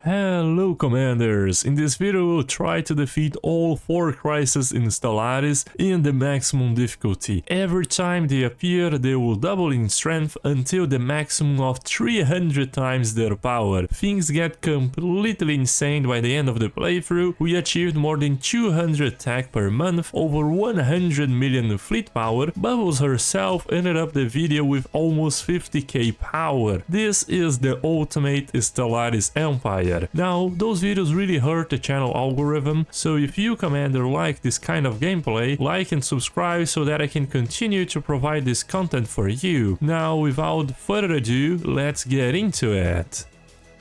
Hello Commanders! In this video we'll try to defeat all 4 crises in Stellaris in the maximum difficulty. Every time they appear they will double in strength until the maximum of 300 times their power. Things get completely insane by the end of the playthrough. We achieved more than 200 attack per month, over 100 million fleet power. Bubbles herself ended up the video with almost 50k power. This is the ultimate Stellaris Empire. Now, those videos really hurt the channel algorithm, so if you Commander like this kind of gameplay, like and subscribe so that I can continue to provide this content for you. Now, without further ado, let's get into it.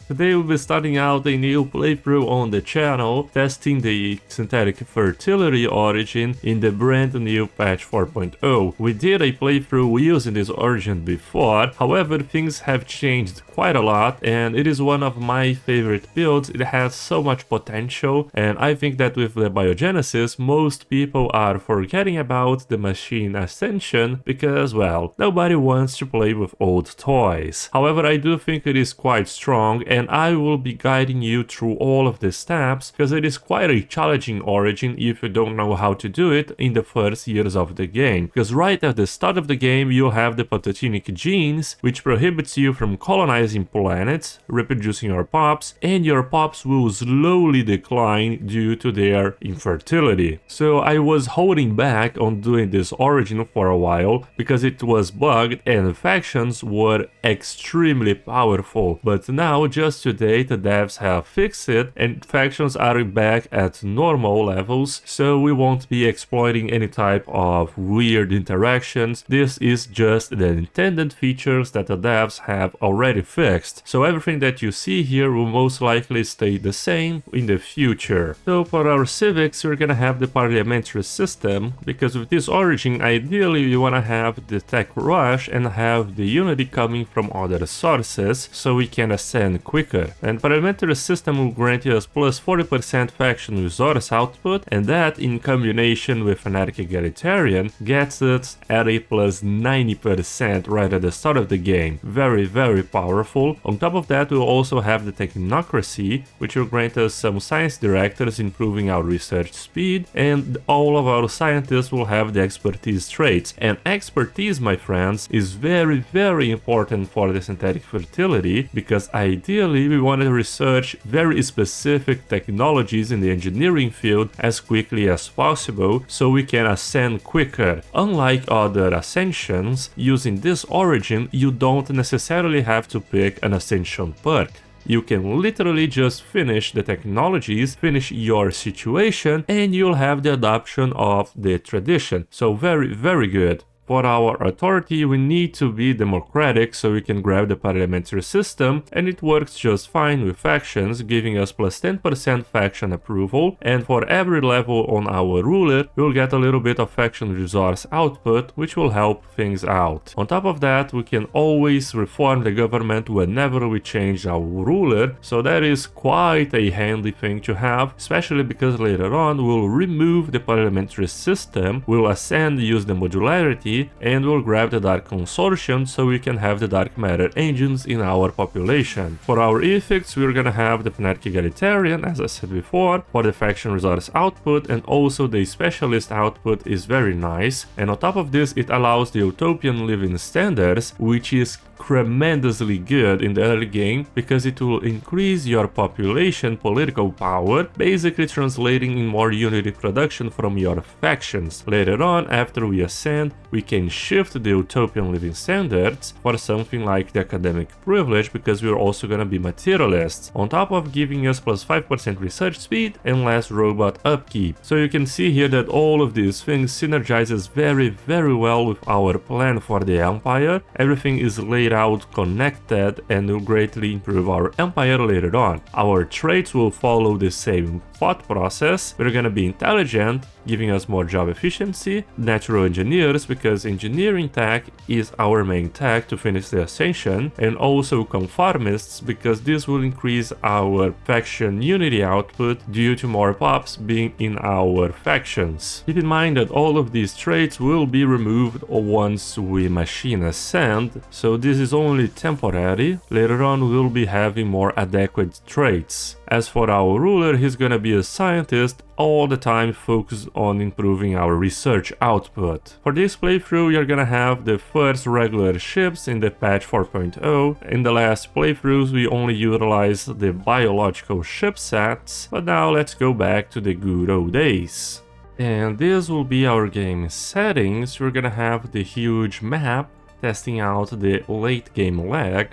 Today we'll be starting out a new playthrough on the channel, testing the synthetic fertility origin in the brand new patch 4.0. We did a playthrough using this origin before, however things have changed quite a lot and it is one of my favorite builds. It has so much potential and I think that with the biogenesis most people are forgetting about the machine ascension because, well, nobody wants to play with old toys. However, I do think it is quite strong and I will be guiding you through all of the steps because it is quite a challenging origin if you don't know how to do it in the first years of the game. Because right at the start of the game you have the pathogenic genes which prohibits you from colonizing planets, reproducing your pups, and your pups will slowly decline due to their infertility. So I was holding back on doing this origin for a while because it was bugged and factions were extremely powerful, but now just today the devs have fixed it and factions are back at normal levels, so we won't be exploiting any type of weird interactions. This is just the intended features that the devs have already fixed, so everything that you see here will most likely stay the same in the future. So for our civics we're gonna have the Parliamentary System, because with this origin ideally you wanna have the tech rush and have the unity coming from other sources so we can ascend quicker. And Parliamentary System will grant us plus 40% faction resource output, and that in combination with Fanatic Egalitarian gets us at a plus 90% right at the start of the game. Very powerful. On top of that we'll also have the Technocracy, which will grant us some science directors improving our research speed, and all of our scientists will have the expertise traits. And expertise, my friends, is very important for the synthetic fertility, because ideally we want to research very specific technologies in the engineering field as quickly as possible so we can ascend quicker. Unlike other ascensions, using this origin you don't necessarily have to pick an ascension perk. You can literally just finish the technologies, finish your situation, and you'll have the adoption of the tradition. So very good. For our authority we need to be democratic so we can grab the Parliamentary System, and it works just fine with factions, giving us plus 10% faction approval, and for every level on our ruler we'll get a little bit of faction resource output, which will help things out. On top of that we can always reform the government whenever we change our ruler, so that is quite a handy thing to have, especially because later on we'll remove the Parliamentary System, we'll ascend, use the modularity, and we'll grab the Dark Consortium so we can have the Dark Matter engines in our population. For our effects we're gonna have the Fanatic Egalitarian, as I said before, for the faction resource output, and also the specialist output is very nice. And on top of this it allows the Utopian living standards, which is tremendously good in the early game because it will increase your population political power, basically translating in more unity production from your factions. Later on, after we ascend, we can shift the Utopian living standards for something like the academic privilege, because we're also gonna be materialists, on top of giving us plus 5% research speed and less robot upkeep. So you can see here that all of these things synergizes very well with our plan for the Empire. Everything is laid out connected and will greatly improve our empire later on. Our traits will follow the same thought process. We're gonna be intelligent, giving us more job efficiency, natural engineers, because engineering tech is our main tech to finish the ascension, and also conformists, because this will increase our faction unity output due to more pups being in our factions. Keep in mind that all of these traits will be removed once we machine ascend, so this this is only temporary. Later on we'll be having more adequate traits. As for our ruler, he's gonna be a scientist, all the time focused on improving our research output. For this playthrough, you're gonna have the first regular ships in the patch 4.0. In the last playthroughs, we only utilized the biological ship sets, but now let's go back to the good old days. And this will be our game settings. We're gonna have the huge map, testing out the late game lag.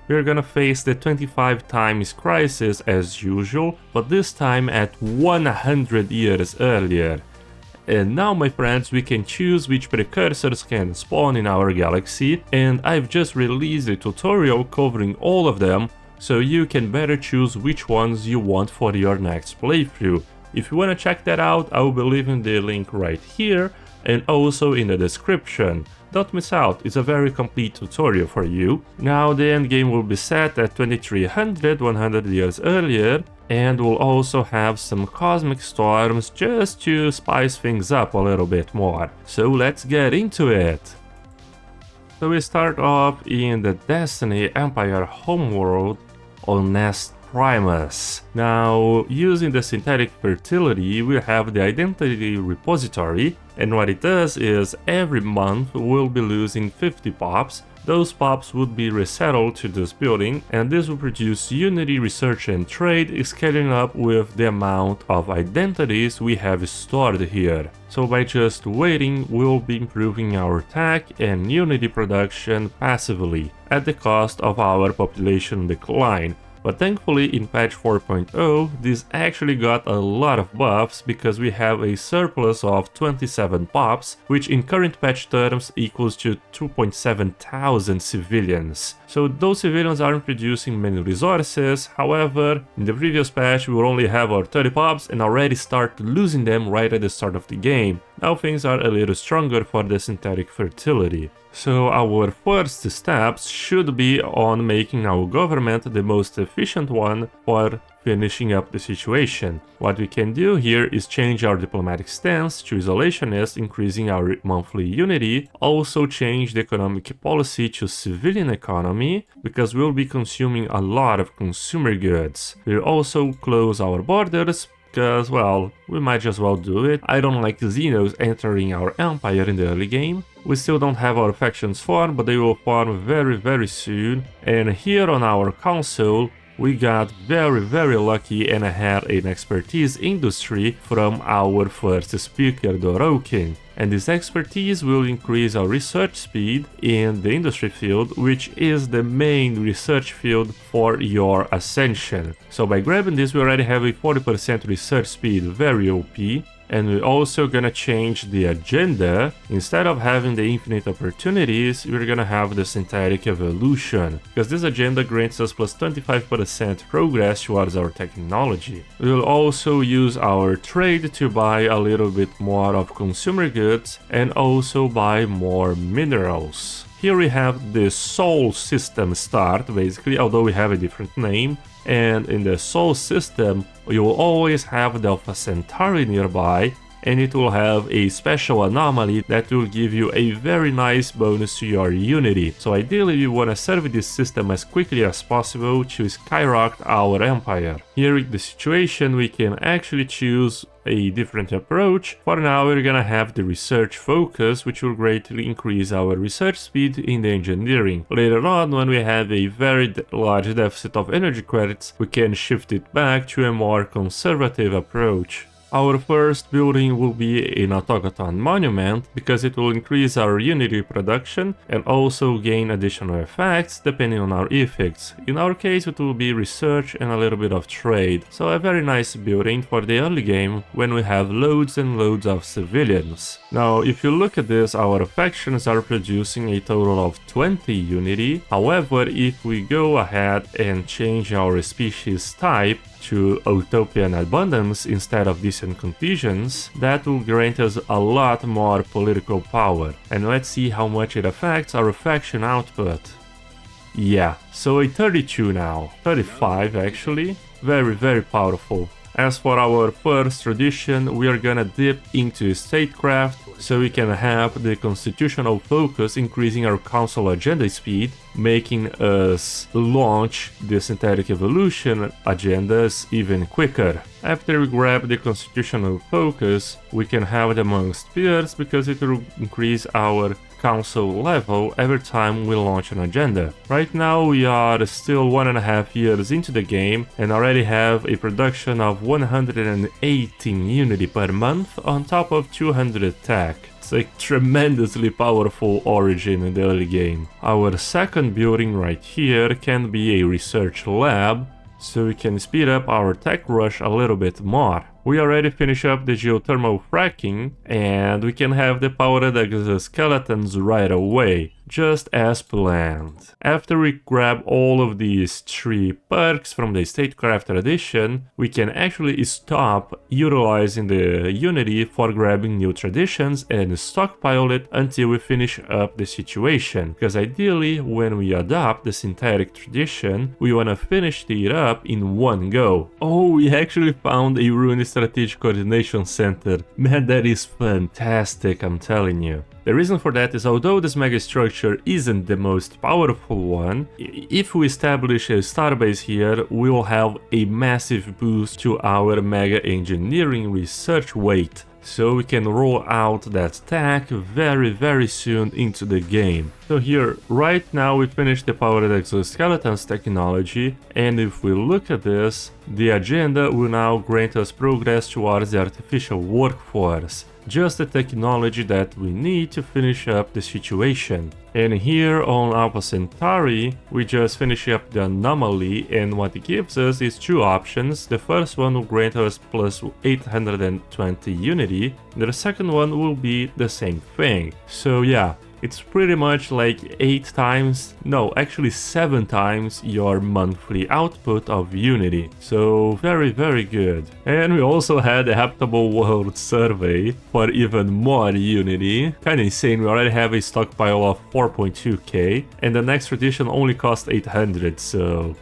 We're gonna face the 25 times crisis as usual, but this time at 100 years earlier. And now, my friends, we can choose which precursors can spawn in our galaxy, and I've just released a tutorial covering all of them, so you can better choose which ones you want for your next playthrough. If you wanna check that out, I will be leaving the link right here and also in the description. Don't miss out, it's a very complete tutorial for you. Now the endgame will be set at 2300, 100 years earlier, and we'll also have some cosmic storms just to spice things up a little bit more. So let's get into it! So we start off in the Destiny Empire homeworld on Nest Primus. Now, using the synthetic fertility, we have the identity repository, and what it does is every month we'll be losing 50 pops. Those pops would be resettled to this building, and this will produce unity, research and trade, scaling up with the amount of identities we have stored here. So by just waiting, we'll be improving our tech and unity production passively, at the cost of our population decline. But thankfully in patch 4.0 this actually got a lot of buffs because we have a surplus of 27 pops, which in current patch terms equals to 2.7 thousand civilians. So those civilians aren't producing many resources. However, in the previous patch we will only have our 30 pops and already start losing them right at the start of the game. Now things are a little stronger for the synthetic fertility. So our first steps should be on making our government the most efficient one for finishing up the situation. What we can do here is change our diplomatic stance to isolationist, increasing our monthly unity. Also change the economic policy to civilian economy, because we'll be consuming a lot of consumer goods. We'll also close our borders, because, well, we might as well do it. I don't like Xenos entering our empire in the early game. We still don't have our factions formed, but they will form very soon. And here on our console, we got very lucky and had an expertise industry from our first speaker, Dorokin. And this expertise will increase our research speed in the industry field, which is the main research field for your ascension. So by grabbing this, we already have a 40% research speed, very OP. And we're also gonna change the agenda. Instead of having the infinite opportunities, we're gonna have the synthetic evolution, because this agenda grants us plus 25% progress towards our technology. We'll also use our trade to buy a little bit more of consumer goods and also buy more minerals. Here we have the Sol system start, basically, although we have a different name. And in the Sol system, you will always have the Alpha Centauri nearby, and it will have a special anomaly that will give you a very nice bonus to your unity. So ideally we want to serve this system as quickly as possible to skyrocket our empire. Here in the situation we can actually choose a different approach. For now we're gonna have the research focus, which will greatly increase our research speed in the engineering. Later on, when we have a very large deficit of energy credits, we can shift it back to a more conservative approach. Our first building will be an automaton monument, because it will increase our unity production and also gain additional effects depending on our effects. In our case it will be research and a little bit of trade, so a very nice building for the early game when we have loads and loads of civilians. Now if you look at this, our factions are producing a total of 20 unity. However, if we go ahead and change our species type to Utopian Abundance instead of decent conditions, that will grant us a lot more political power. And let's see how much it affects our faction output. Yeah, so a 32 now, 35 actually, very powerful. As for our first tradition, we are gonna dip into statecraft, so we can have the constitutional focus increasing our council agenda speed, making us launch the synthetic evolution agendas even quicker. After we grab the constitutional focus, we can have it amongst peers because it will increase our council level every time we launch an agenda. Right now we are still 1.5 years into the game and already have a production of 118 unity per month on top of 200 tech. It's a tremendously powerful origin in the early game. Our second building right here can be a research lab, so we can speed up our tech rush a little bit more. We already finished up the geothermal fracking, and we can have the powered exoskeletons right away, just as planned. After we grab all of these 3 perks from the Statecraft edition, we can actually stop utilizing the Unity for grabbing new traditions and stockpile it until we finish up the situation, because ideally when we adopt the synthetic tradition, we wanna finish it up in one go. Oh, we actually found a ruined strategic coordination center. Man, that is fantastic, I'm telling you. The reason for that is, although this megastructure isn't the most powerful one, if we establish a starbase here, we will have a massive boost to our mega engineering research weight. So we can roll out that tech very soon into the game. So here, right now we finished the powered exoskeletons technology, and if we look at this, the agenda will now grant us progress towards the artificial workforce. Just the technology that we need to finish up the situation. And here on Alpha Centauri, we just finish up the anomaly, and what it gives us is 2 options. The first one will grant us plus 820 unity, the second one will be the same thing. So yeah, it's pretty much like 8 times, no, actually 7 times your monthly output of Unity. So very good. And we also had a habitable world survey for even more Unity. Kinda insane, we already have a stockpile of 4.2k, and the next tradition only cost 800, so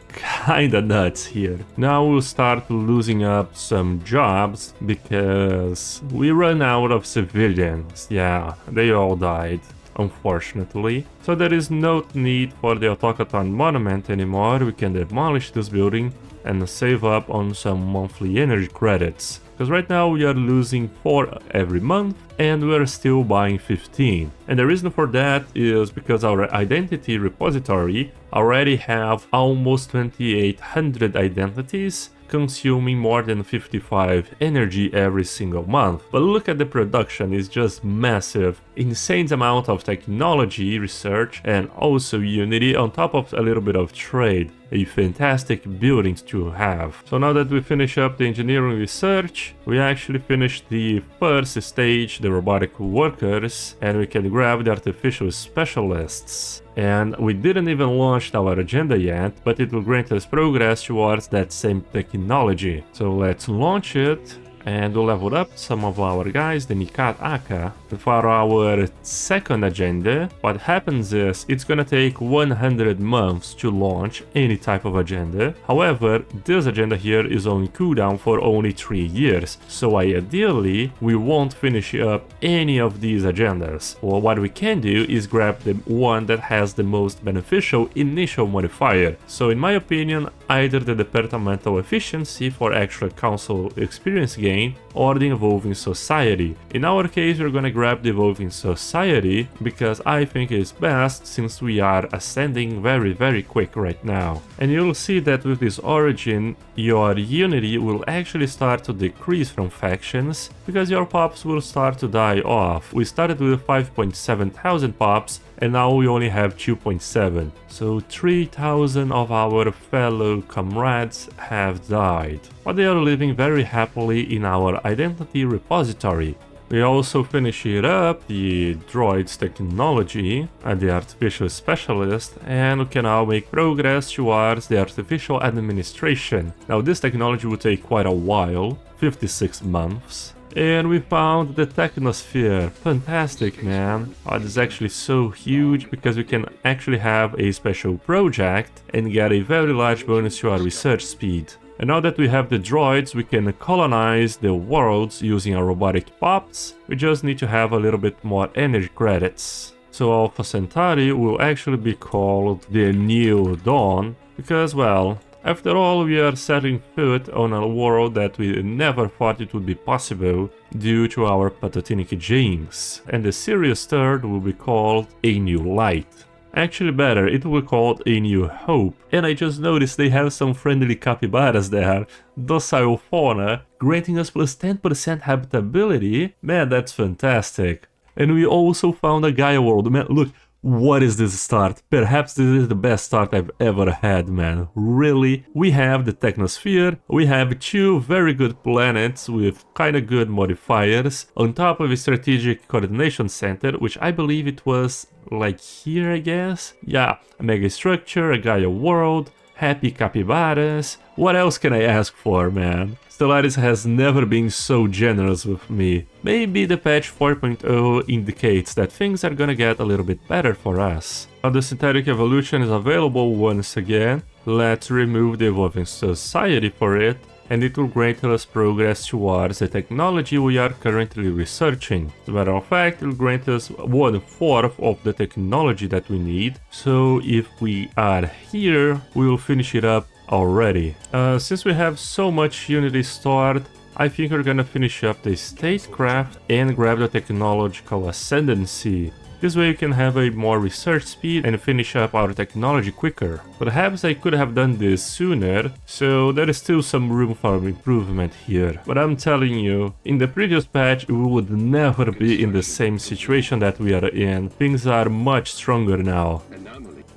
kinda nuts here. Now we'll start losing up some jobs because we run out of civilians. Yeah, they all died, unfortunately. So there is no need for the Autocaton monument anymore. We can demolish this building and save up on some monthly energy credits. Because right now we are losing 4 every month and we're still buying 15. And the reason for that is because our identity repository already have almost 2800 identities, consuming more than 55 energy every single month. But look at the production, it's just massive. Insane amount of technology, research, and also Unity on top of a little bit of trade. A fantastic building to have. So now that we finish up the engineering research, we actually finished the first stage, the robotic workers, and we can grab the artificial specialists. And we didn't even launch our agenda yet, but it will grant us progress towards that same technology. So let's launch it. And we'll level up some of our guys, the Nikat Aka. For our second agenda, what happens is it's gonna take 100 months to launch any type of agenda. However, this agenda here is on cooldown for only 3 years, so ideally we won't finish up any of these agendas. Well, what we can do is grab the one that has the most beneficial initial modifier. So in my opinion, either the departmental efficiency for extra council experience gain or the evolving society. In our case, we're gonna grab the evolving society because I think it's best since we are ascending very quick right now. And you'll see that with this origin, your unity will actually start to decrease from factions because your pops will start to die off. We started with 5.7 thousand pops and now we only have 2.7. So 3,000 of our fellow comrades have died, but they are living very happily in our identity repository. We also finish it up the droids technology and the artificial specialist, and we can now make progress towards the artificial administration. Now this technology will take quite a while, 56 months. And we found the Technosphere. Fantastic, man. Oh, it is actually so huge because we can actually have a special project and get a very large bonus to our research speed. And now that we have the droids, we can colonize the worlds using our robotic pops. We just need to have a little bit more energy credits. So Alpha Centauri will actually be called the New Dawn, because, well, after all, we are setting foot on a world that we never thought it would be possible due to our pathogenic genes. And the Sirius third will be called A New Light. Actually better, it will be called A New Hope. And I just noticed they have some friendly capybaras there, docile fauna, granting us plus 10% habitability. Man, that's fantastic. And we also found a Gaia world. Man, look, what is this start? Perhaps this is the best start I've ever had, man. Really? We have the Technosphere, we have 2 very good planets with kinda good modifiers, on top of a strategic coordination center, which I believe it was like here, I guess? Yeah, a Megastructure, a Gaia world, happy capybaras. What else can I ask for, man? Stellaris has never been so generous with me. Maybe the patch 4.0 indicates that things are gonna get a little bit better for us. Now the synthetic evolution is available once again. Let's remove the evolving society for it, and it will grant us progress towards the technology we are currently researching. As a matter of fact, it will grant us 1/4 of the technology that we need, so if we are here, we will finish it up already. Since we have so much unity stored, I think we're gonna finish up the statecraft and grab the technological ascendancy. This way we can have a more research speed and finish up our technology quicker. Perhaps I could have done this sooner, so there is still some room for improvement here. But I'm telling you, in the previous patch we would never be in the same situation that we are in. Things are much stronger now.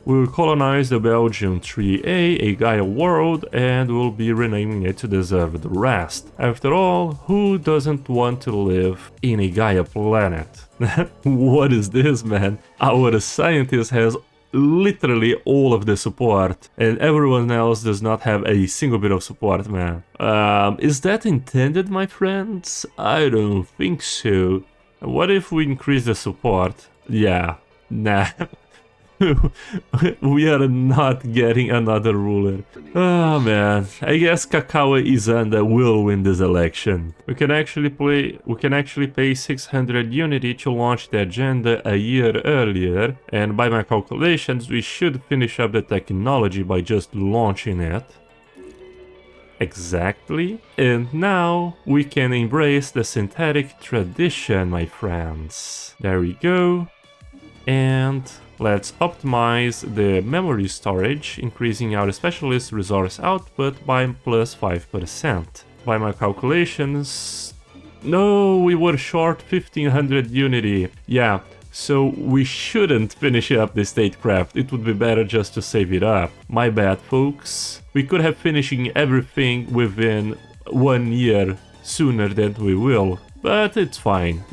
We'll colonize the Belgium 3A, a Gaia world, and we'll be renaming it to deserve the rest. After all, who doesn't want to live in a Gaia planet? What is this, man? Our scientist has literally all of the support, and everyone else does not have a single bit of support, man. Is that intended, my friends? I don't think so. What if we increase the support? Yeah, nah. We are not getting another ruler. Oh man, I guess Kakao Izanda will win this election. We can actually pay 600 unity to launch the agenda a year earlier, and by my calculations we should finish up the technology by just launching it. Exactly. And now we can embrace the synthetic tradition, my friends. There we go. And let's optimize the memory storage, increasing our specialist resource output by plus 5%. By my calculations... No, we were short 1500 unity. Yeah, so we shouldn't finish up the statecraft. It would be better just to save it up. My bad, folks. We could have finishing everything within 1 year sooner than we will. But it's fine,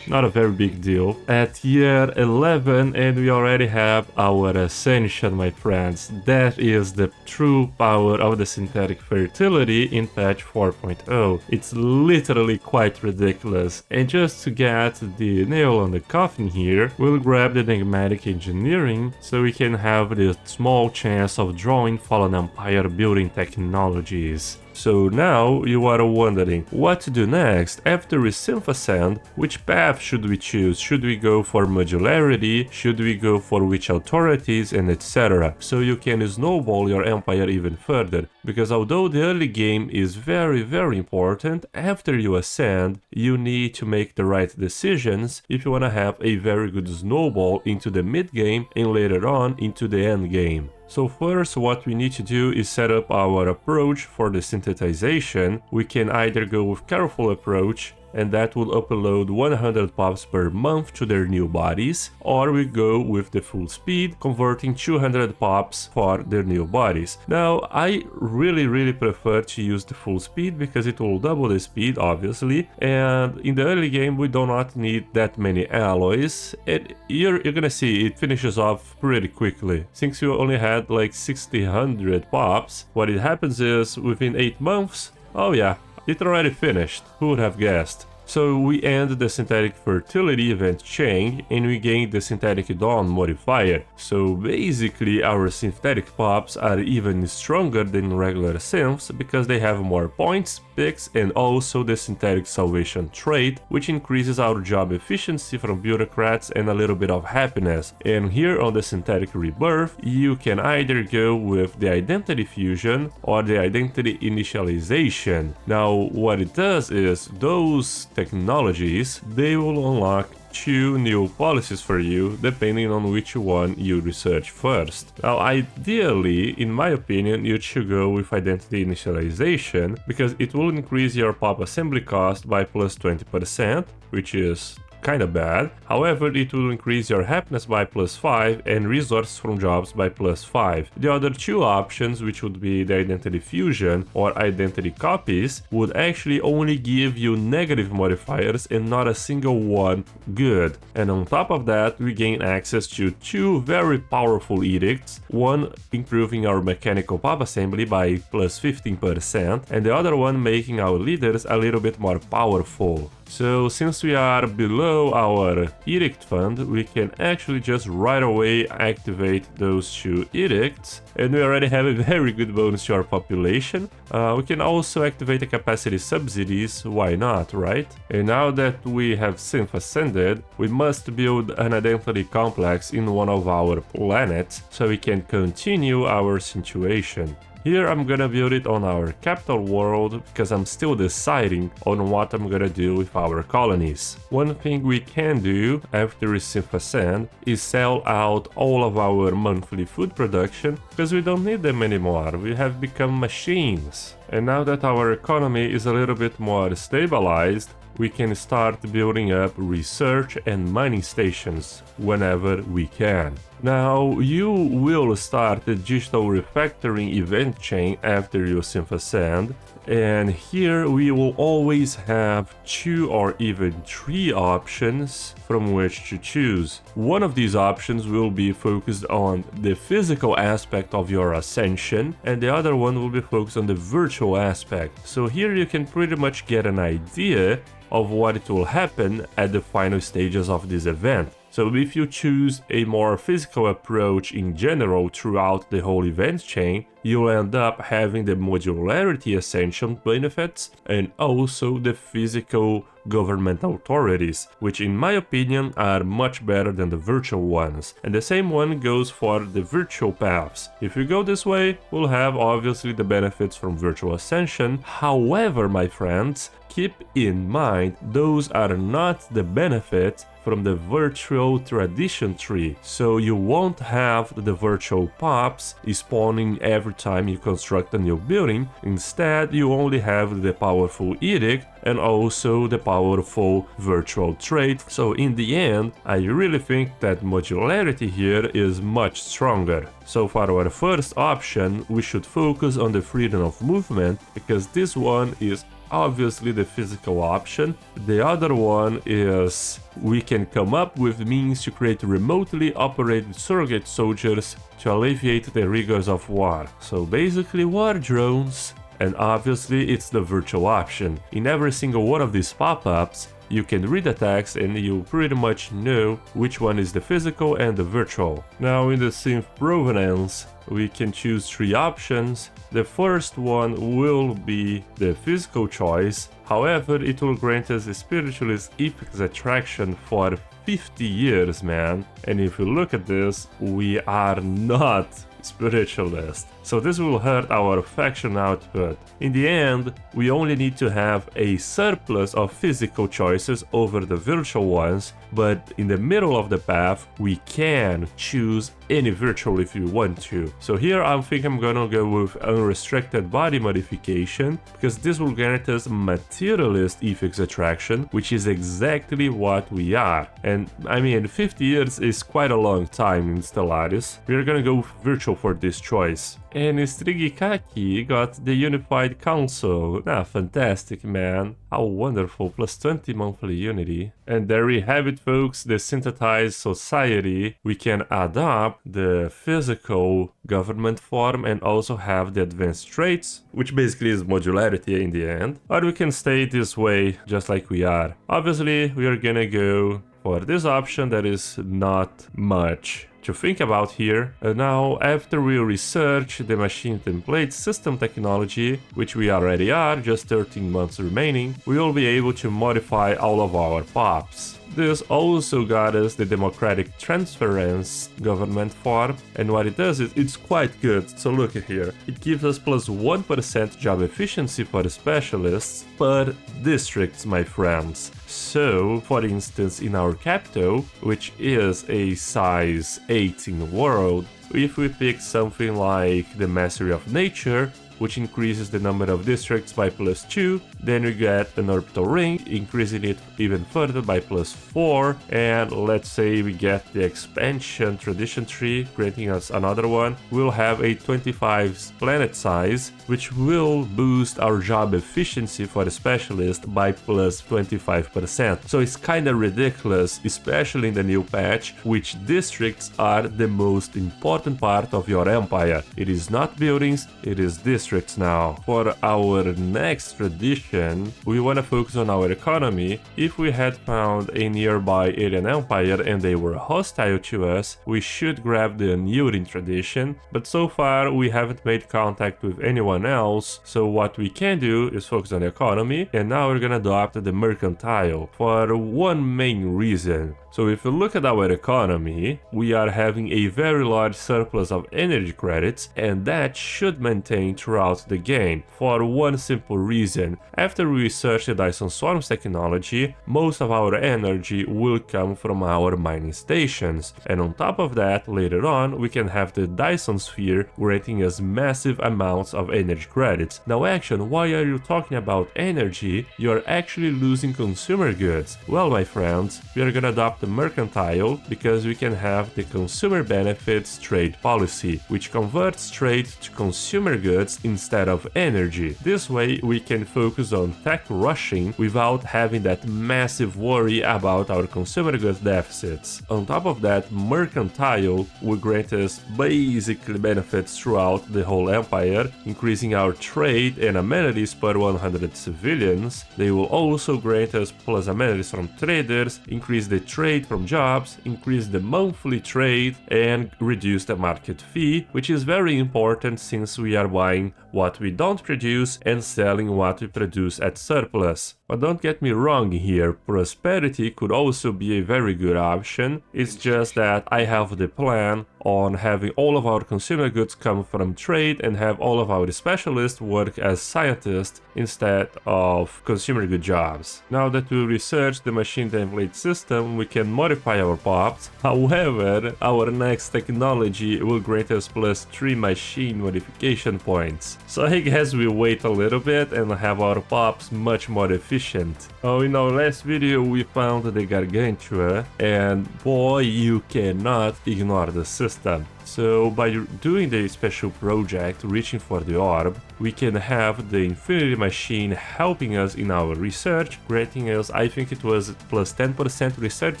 not a very big deal. At year 11 and we already have our ascension, my friends. That is the true power of the synthetic fertility in patch 4.0. It's literally quite ridiculous. And just to get the nail on the coffin here, we'll grab the enigmatic engineering so we can have the small chance of drawing Fallen Empire building technologies. So now you are wondering what to do next. After we synth ascend, which path should we choose? Should we go for modularity? Should we go for which authorities, and etc. So you can snowball your empire even further. Because although the early game is very important, after you ascend, you need to make the right decisions if you want to have a very good snowball into the mid game and later on into the end game. So first, what we need to do is set up our approach for the synthesization. We can either go with careful approach, and that will upload 100 pops per month to their new bodies, or we go with the full speed, converting 200 pops for their new bodies. Now, I really prefer to use the full speed because it will double the speed, obviously, and in the early game we do not need that many alloys, and you're gonna see it finishes off pretty quickly. Since you only had like 600 pops, what it happens is within 8 months, oh yeah, it already finished, who would have guessed? So we end the synthetic fertility event chain and we gain the synthetic dawn modifier. So basically our synthetic pops are even stronger than regular synths because they have more points, picks, and also the synthetic salvation trait, which increases our job efficiency from bureaucrats and a little bit of happiness. And here on the synthetic rebirth, you can either go with the identity fusion or the identity initialization. Now what it does is those technologies, they will unlock 2 new policies for you depending on which one you research first. Now ideally, in my opinion, you should go with identity initialization because it will increase your pop assembly cost by plus 20%, which is kinda bad. However, it will increase your happiness by plus 5 and resources from jobs by plus 5. The other 2 options, which would be the identity fusion or identity copies, would actually only give you negative modifiers and not a single one good. And on top of that, we gain access to 2 very powerful edicts, one improving our mechanical pop assembly by plus 15% and the other one making our leaders a little bit more powerful. So since we are below our edict fund, we can actually just right away activate those 2 edicts, and we already have a very good bonus to our population. We can also activate the capacity subsidies, why not, right? And now that we have synth ascended, we must build an identity complex in one of our planets so we can continue our situation. Here I'm gonna build it on our capital world because I'm still deciding on what I'm gonna do with our colonies. One thing we can do after we synth ascend is sell out all of our monthly food production because we don't need them anymore, we have become machines. And now that our economy is a little bit more stabilized, we can start building up research and mining stations whenever we can. Now, you will start the digital refactoring event chain after you synth ascend, and here we will always have 2 or even 3 options from which to choose. One of these options will be focused on the physical aspect of your ascension, and the other one will be focused on the virtual aspect. So here you can pretty much get an idea of what will happen at the final stages of this event. So if you choose a more physical approach in general throughout the whole event chain, you'll end up having the modularity ascension benefits and also the physical government authorities, which in my opinion are much better than the virtual ones. And the same one goes for the virtual paths. If you go this way, we'll have obviously the benefits from virtual ascension. However, my friends, keep in mind those are not the benefits from the virtual tradition tree, so you won't have the virtual pops spawning every time you construct a new building. Instead, you only have the powerful edict and also the powerful virtual trait. So in the end, I really think that modularity here is much stronger. So for our first option, we should focus on the freedom of movement because this one is obviously the physical option. The other one is we can come up with means to create remotely operated surrogate soldiers to alleviate the rigors of war. So basically war drones, and obviously it's the virtual option. In every single one of these pop-ups, you can read the text and you pretty much know which one is the physical and the virtual. Now in the synth provenance, we can choose 3 options. The first one will be the physical choice, however it will grant us a spiritualist ethics attraction for 50 years, man. And if you look at this, we are not spiritualist, so this will hurt our faction output. In the end, we only need to have a surplus of physical choices over the virtual ones, but in the middle of the path we can choose any virtual if you want to. So here I think I'm gonna go with unrestricted body modification because this will grant us materialist ethics attraction, which is exactly what we are. And I mean 50 years is quite a long time in Stellaris. We're gonna go with virtual for this choice. And Strigikaki got the Unified Council. Fantastic, man. How wonderful. Plus 20 monthly unity. And there we have it, folks. The synthesized society. We can adopt the physical government form and also have the advanced traits, which basically is modularity in the end. Or we can stay this way, just like we are. Obviously, we are gonna go for this option that is not much to think about here. And now, after we research the machine template system technology, which we already are, just 13 months remaining, we will be able to modify all of our POPs. This also got us the democratic transference government form, and what it does is it's quite good. So look at here, it gives us plus 1% job efficiency for the specialists per districts, my friends. So, for instance, in our capital, which is a size 18 world, if we pick something like the Mastery of Nature, which increases the number of districts by plus 2, then we get an orbital ring, increasing it even further by plus 4, and let's say we get the expansion tradition tree, granting us another one. We'll have a 25 planet size, which will boost our job efficiency for the specialist by plus 25%. So it's kinda ridiculous, especially in the new patch, which districts are the most important part of your empire. It is not buildings, it is districts now. For our next tradition, we want to focus on our economy. If we had found a nearby alien empire and they were hostile to us, we should grab the Utopian tradition, but so far we haven't made contact with anyone else, so what we can do is focus on the economy, and now we're gonna adopt the mercantile for one main reason. So if you look at our economy, we are having a very large surplus of energy credits, and that should maintain throughout the game, for one simple reason. After we research the Dyson Swarms technology, most of our energy will come from our mining stations, and on top of that, later on, we can have the Dyson Sphere granting us massive amounts of energy credits. Now Action, why are you talking about energy? You're actually losing consumer goods. Well, my friends, we are gonna adopt the mercantile because we can have the consumer benefits trade policy, which converts trade to consumer goods instead of energy. This way we can focus on tech rushing without having that massive worry about our consumer goods deficits. On top of that, mercantile will grant us basically benefits throughout the whole empire, increasing our trade and amenities per 100 civilians. They will also grant us plus amenities from traders, increase the trade from jobs, increase the monthly trade, and reduce the market fee, which is very important since we are buying what we don't produce and selling what we produce at surplus. But don't get me wrong here, prosperity could also be a very good option. It's just that I have the plan on having all of our consumer goods come from trade and have all of our specialists work as scientists instead of consumer good jobs. Now that we researched the machine template system, we can modify our POPs. However, our next technology will grant us plus 3 machine modification points. So I guess we wait a little bit and have our POPs much more efficient. Oh, in our last video we found the Gargantua, and boy, you cannot ignore the system. So by doing the special project, reaching for the orb, we can have the Infinity Machine helping us in our research, granting us, I think it was plus 10% research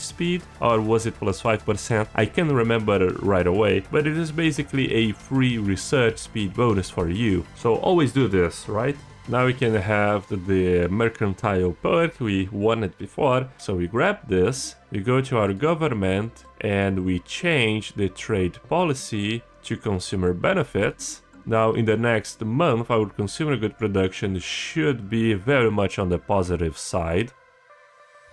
speed, or was it plus 5%? I can't remember right away, but it is basically a free research speed bonus for you. So always do this, right? Now we can have the mercantile perk, we won it before, so we grab this, we go to our government and we change the trade policy to consumer benefits. Now in the next month our consumer good production should be very much on the positive side.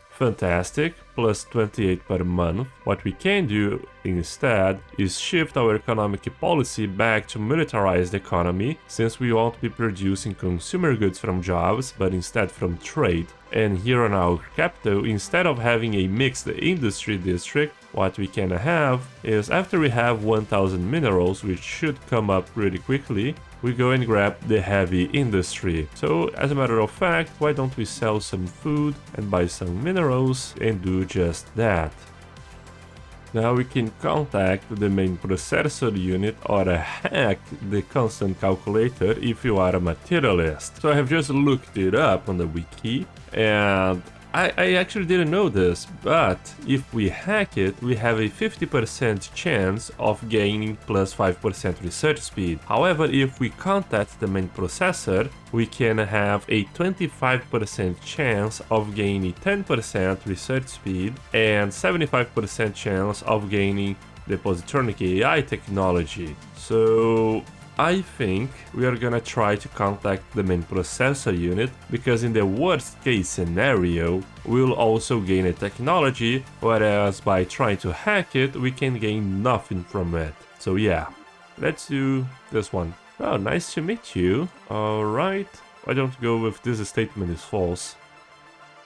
Fantastic, plus 28 per month. What we can do instead is shift our economic policy back to militarized economy, since we won't be producing consumer goods from jobs, but instead from trade. And here on our capital, instead of having a mixed industry district, what we can have is, after we have 1000 minerals, which should come up pretty quickly, we go and grab the heavy industry. So as a matter of fact, why don't we sell some food and buy some minerals and do just that. Now we can contact the main processor unit or hack the constant calculator if you are a materialist. So I have just looked it up on the wiki, and I actually didn't know this, but if we hack it, we have a 50% chance of gaining plus 5% research speed. However, if we contact the main processor, we can have a 25% chance of gaining 10% research speed and 75% chance of gaining the positronic AI technology. So I think we are gonna try to contact the main processor unit, because in the worst case scenario, we'll also gain a technology, whereas by trying to hack it, we can gain nothing from it. So yeah, let's do this one. Oh, nice to meet you. Alright, why don't we go with this statement is false.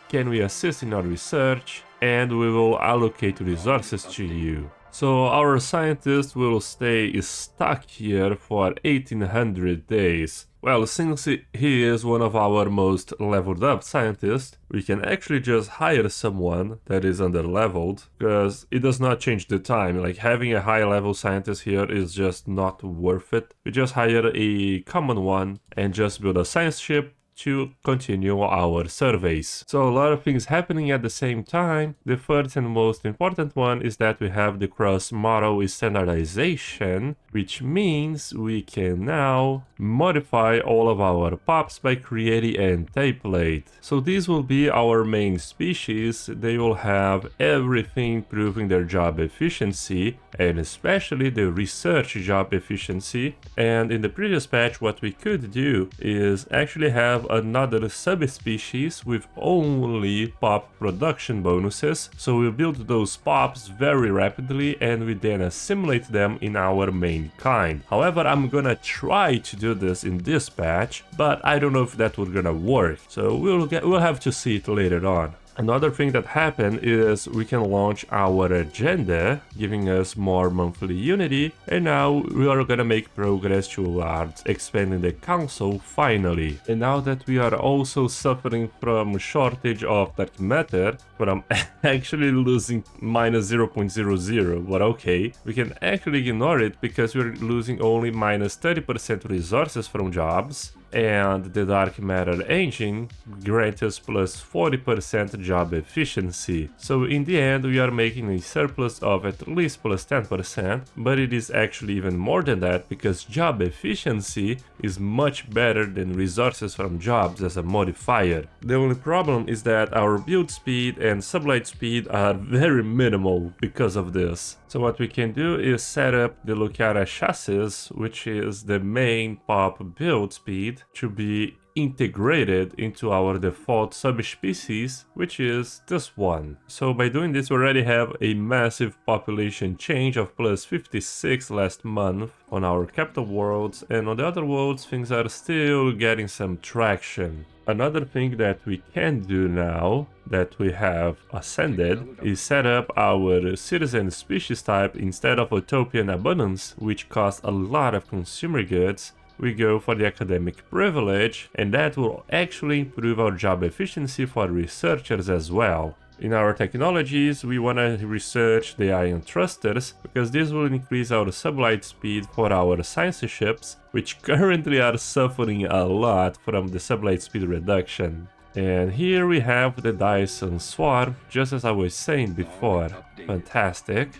Can we assist in our research? And we will allocate resources to you. So our scientist will stay stuck here for 1800 days. Well, since he is one of our most leveled up scientists, we can actually just hire someone that is under-leveled, because it does not change the time. Like, having a high-level scientist here is just not worth it. We just hire a common one and just build a science ship to continue our surveys. So a lot of things happening at the same time. The first and most important one is that we have the cross-model standardization, which means we can now modify all of our pops by creating a template. So these will be our main species. They will have everything improving their job efficiency, and especially the research job efficiency. And in the previous patch, what we could do is actually have another subspecies with only pop production bonuses. So we'll build those pops very rapidly, and we then assimilate them in our main kind. However, I'm gonna try to do this in this patch, but I don't know if that will gonna work. So we'll have to see it later on. Another thing that happened is we can launch our agenda, giving us more monthly unity, and now we are gonna make progress towards expanding the council finally. And now that we are also suffering from shortage of dark matter, from actually losing minus 0.00, but okay, we can actually ignore it because we're losing only minus 30% resources from jobs, and the dark matter engine grants us plus 40% job efficiency. So in the end, we are making a surplus of at least plus 10%, but it is actually even more than that, because job efficiency is much better than resources from jobs as a modifier. The only problem is that our build speed and sublight speed are very minimal because of this. So what we can do is set up the Lucara chassis, which is the main pop build speed, to be integrated into our default subspecies, which is this one. So by doing this, we already have a massive population change of plus 56 last month on our capital worlds, and on the other worlds things are still getting some traction. Another thing that we can do now that we have ascended is set up our citizen species type. Instead of Utopian Abundance, which costs a lot of consumer goods, we go for the academic privilege, and that will actually improve our job efficiency for researchers as well. In our technologies, we want to research the ion thrusters, because this will increase our sublight speed for our science ships, which currently are suffering a lot from the sublight speed reduction. And here we have the Dyson Swarm, just as I was saying before. Fantastic.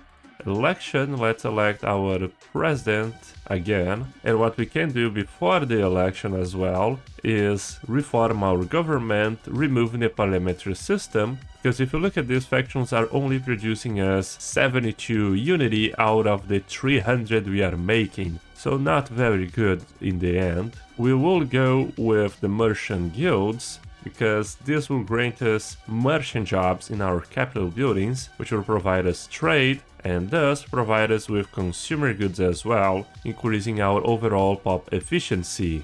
Election, let's elect our president again. And what we can do before the election as well is reform our government, removing the Parliamentary System, because if you look at these, factions are only producing us 72 unity out of the 300 we are making. So not very good in the end. We will go with the merchant guilds, because this will grant us merchant jobs in our capital buildings, which will provide us trade, and thus provide us with consumer goods as well, increasing our overall pop efficiency.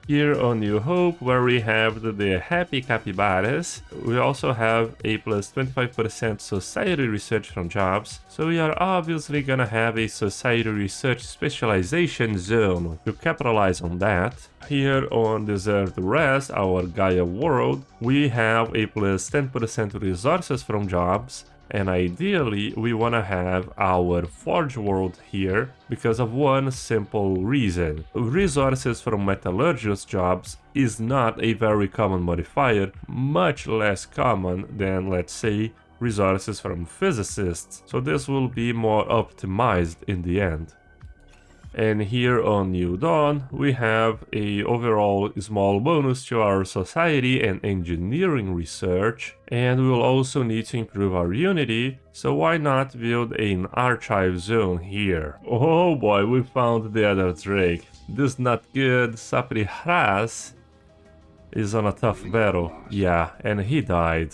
Here on New Hope, where we have the happy capybaras, we also have a plus 25% society research from jobs, so we are obviously gonna have a society research specialization zone to capitalize on that. Here on Desert Rest, our Gaia world, we have a plus 10% resources from jobs, And ideally we want to have our Forge world here because of one simple reason. Resources from metallurgist jobs is not a very common modifier, much less common than, let's say, resources from physicists, so this will be more optimized in the end. And here on New Dawn we have a overall small bonus to our society and engineering research, and we will also need to improve our unity, so why not build an archive zone here. Oh boy, we found the other Drake. This is not good. Sapri is on a tough battle. Yeah, and he died.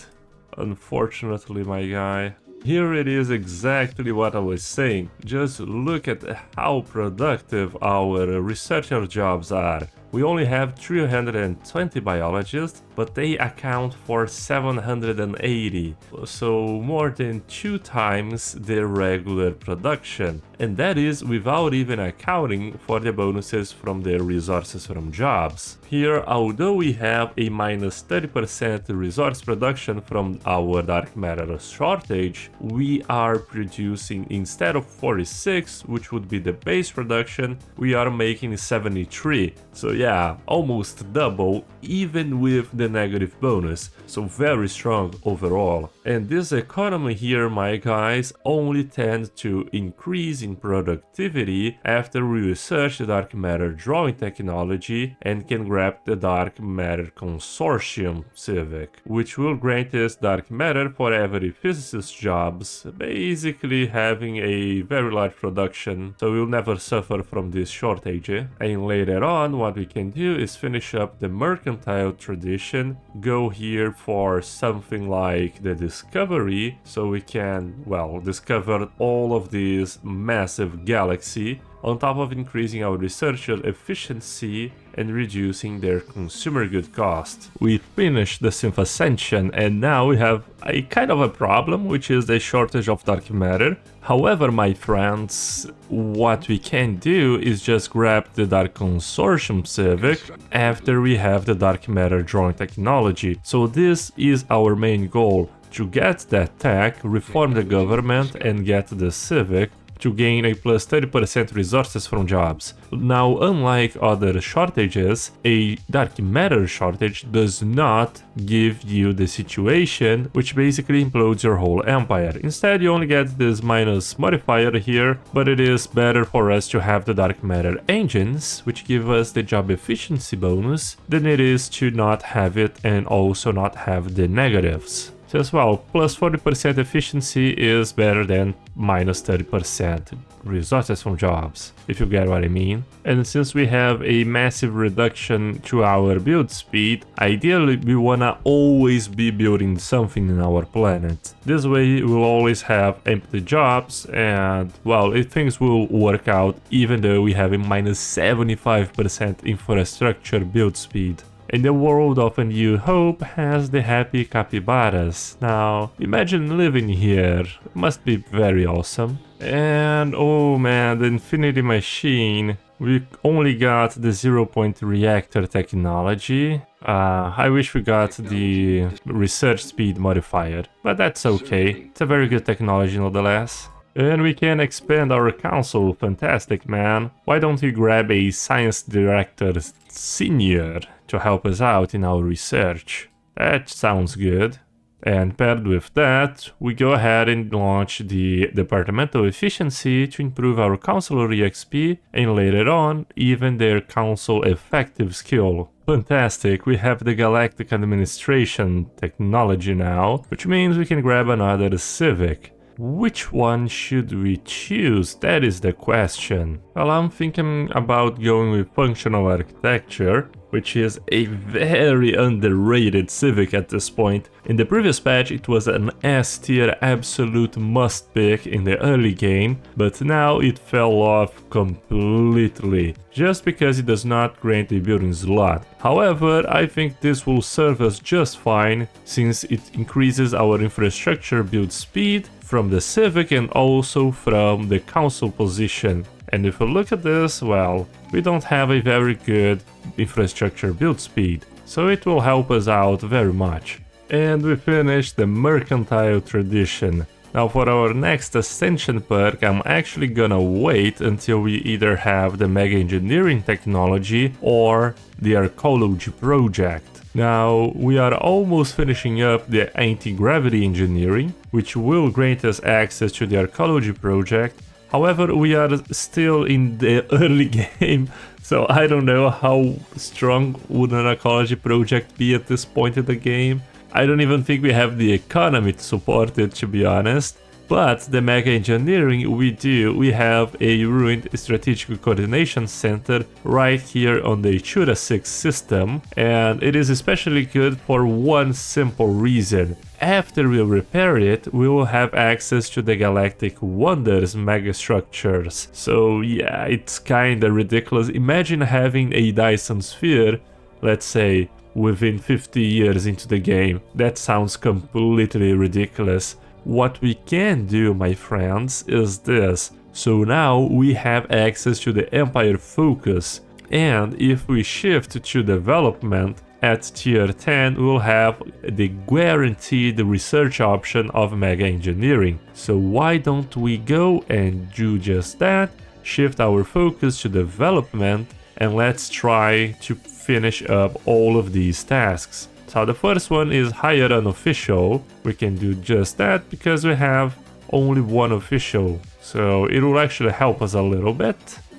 Unfortunately, my guy. Here it is exactly what I was saying. Just look at how productive our researcher jobs are. We only have 320 biologists, but they account for 780, so more than 2 times their regular production. And that is without even accounting for the bonuses from their resources from jobs. Here, although we have a minus 30% resource production from our dark matter shortage, we are producing, instead of 46, which would be the base production, we are making 73. So yeah, almost double, even with the negative bonus, so very strong overall. And this economy here, my guys, only tends to increase in productivity after we research the dark matter drawing technology and can grab the Dark Matter Consortium civic, which will grant us dark matter for every physicist jobs, basically having a very large production, so we'll never suffer from this shortage. And later on, what we can do is finish up the mercantile tradition, go here for something like the discovery, so we can, well, discover all of this massive galaxy, on top of increasing our researcher efficiency and reducing their consumer good cost. We finished the Synth Ascension, and now we have a kind of a problem, which is the shortage of dark matter. However, my friends, what we can do is just grab the Dark Consortium civic after we have the dark matter drawing technology. So this is our main goal, to get that tech, reform the government and get the civic, to gain a plus 30% resources from jobs. Now, unlike other shortages, a dark matter shortage does not give you the situation which basically implodes your whole empire. Instead, you only get this minus modifier here, but it is better for us to have the dark matter engines, which give us the job efficiency bonus, than it is to not have it and also not have the negatives. So as well, plus 40% efficiency is better than minus 30% resources from jobs, if you get what I mean. And since we have a massive reduction to our build speed, ideally we wanna always be building something in our planet. This way we'll always have empty jobs and, well, things will work out even though we have a minus 75% infrastructure build speed. And the world of A New Hope has the happy capybaras. Now, imagine living here. It must be very awesome. And oh man, the Infinity Machine. We only got the 0-point reactor technology. I wish we got the research speed modifier, but that's okay. It's a very good technology nonetheless. And we can expand our council. Fantastic, man. Why don't we grab a science director senior to help us out in our research? That sounds good. And paired with that, we go ahead and launch the departmental efficiency to improve our councilor EXP and later on, even their council effective skill. Fantastic, we have the galactic administration technology now, which means we can grab another civic. Which one should we choose? That is the question. Well, I'm thinking about going with functional architecture, which is a very underrated civic at this point. In the previous patch it was an S tier absolute must pick in the early game, but now it fell off completely, just because it does not grant a building slot. However, I think this will serve us just fine, since it increases our infrastructure build speed from the civic and also from the council position. And if we look at this, well, we don't have a very good infrastructure build speed, so it will help us out very much. And we finished the mercantile tradition. Now for our next Ascension perk, I'm actually gonna wait until we either have the Mega Engineering technology or the Archaeology project. Now, we are almost finishing up the Anti-Gravity Engineering, which will grant us access to the Archaeology project. However, we are still in the early game, so I don't know how strong would an Archaeology project be at this point in the game. I don't even think we have the economy to support it, to be honest. But the Mega Engineering we do. We have a ruined Strategic Coordination Center right here on the Utopian system, and it is especially good for one simple reason. After we repair it, we will have access to the Galactic Wonders megastructures. So yeah, it's kinda ridiculous. Imagine having a Dyson sphere, let's say, within 50 years into the game. That sounds completely ridiculous. What we can do, my friends, is this. So now we have access to the Empire Focus, and if we shift to development at tier 10, we'll have the guaranteed research option of Mega Engineering. So why don't we go and do just that, shift our focus to development, and let's try to finish up all of these tasks. So the first one is hire an official. We can do just that because we have only one official. So it will actually help us a little bit.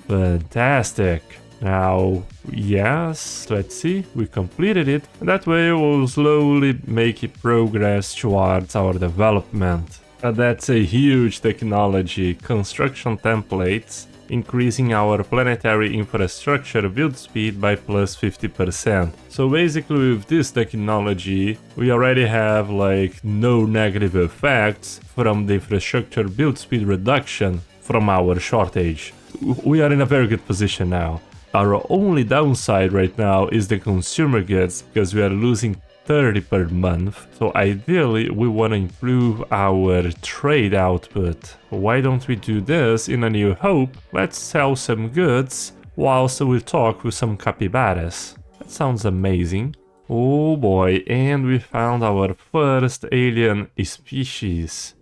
Fantastic. Now, yes, let's see, we completed it. That way we'll slowly make progress towards our development. That's a huge technology. Construction templates, increasing our planetary infrastructure build speed by plus 50%. So basically with this technology, we already have like no negative effects from the infrastructure build speed reduction from our shortage. We are in a very good position now. Our only downside right now is the consumer goods, because we are losing 30 per month. So ideally we want to improve our trade output. Why don't we do this in A New Hope? Let's sell some goods whilst we talk with some capybaras. That sounds amazing. Oh boy, and we found our first alien species.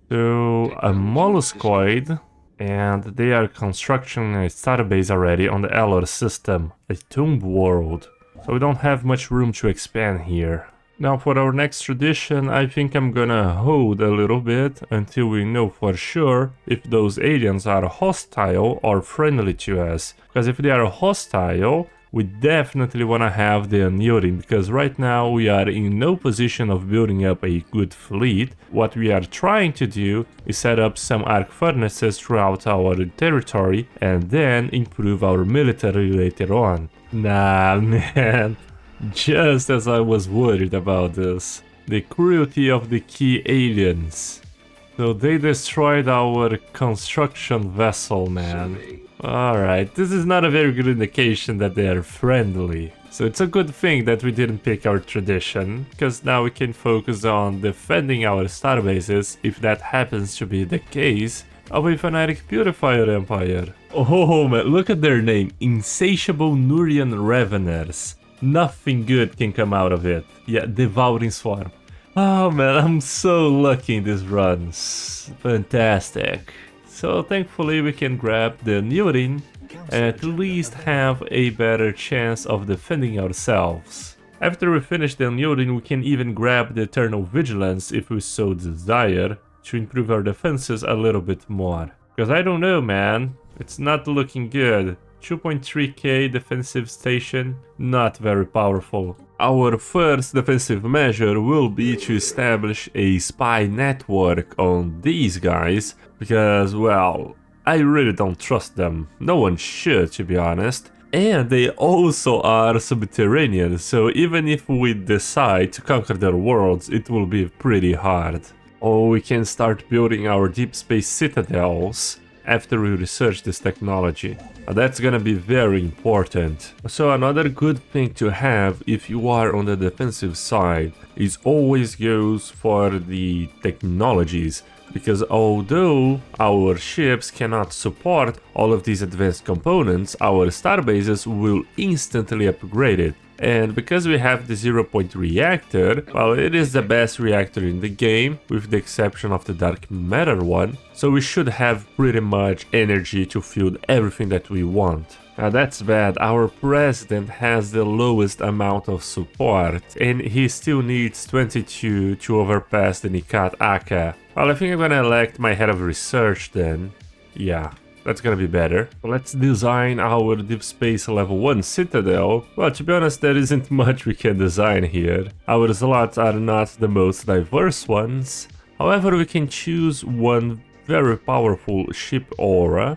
So a molluscoid, and they are constructing a starbase already on the Elor system, a tomb world. So we don't have much room to expand here. Now for our next tradition, I think I'm gonna hold a little bit until we know for sure if those aliens are hostile or friendly to us. Because if they are hostile, we definitely want to have the annealing, because right now we are in no position of building up a good fleet. What we are trying to do is set up some arc furnaces throughout our territory and then improve our military later on. Nah, man, just as I was worried about this. The cruelty of the key aliens. So they destroyed our construction vessel, man. Alright, this is not a very good indication that they are friendly. So it's a good thing that we didn't pick our tradition, because now we can focus on defending our starbases, if that happens to be the case, of a Fanatic Purifier Empire. Oh man, look at their name, Insatiable Nurian Raveners. Nothing good can come out of it. Yeah, Devouring Swarm. Oh man, I'm so lucky in these runs. Fantastic. So thankfully we can grab the Neurin and at least have a better chance of defending ourselves. After we finish the Neurin, we can even grab the Eternal Vigilance if we so desire, to improve our defenses a little bit more. Because I don't know, man, it's not looking good. 2.3k defensive station, not very powerful. Our first defensive measure will be to establish a spy network on these guys, because, well, I really don't trust them. No one should, to be honest. And they also are subterranean, so even if we decide to conquer their worlds, it will be pretty hard. Or we can start building our deep space citadels after we research this technology. That's gonna be very important. So another good thing to have if you are on the defensive side is always goes for the technologies, because although our ships cannot support all of these advanced components, our starbases will instantly upgrade it. And because we have the 0-point reactor, well, it is the best reactor in the game, with the exception of the Dark Matter one, so we should have pretty much energy to field everything that we want. Now that's bad, our president has the lowest amount of support, and he still needs 22 to overpass the Nikat Aka. Well, I think I'm gonna elect my head of research then. Yeah. That's gonna be better. Let's design our Deep Space Level 1 Citadel. Well, to be honest, there isn't much we can design here. Our slots are not the most diverse ones. However, we can choose one very powerful ship aura.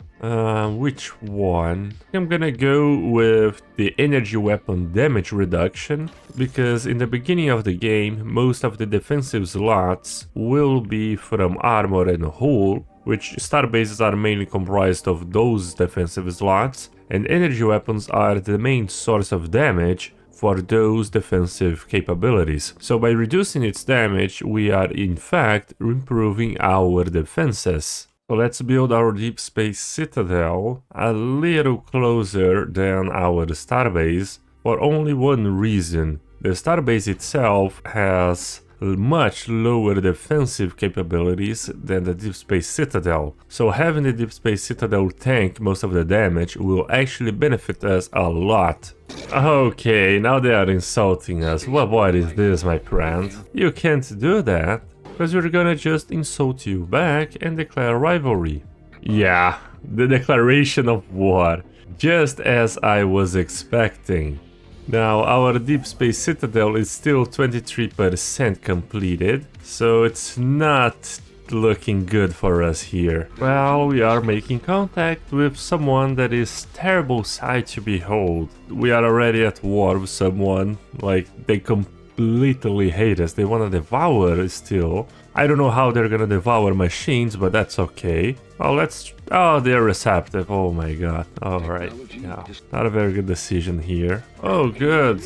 Which one? I'm gonna go with the energy weapon damage reduction, because in the beginning of the game, most of the defensive slots will be from armor and hull, which starbases are mainly comprised of those defensive slots, and energy weapons are the main source of damage for those defensive capabilities. So by reducing its damage, we are in fact improving our defenses. So let's build our Deep Space Citadel a little closer than our starbase for only one reason. The starbase itself has much lower defensive capabilities than the Deep Space Citadel, so having the Deep Space Citadel tank most of the damage will actually benefit us a lot. Okay, now they are insulting us. What is this, my friend? You can't do that, because we're gonna just insult you back and declare rivalry. Yeah, the declaration of war, just as I was expecting. Now, our Deep Space Citadel is still 23% completed, so it's not looking good for us here. Well, we are making contact with someone that is terrible sight to behold. We are already at war with someone, like, they completely hate us. They want to devour us still. I don't know how they're gonna devour machines, but that's okay. Well, let's... Oh, they're receptive. Oh my god. Alright. Yeah. Not a very good decision here. Oh, good.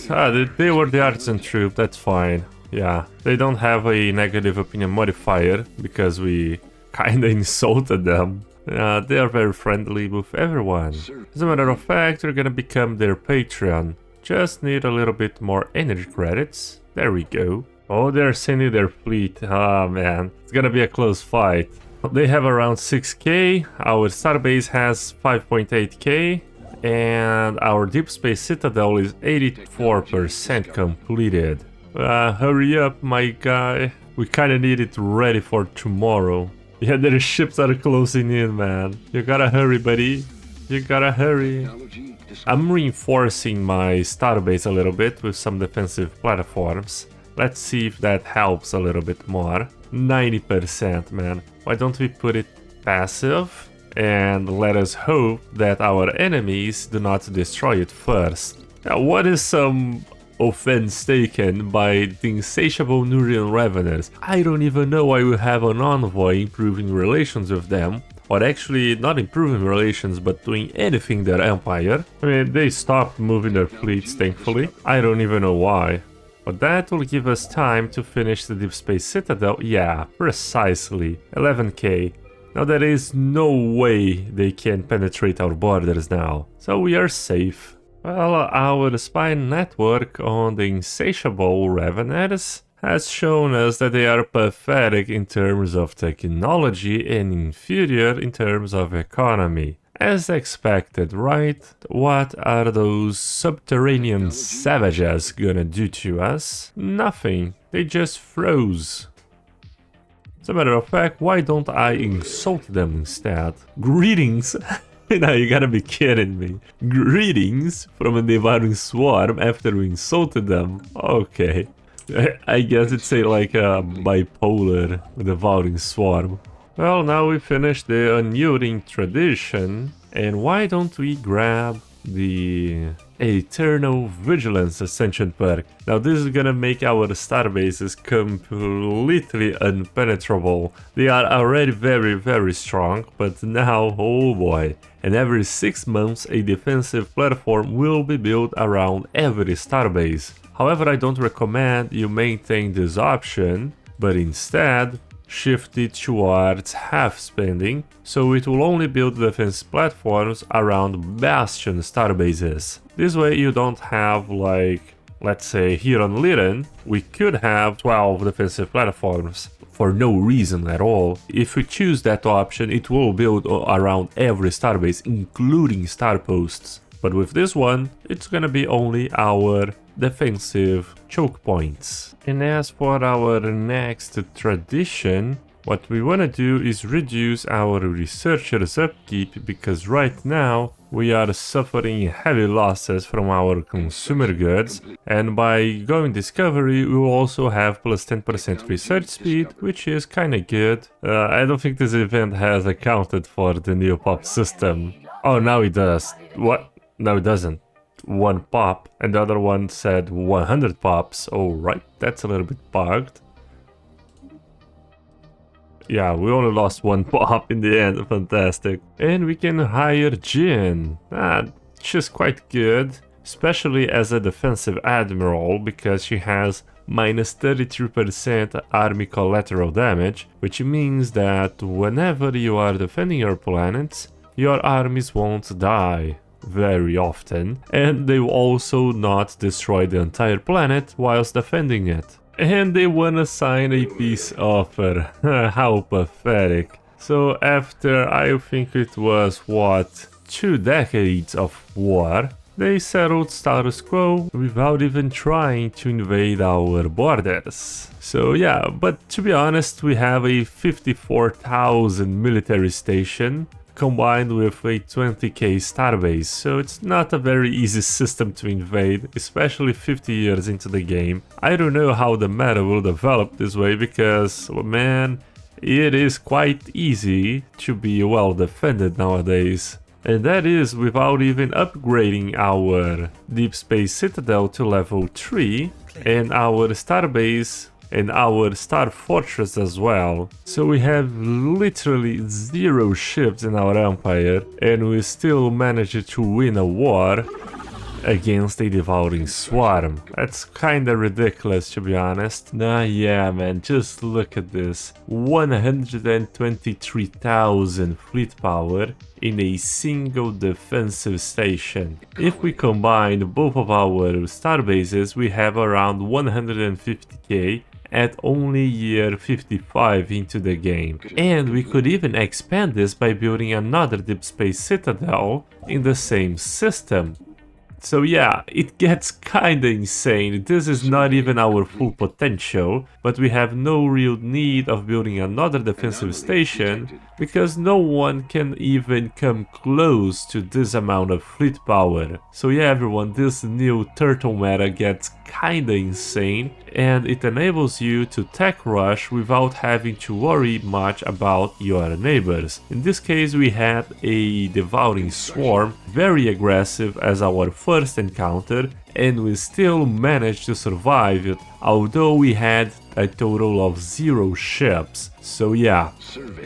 They were the artisan troop. That's fine. Yeah. They don't have a negative opinion modifier because we kinda insulted them. They are very friendly with everyone. As a matter of fact, we're gonna become their patron. Just need a little bit more energy credits. There we go. Oh, they're sending their fleet. Ah, man. It's gonna be a close fight. They have around 6k, our starbase has 5.8k, and our Deep Space Citadel is 84% completed. Hurry up, my guy. We kinda need it ready for tomorrow. Yeah, their ships are closing in, man. You gotta hurry, buddy. You gotta hurry. I'm reinforcing my starbase a little bit with some defensive platforms. Let's see if that helps a little bit more. 90%, man. Why don't we put it passive? And let us hope that our enemies do not destroy it first. Now, what is some offense taken by the insatiable Nurian revenants? I don't even know why we have an envoy improving relations with them. Or actually, not improving relations, but doing anything their empire. I mean, they stopped moving their fleets, thankfully. I don't even know why. But that will give us time to finish the Deep Space Citadel. Yeah, precisely. 11k. Now there is no way they can penetrate our borders now. So we are safe. Well, our spy network on the insatiable revenants has shown us that they are pathetic in terms of technology and inferior in terms of economy. As expected, right? What are those subterranean savages gonna do to us? Nothing. They just froze. As a matter of fact, why don't I insult them instead? Greetings! No, you gotta be kidding me. Greetings from a devouring swarm after we insulted them. Okay. I guess it's like a bipolar devouring swarm. Well, now we finished the unyielding tradition, and why don't we grab the Eternal Vigilance Ascension perk? Now this is gonna make our starbases completely unpenetrable. They are already very strong, but now, oh boy. And every 6 months a defensive platform will be built around every starbase. However, I don't recommend you maintain this option, but instead shift it towards half spending, so it will only build defense platforms around bastion starbases. This way you don't have like let's say here on Lyran, we could have 12 defensive platforms for no reason at all. If we choose that option, it will build around every starbase, including star posts. But with this one, it's gonna be only our defensive choke points. And as for our next tradition, what we want to do is reduce our researchers' upkeep, because right now we are suffering heavy losses from our consumer goods, and by going discovery we will also have plus 10% research speed, which is kinda good. I don't think this event has accounted for the new pop system. Oh, now it does. What? No, it doesn't. 1 pop, and the other one said 100 pops. Alright, that's a little bit bugged. Yeah, we only lost 1 pop in the end, fantastic. And we can hire Jin. She's quite good, especially as a defensive admiral, because she has minus 33% army collateral damage, which means that whenever you are defending your planets, your armies won't die very often, and they will also not destroy the entire planet whilst defending it. And they wanna sign a peace offer. How pathetic. So after, I think it was, what, 2 decades of war, they settled status quo without even trying to invade our borders. So yeah, but to be honest, we have a 54,000 military station combined with a 20k starbase, so it's not a very easy system to invade, especially 50 years into the game. I don't know how the meta will develop this way, because, man, it is quite easy to be well defended nowadays. And that is without even upgrading our Deep Space Citadel to level 3 and our starbase and our star fortress as well. So we have literally 0 ships in our empire, and we still managed to win a war against a devouring swarm. That's kinda ridiculous, to be honest. Nah, yeah, man, just look at this. 123,000 fleet power in a single defensive station. If we combine both of our star bases, we have around 150k at only year 55 into the game. And we could even expand this by building another Deep Space Citadel in the same system. So yeah, it gets kinda insane. This is not even our full potential, but we have no real need of building another defensive station, because no one can even come close to this amount of fleet power. So yeah, everyone, this new turtle meta gets kinda insane, and it enables you to tech rush without having to worry much about your neighbors. In this case, we had a devouring swarm, very aggressive as our first encounter, and we still managed to survive it, although we had a total of 0 ships. So yeah,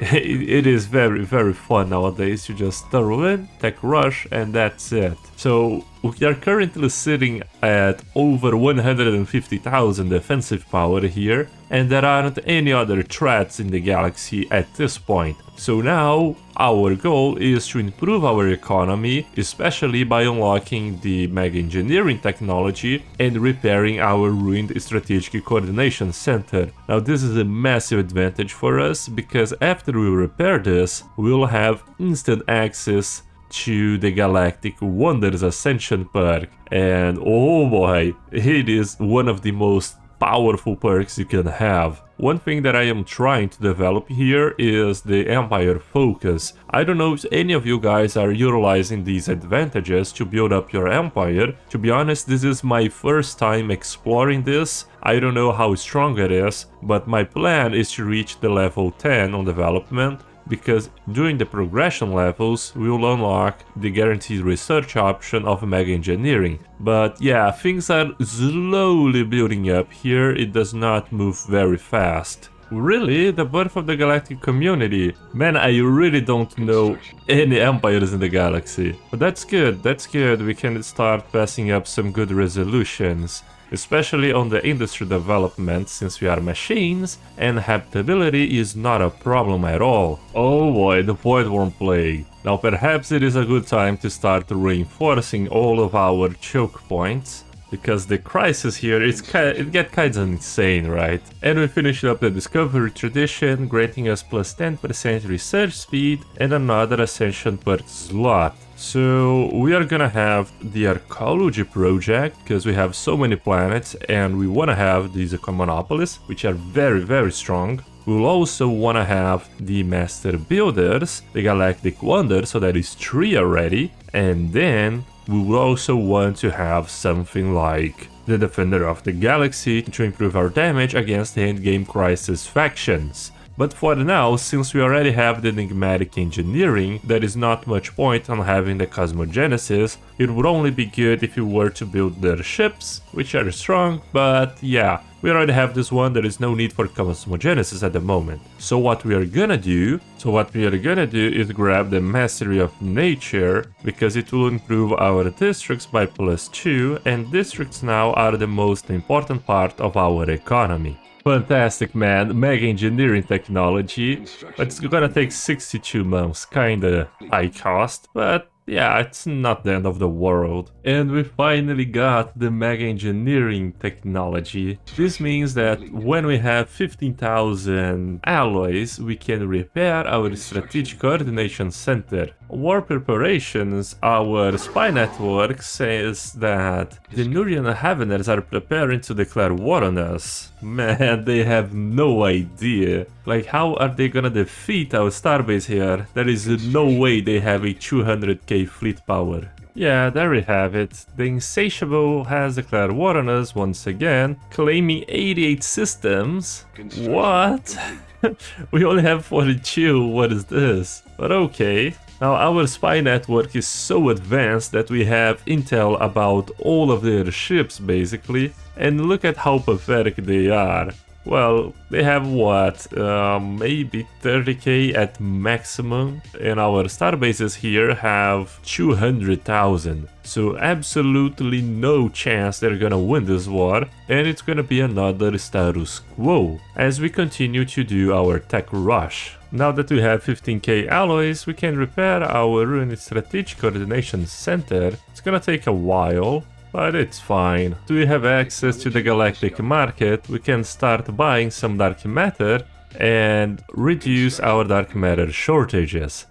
it is very, very fun nowadays to just throw in, tech rush, and that's it. So we are currently sitting at over 150,000 defensive power here, and there aren't any other threats in the galaxy at this point. So now our goal is to improve our economy, especially by unlocking the mega engineering technology and repairing our ruined strategic coordination center. Now this is a massive advantage for us, because after we repair this, we'll have instant access to the Galactic Wonders Ascension perk, and oh boy, it is one of the most powerful perks you can have. One thing that I am trying to develop here is the Empire Focus. I don't know if any of you guys are utilizing these advantages to build up your empire. To be honest, this is my first time exploring this. I don't know how strong it is, but my plan is to reach the level 10 on development, because during the progression levels we will unlock the guaranteed research option of mega engineering. But yeah, things are slowly building up here, it does not move very fast. Really? The birth of the galactic community? Man, I really don't know any empires in the galaxy. But that's good, we can start passing up some good resolutions. Especially on the industry development, since we are machines, and habitability is not a problem at all. Oh boy, the Voidworm Plague. Now perhaps it is a good time to start reinforcing all of our choke points. because the crisis here it get kind of insane, right? And we finished up the discovery tradition, granting us plus 10% research speed and another ascension per slot. So we are gonna have the archaeology project because we have so many planets and we wanna have these ecomonopolies, which are very strong. We'll also wanna have the master builders, the galactic wonder, so that is 3 already. And then we will also want to have something like the defender of the galaxy to improve our damage against the endgame crisis factions. But for now, since we already have the enigmatic engineering, there is not much point on having the cosmogenesis. It would only be good if we were to build their ships, which are strong, but yeah, we already have this one, there is no need for cosmogenesis at the moment. So what we are gonna do is grab the mastery of nature, because it will improve our districts by +2, and districts now are the most important part of our economy. Fantastic, man, mega engineering technology, but it's gonna take 62 months, kinda high cost, but yeah, it's not the end of the world. And we finally got the mega engineering technology. This means that when we have 15,000 alloys, we can repair our strategic coordination center. War preparations, our spy network says that the Nurian Heaveners are preparing to declare war on us. Man, they have no idea. Like, how are they gonna defeat our starbase here? There is no way they have a 200k fleet power. Yeah, there we have it. The Insatiable has declared war on us once again, claiming 88 systems. What? We only have 42, what is this? But okay. Now our spy network is so advanced that we have intel about all of their ships basically, and look at how pathetic they are. Well, they have what, maybe 30k at maximum, and our starbases here have 200,000. So absolutely no chance they're gonna win this war, and it's gonna be another status quo as we continue to do our tech rush. Now that we have 15k alloys, we can repair our ruined strategic coordination center. It's gonna take a while, but it's fine. Do we have access to the galactic market? We can start buying some dark matter and reduce our dark matter shortages.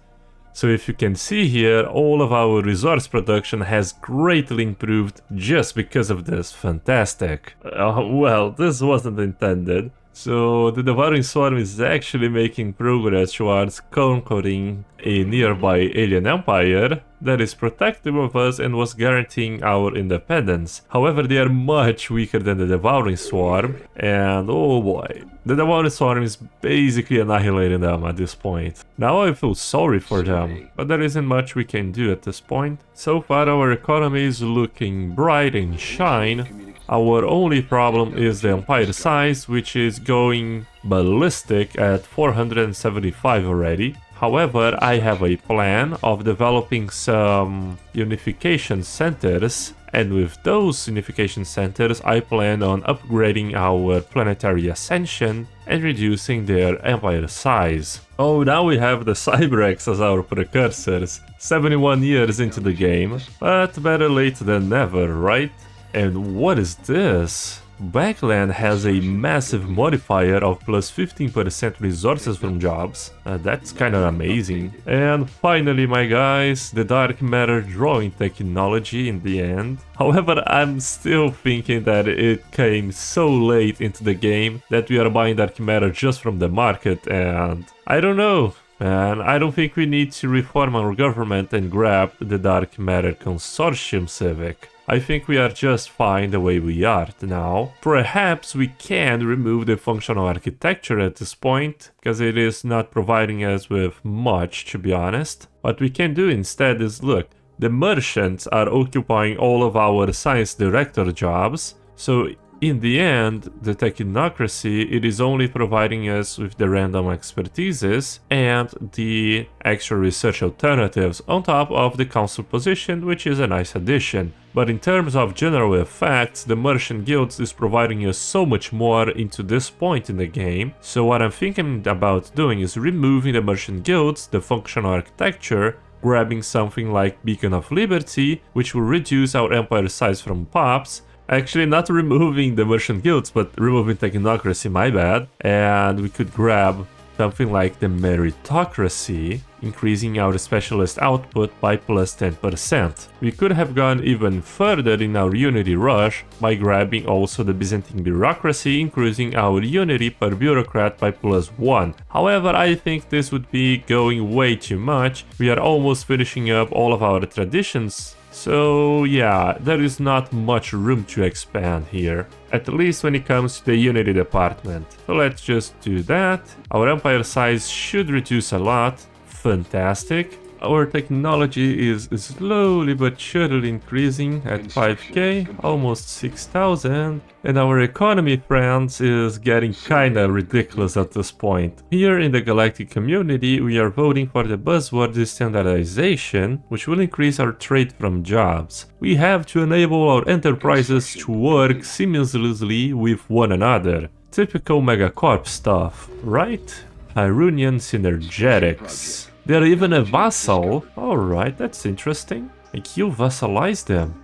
So if you can see here, all of our resource production has greatly improved just because of this. Fantastic. Well, this wasn't intended. So the Devouring Swarm is actually making progress towards conquering a nearby alien empire that is protective of us and was guaranteeing our independence. However, they are much weaker than the Devouring Swarm, and oh boy, the Devouring Swarm is basically annihilating them at this point. Now I feel sorry for them, but there isn't much we can do at this point. So far our economy is looking bright and shine. Our only problem is the empire size, which is going ballistic at 475 already. However, I have a plan of developing some unification centers, and with those unification centers I plan on upgrading our planetary ascension and reducing their empire size. Oh, now we have the Cyberx as our precursors, 71 years into the game, but better late than never, right? And what is this? Backland has a massive modifier of plus 15% resources from jobs. That's kinda amazing. And finally, my guys, the Dark Matter drawing technology in the end. However, I'm still thinking that it came so late into the game that we are buying Dark Matter just from the market, and I don't know. Man, I don't think we need to reform our government and grab the Dark Matter Consortium civic. I think we are just fine the way we are now. Perhaps we can remove the functional architecture at this point, because it is not providing us with much, to be honest. What we can do instead is, look, the merchants are occupying all of our science director jobs, so in the end, the technocracy, it is only providing us with the random expertises and the extra research alternatives on top of the council position, which is a nice addition. But in terms of general effects, the merchant guilds is providing us so much more into this point in the game. So what I'm thinking about doing is removing the merchant guilds, the functional architecture, grabbing something like Beacon of Liberty, which will reduce our empire size from pops, Actually, not removing the merchant guilds, but removing technocracy, my bad. And we could grab something like the meritocracy, increasing our specialist output by plus 10%. We could have gone even further in our unity rush by grabbing also the Byzantine bureaucracy, increasing our unity per bureaucrat by plus 1. However, I think this would be going way too much. We are almost finishing up all of our traditions. So yeah, there is not much room to expand here, at least when it comes to the Unity department. So let's just do that. Our empire size should reduce a lot. Fantastic. Our technology is slowly but surely increasing at 5k, almost 6,000. And our economy, friends, is getting kinda ridiculous at this point. Here in the galactic community, we are voting for the buzzword standardization, which will increase our trade from jobs. We have to enable our enterprises to work seamlessly with one another. Typical megacorp stuff, right? Irunian synergetics. They're even a vassal. Alright, that's interesting. Like, you vassalize them.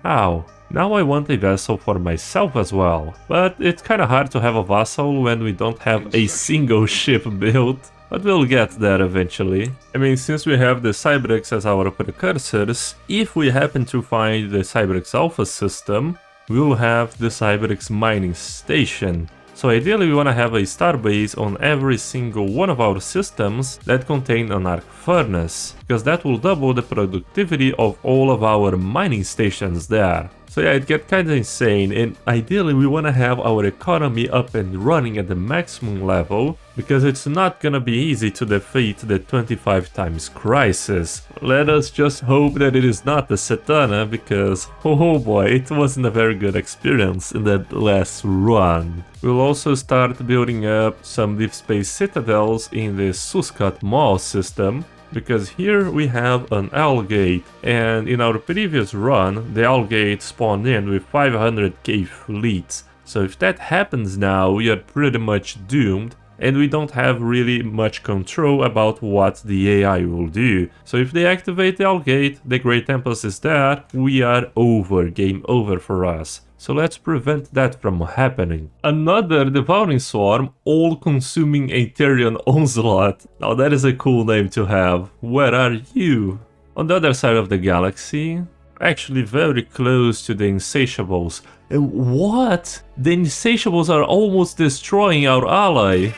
How? Now I want a vassal for myself as well. But it's kinda hard to have a vassal when we don't have a single ship built. But we'll get there eventually. I mean, since we have the Civics as our precursors, if we happen to find the Civics Alpha system, we'll have the Civics mining station. So ideally we want to have a starbase on every single one of our systems that contain an arc furnace, because that will double the productivity of all of our mining stations there. So yeah, it gets kinda insane, and ideally we wanna have our economy up and running at the maximum level, because it's not gonna be easy to defeat the 25 times crisis. Let us just hope that it is not the Setana, because oh boy, it wasn't a very good experience in that last run. We'll also start building up some deep space citadels in the Suskat Mall system, because here we have an owl gate, and in our previous run the owl gate spawned in with 500k fleets. So if that happens now, we are pretty much doomed, and we don't have really much control about what the AI will do. So if they activate the owl gate, the Great Tempest is there, we are over, game over for us. So let's prevent that from happening. Another Devouring Swarm, all-consuming Aetherian Onslaught. Now that is a cool name to have. Where are you? On the other side of the galaxy, actually very close to the Insatiables. What? The Insatiables are almost destroying our ally.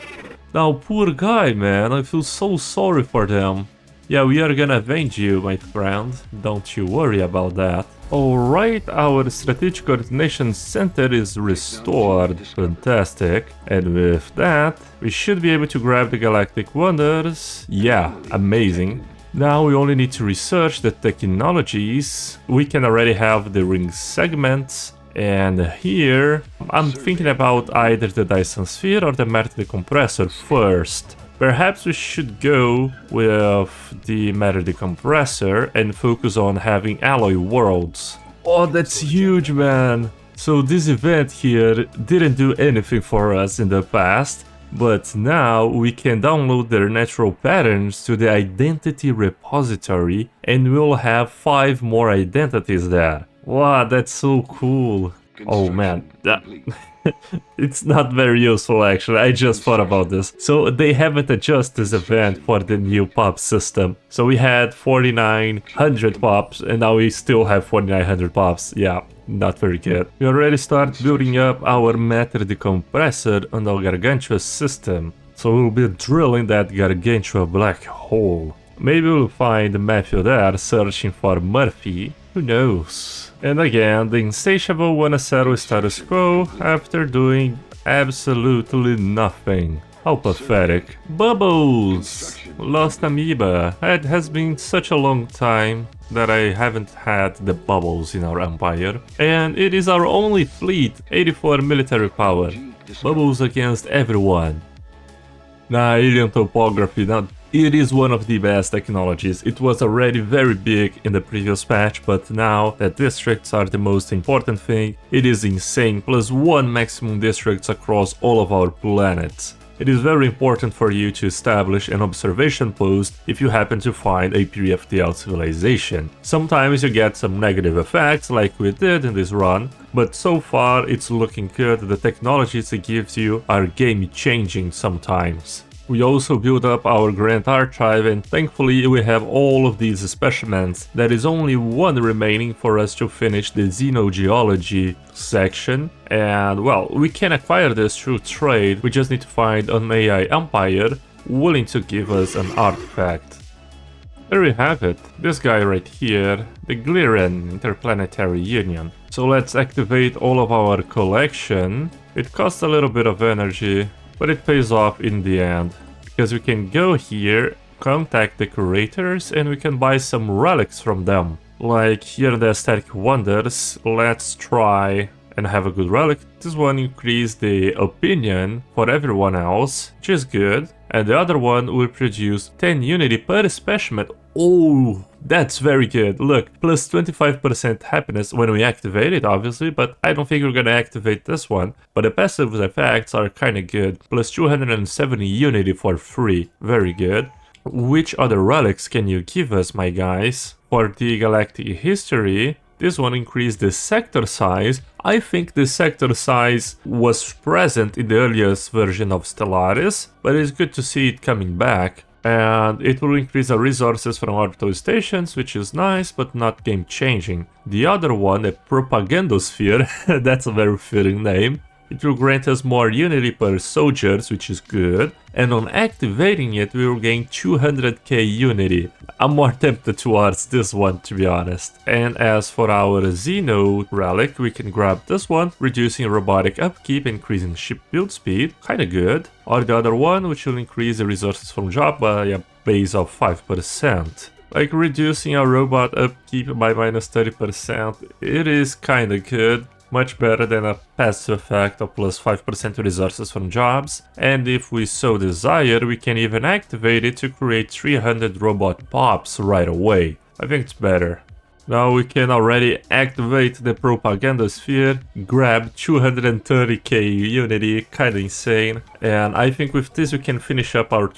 Now poor guy, man, I feel so sorry for them. Yeah, we are gonna avenge you, my friend. Don't you worry about that. Alright, our strategic coordination center is restored. Fantastic. And with that, we should be able to grab the galactic wonders. Yeah, amazing. Now we only need to research the technologies. We can already have the ring segments. And here, I'm thinking about either the Dyson Sphere or the Matter Decompressor first. Perhaps we should go with the Matter Decompressor and focus on having alloy worlds. Oh, that's huge, man! So this event here didn't do anything for us in the past, but now we can download their natural patterns to the identity repository and we'll have 5 more identities there. Wow, that's so cool. Oh man, it's not very useful actually, I just thought about this. So they haven't adjusted this event for the new pop system. So we had 4,900 pops and now we still have 4,900 pops. Yeah, not very good. We already start building up our Matter Decompressor on the Gargantua system. So we'll be drilling that Gargantua black hole. Maybe we'll find Matthew there searching for Murphy. Who knows? And again, the Insatiable wanna settle status quo after doing absolutely nothing. How pathetic. Bubbles! Lost amoeba. It has been such a long time that I haven't had the bubbles in our empire. And it is our only fleet, 84 military power. Bubbles against everyone. Nah, alien topography, now it is one of the best technologies. It was already very big in the previous patch, but now that districts are the most important thing, it is insane, +1 maximum districts across all of our planets. It is very important for you to establish an observation post if you happen to find a pre-FTL civilization. Sometimes you get some negative effects like we did in this run, but so far it's looking good. The technologies it gives you are game-changing sometimes. We also built up our Grand Archive, and thankfully we have all of these specimens. There is only one remaining for us to finish the xenogeology section, and well, we can acquire this through trade. We just need to find an AI empire willing to give us an artifact. There we have it, this guy right here, the Gliren Interplanetary Union. So let's activate all of our collection. It costs a little bit of energy, but it pays off in the end, because we can go here, contact the curators, and we can buy some relics from them. Like here in the Aesthetic Wonders, let's try and have a good relic. This one increased the opinion for everyone else, which is good. And the other one will produce 10 unity per specimen. Oh, that's very good. Look, plus 25% happiness when we activate it, obviously, but I don't think we're gonna activate this one. But the passive effects are kinda good. Plus 270 unity for free. Very good. Which other relics can you give us, my guys? For the galactic history, this one increased the sector size. I think the sector size was present in the earliest version of Stellaris, but it's good to see it coming back. And it will increase our resources from orbital stations, which is nice, but not game-changing. The other one, the Propagandosphere, that's a very fitting name. It will grant us more unity per soldiers, which is good, and on activating it we will gain 200k unity. I'm more tempted towards this one, to be honest. And as for our Xeno relic, we can grab this one, reducing robotic upkeep, increasing ship build speed, kinda good. Or the other one, which will increase the resources from job by a base of 5%. Like reducing our robot upkeep by minus 30%, it is kinda good. Much better than a passive effect of plus 5% resources from jobs, and if we so desire, we can even activate it to create 300 robot pops right away. I think it's better. Now we can already activate the Propaganda Sphere, grab 230k unity, kinda insane, and I think with this we can finish up our,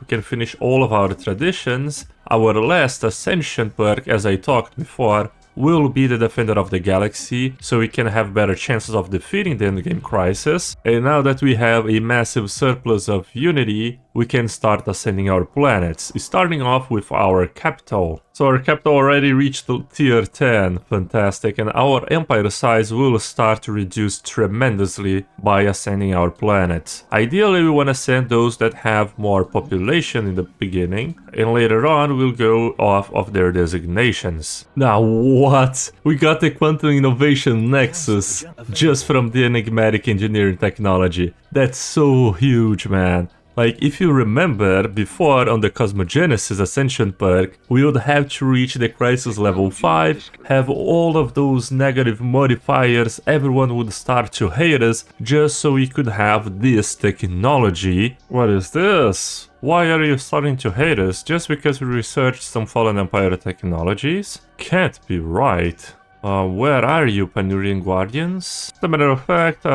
we can finish all of our traditions. Our last Ascension perk, as I talked before, will be the Defender of the Galaxy, so we can have better chances of defeating the Endgame crisis. And now that we have a massive surplus of unity, we can start ascending our planets, starting off with our capital. So our capital already reached the tier 10, fantastic, and our empire size will start to reduce tremendously by ascending our planets. Ideally we want to send those that have more population in the beginning, and later on we'll go off of their designations. Now what? We got the Quantum Innovation Nexus just from the enigmatic engineering technology. That's so huge, man. Like, if you remember, before on the Cosmogenesis Ascension perk, we would have to reach the Crisis level 5, have all of those negative modifiers, everyone would start to hate us, just so we could have this technology. What is this? Why are you starting to hate us? Just because we researched some Fallen Empire technologies? Can't be right. Where are you, Panurian Guardians? As a matter of fact,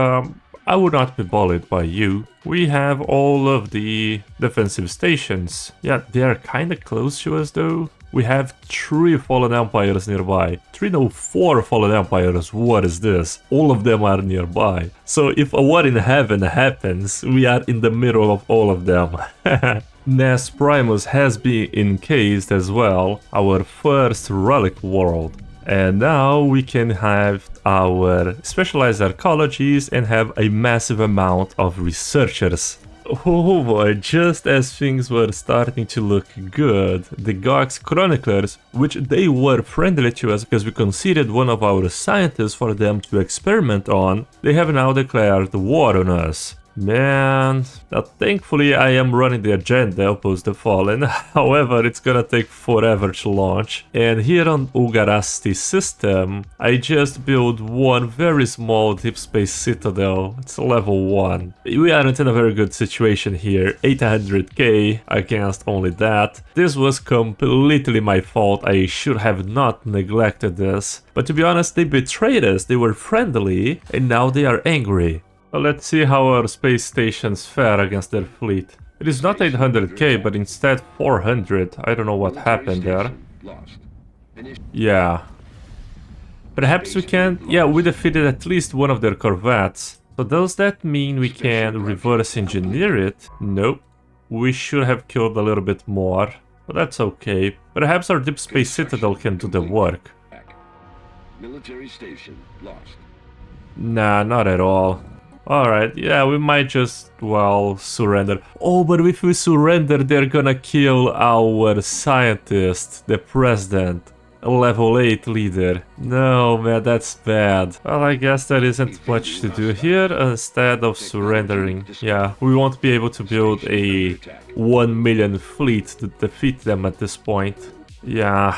I would not be bullied by you. We have all of the defensive stations. Yeah, they are kinda close to us though. We have 3 Fallen Empires nearby. 3, no, 4 Fallen Empires, what is this? All of them are nearby. So if a war in heaven happens, we are in the middle of all of them. Nes Primus has been encased as well, our first relic world. And now we can have our specialized archaeologies and have a massive amount of researchers. Oh boy, just as things were starting to look good, the Gox Chroniclers, which they were friendly to us because we considered one of our scientists for them to experiment on, they have now declared war on us. Man, now thankfully I am running the agenda opposed the Fallen, however it's gonna take forever to launch. And here on Ugarasti system, I just built one very small deep space citadel, it's level 1. We aren't in a very good situation here, 800k against only that. This was completely my fault, I should have not neglected this. But to be honest, they betrayed us, they were friendly, and now they are angry. Well, let's see how our space stations fare against their fleet. It is not 800k, but instead 400. I don't know what happened there. Yeah. Perhaps we can... Yeah, we defeated at least one of their corvettes. So does that mean we can reverse engineer it? Nope. We should have killed a little bit more. But that's okay. Perhaps our Deep Space Citadel can do the work. Military station lost. Nah, not at all. Alright, yeah, we might just, well, surrender. Oh, but if we surrender, they're gonna kill our scientist, the president, a level 8 leader. No, man, that's bad. Well, I guess there isn't much to do here. Instead of surrendering, yeah, we won't be able to build a 1 million fleet to defeat them at this point. Yeah,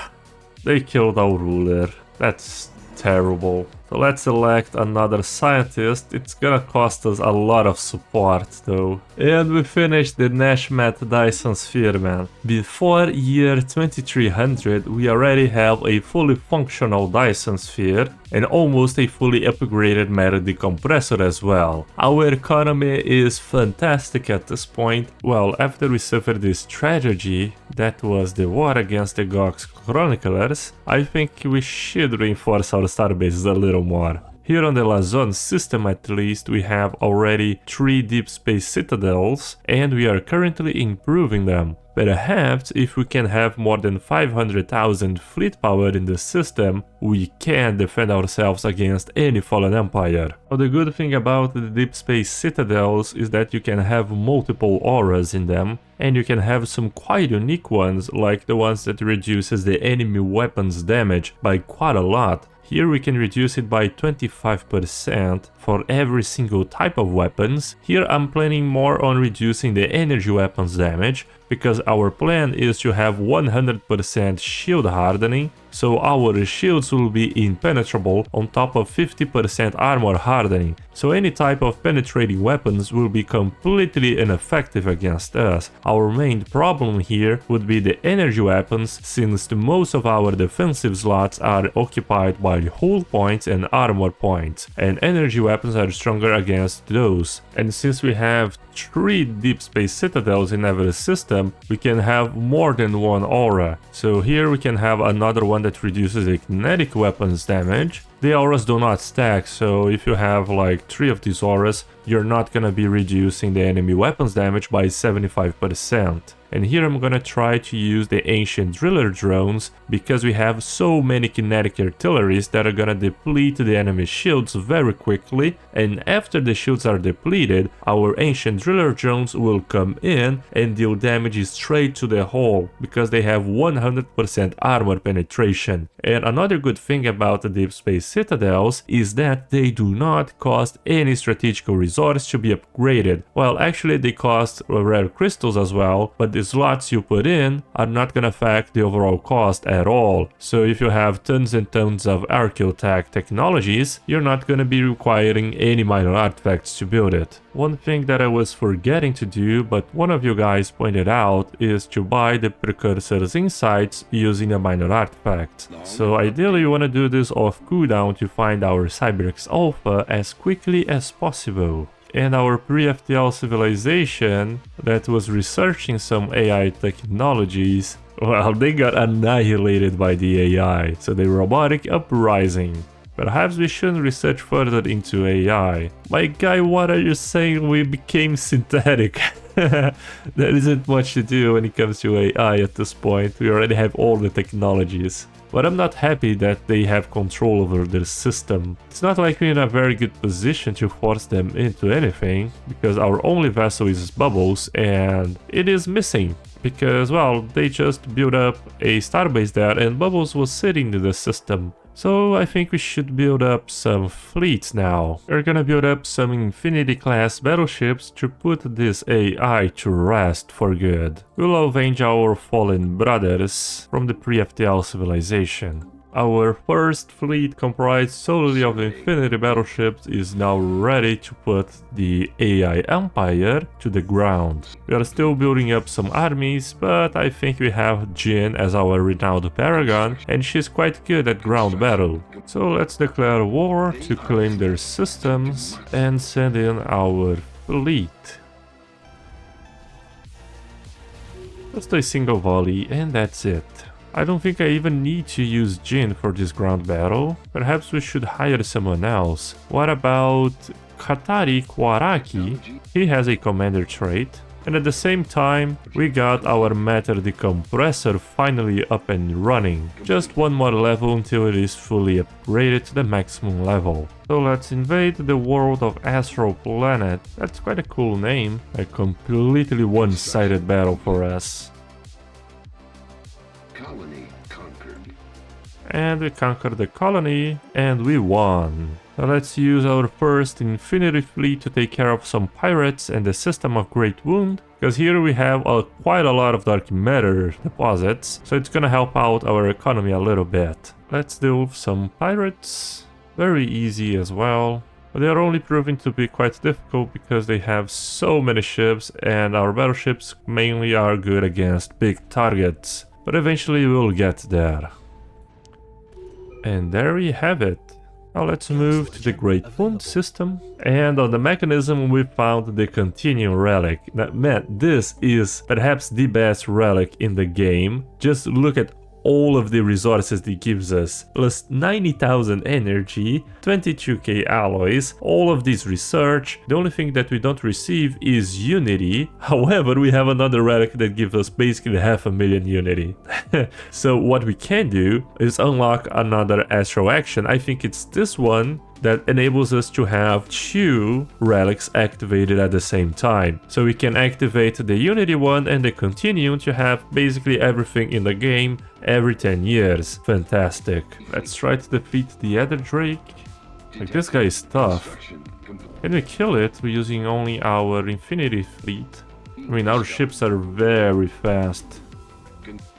they killed our ruler. That's terrible. So let's elect another scientist. It's gonna cost us a lot of support though. And we finished the Nashmat Dyson Sphere, man. Before year 2300 we already have a fully functional Dyson Sphere and almost a fully upgraded matter decompressor as well. Our economy is fantastic at this point. Well, after we suffered this tragedy, that was the war against the Gox Chroniclers, I think we should reinforce our starbases a little more. Here on the Lazon system at least we have already 3 deep space citadels and we are currently improving them. Perhaps if we can have more than 500,000 fleet power in the system, we can defend ourselves against any fallen empire. Now, the good thing about the deep space citadels is that you can have multiple auras in them, and you can have some quite unique ones, like the ones that reduces the enemy weapons damage by quite a lot. Here we can reduce it by 25% for every single type of weapons. Here I'm planning more on reducing the energy weapons damage, because our plan is to have 100% shield hardening, so our shields will be impenetrable on top of 50% armor hardening, so any type of penetrating weapons will be completely ineffective against us. Our main problem here would be the energy weapons, since most of our defensive slots are occupied by hull points and armor points, and energy weapons are stronger against those. And since we have 3 deep space citadels in every system, we can have more than one aura. So here we can have another one that reduces the kinetic weapons damage. The auras do not stack, so if you have like 3 of these auras, you're not gonna be reducing the enemy weapons damage by 75%. And here I'm gonna try to use the ancient driller drones, because we have so many kinetic artilleries that are gonna deplete the enemy shields very quickly, and after the shields are depleted, our ancient driller drones will come in and deal damage straight to the hull, because they have 100% armor penetration. And another good thing about the deep space citadels is that they do not cost any strategical resource to be upgraded. Well, actually they cost rare crystals as well, but the slots you put in are not gonna affect the overall cost at all. So if you have tons and tons of archaeotech technologies, you're not gonna be requiring any minor artifacts to build it. One thing that I was forgetting to do, but one of you guys pointed out, is to buy the Precursor's insights using a minor artifact. So ideally you want to do this off cooldown to find our Civics Alpha as quickly as possible. And our pre-FTL civilization that was researching some AI technologies, well, they got annihilated by the AI, so the robotic uprising. Perhaps we shouldn't research further into AI. My guy, what are you saying? We became synthetic. There isn't much to do when it comes to AI at this point. We already have all the technologies. But I'm not happy that they have control over their system. It's not like we're in a very good position to force them into anything, because our only vessel is Bubbles and it is missing. Because, well, they just built up a starbase there and Bubbles was sitting in the system. So I think we should build up some fleets now. We're gonna build up some Infinity class battleships to put this AI to rest for good. We'll avenge our fallen brothers from the pre-FTL civilization. Our first fleet, comprised solely of Infinity battleships, is now ready to put the AI Empire to the ground. We are still building up some armies, but I think we have Jin as our renowned paragon, and she's quite good at ground battle. So let's declare war to claim their systems and send in our fleet. Just a single volley and that's it. I don't think I even need to use Jin for this ground battle. Perhaps we should hire someone else. What about Katari Kwaraki? He has a commander trait. And at the same time, we got our matter decompressor finally up and running. Just one more level until it is fully upgraded to the maximum level. So let's invade the world of Astral Planet. That's quite a cool name. A completely one-sided battle for us. Colony conquered. And we conquered the colony, and we won. Now let's use our first Infinity Fleet to take care of some pirates and the system of Great Wound, because here we have quite a lot of dark matter deposits, so it's gonna help out our economy a little bit. Let's deal with some pirates. Very easy as well. But they are only proving to be quite difficult because they have so many ships, and our battleships mainly are good against big targets. But eventually we'll get there. And there we have it. Now let's move to the Great Wound system. And on the mechanism we found the Continuum Relic. Now, man, this is perhaps the best relic in the game. Just look at all of the resources it gives us, plus 90,000 energy, 22k alloys, all of this research. The only thing that we don't receive is unity. However, we have another relic that gives us basically 500,000 unity. So what we can do is unlock another astral action. I think it's this one that enables us to have 2 relics activated at the same time. So we can activate the Unity one and the Continuum to have basically everything in the game every 10 years. Fantastic. Let's try to defeat the other Drake. Like, this guy is tough. Can we kill it using only our Infinity Fleet? I mean, our ships are very fast.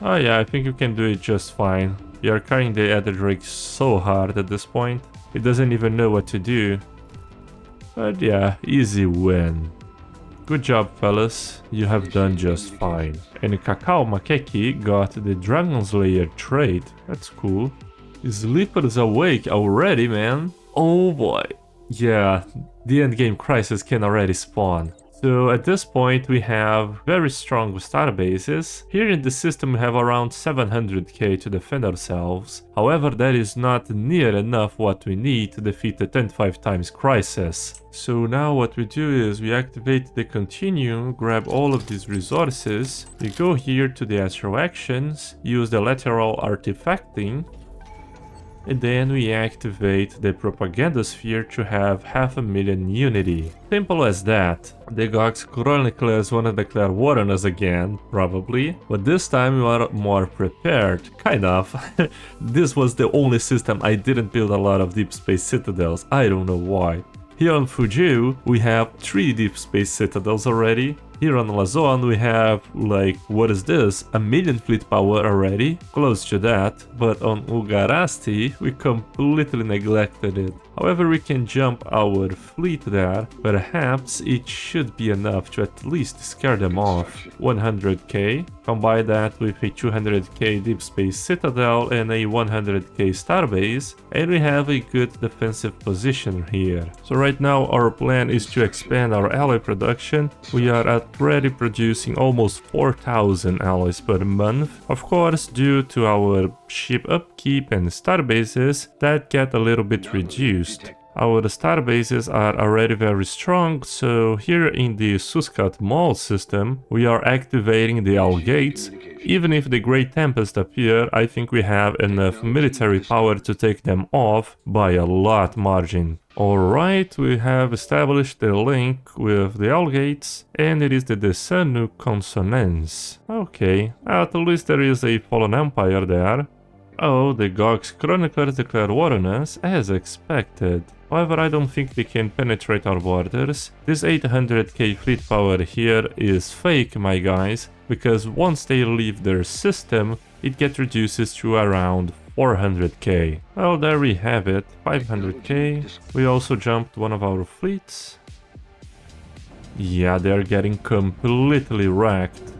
Oh yeah, I think you can do it just fine. We are carrying the other Drake so hard at this point. He doesn't even know what to do. But yeah, easy win. Good job, fellas. You have done just fine. And Kakao Makeki got the Dragon Slayer trait. That's cool. Sleeper's awake already, man. Oh boy. Yeah, the endgame crisis can already spawn. So at this point we have very strong starbases. Here in the system we have around 700k to defend ourselves. However, that is not near enough what we need to defeat the 10-5 times crisis. So now what we do is we activate the Continuum, grab all of these resources, we go here to the astral actions, use the lateral artifacting, and then we activate the propaganda sphere to have 500,000 unity. Simple as that. The Gox Chroniclers wanna declare war on us again, probably, but this time we are more prepared, kind of. This was the only system I didn't build a lot of deep space citadels, I don't know why. Here on Fujiu we have 3 deep space citadels already. Here on Lazon we have, like, what is this? 1,000,000 fleet power already? Close to that. But on Ugarasti we completely neglected it. However, we can jump our fleet there. Perhaps it should be enough to at least scare them off. 100k. Combine that with a 200k deep space citadel and a 100k starbase, and we have a good defensive position here. So right now our plan is to expand our alloy production. We are already producing almost 4,000 alloys per month. Of course, due to our ship upkeep and starbases, that get a little bit reduced. Our starbases are already very strong, so here in the Suskat Mall system, we are activating the Owl Gates. Even if the Great Tempest appear, I think we have enough military power to take them off by a lot margin. Alright, we have established the link with the Owl Gates, and it is the Desanu Consonance. Okay, at least there is a fallen empire there. Oh, the Gox Chroniclers declare war on us, as expected. However, I don't think they can penetrate our borders. This 800k fleet power here is fake, my guys, because once they leave their system, it gets reduced to around 400k. Well, there we have it, 500k. We also jumped one of our fleets. Yeah, they're getting completely wrecked.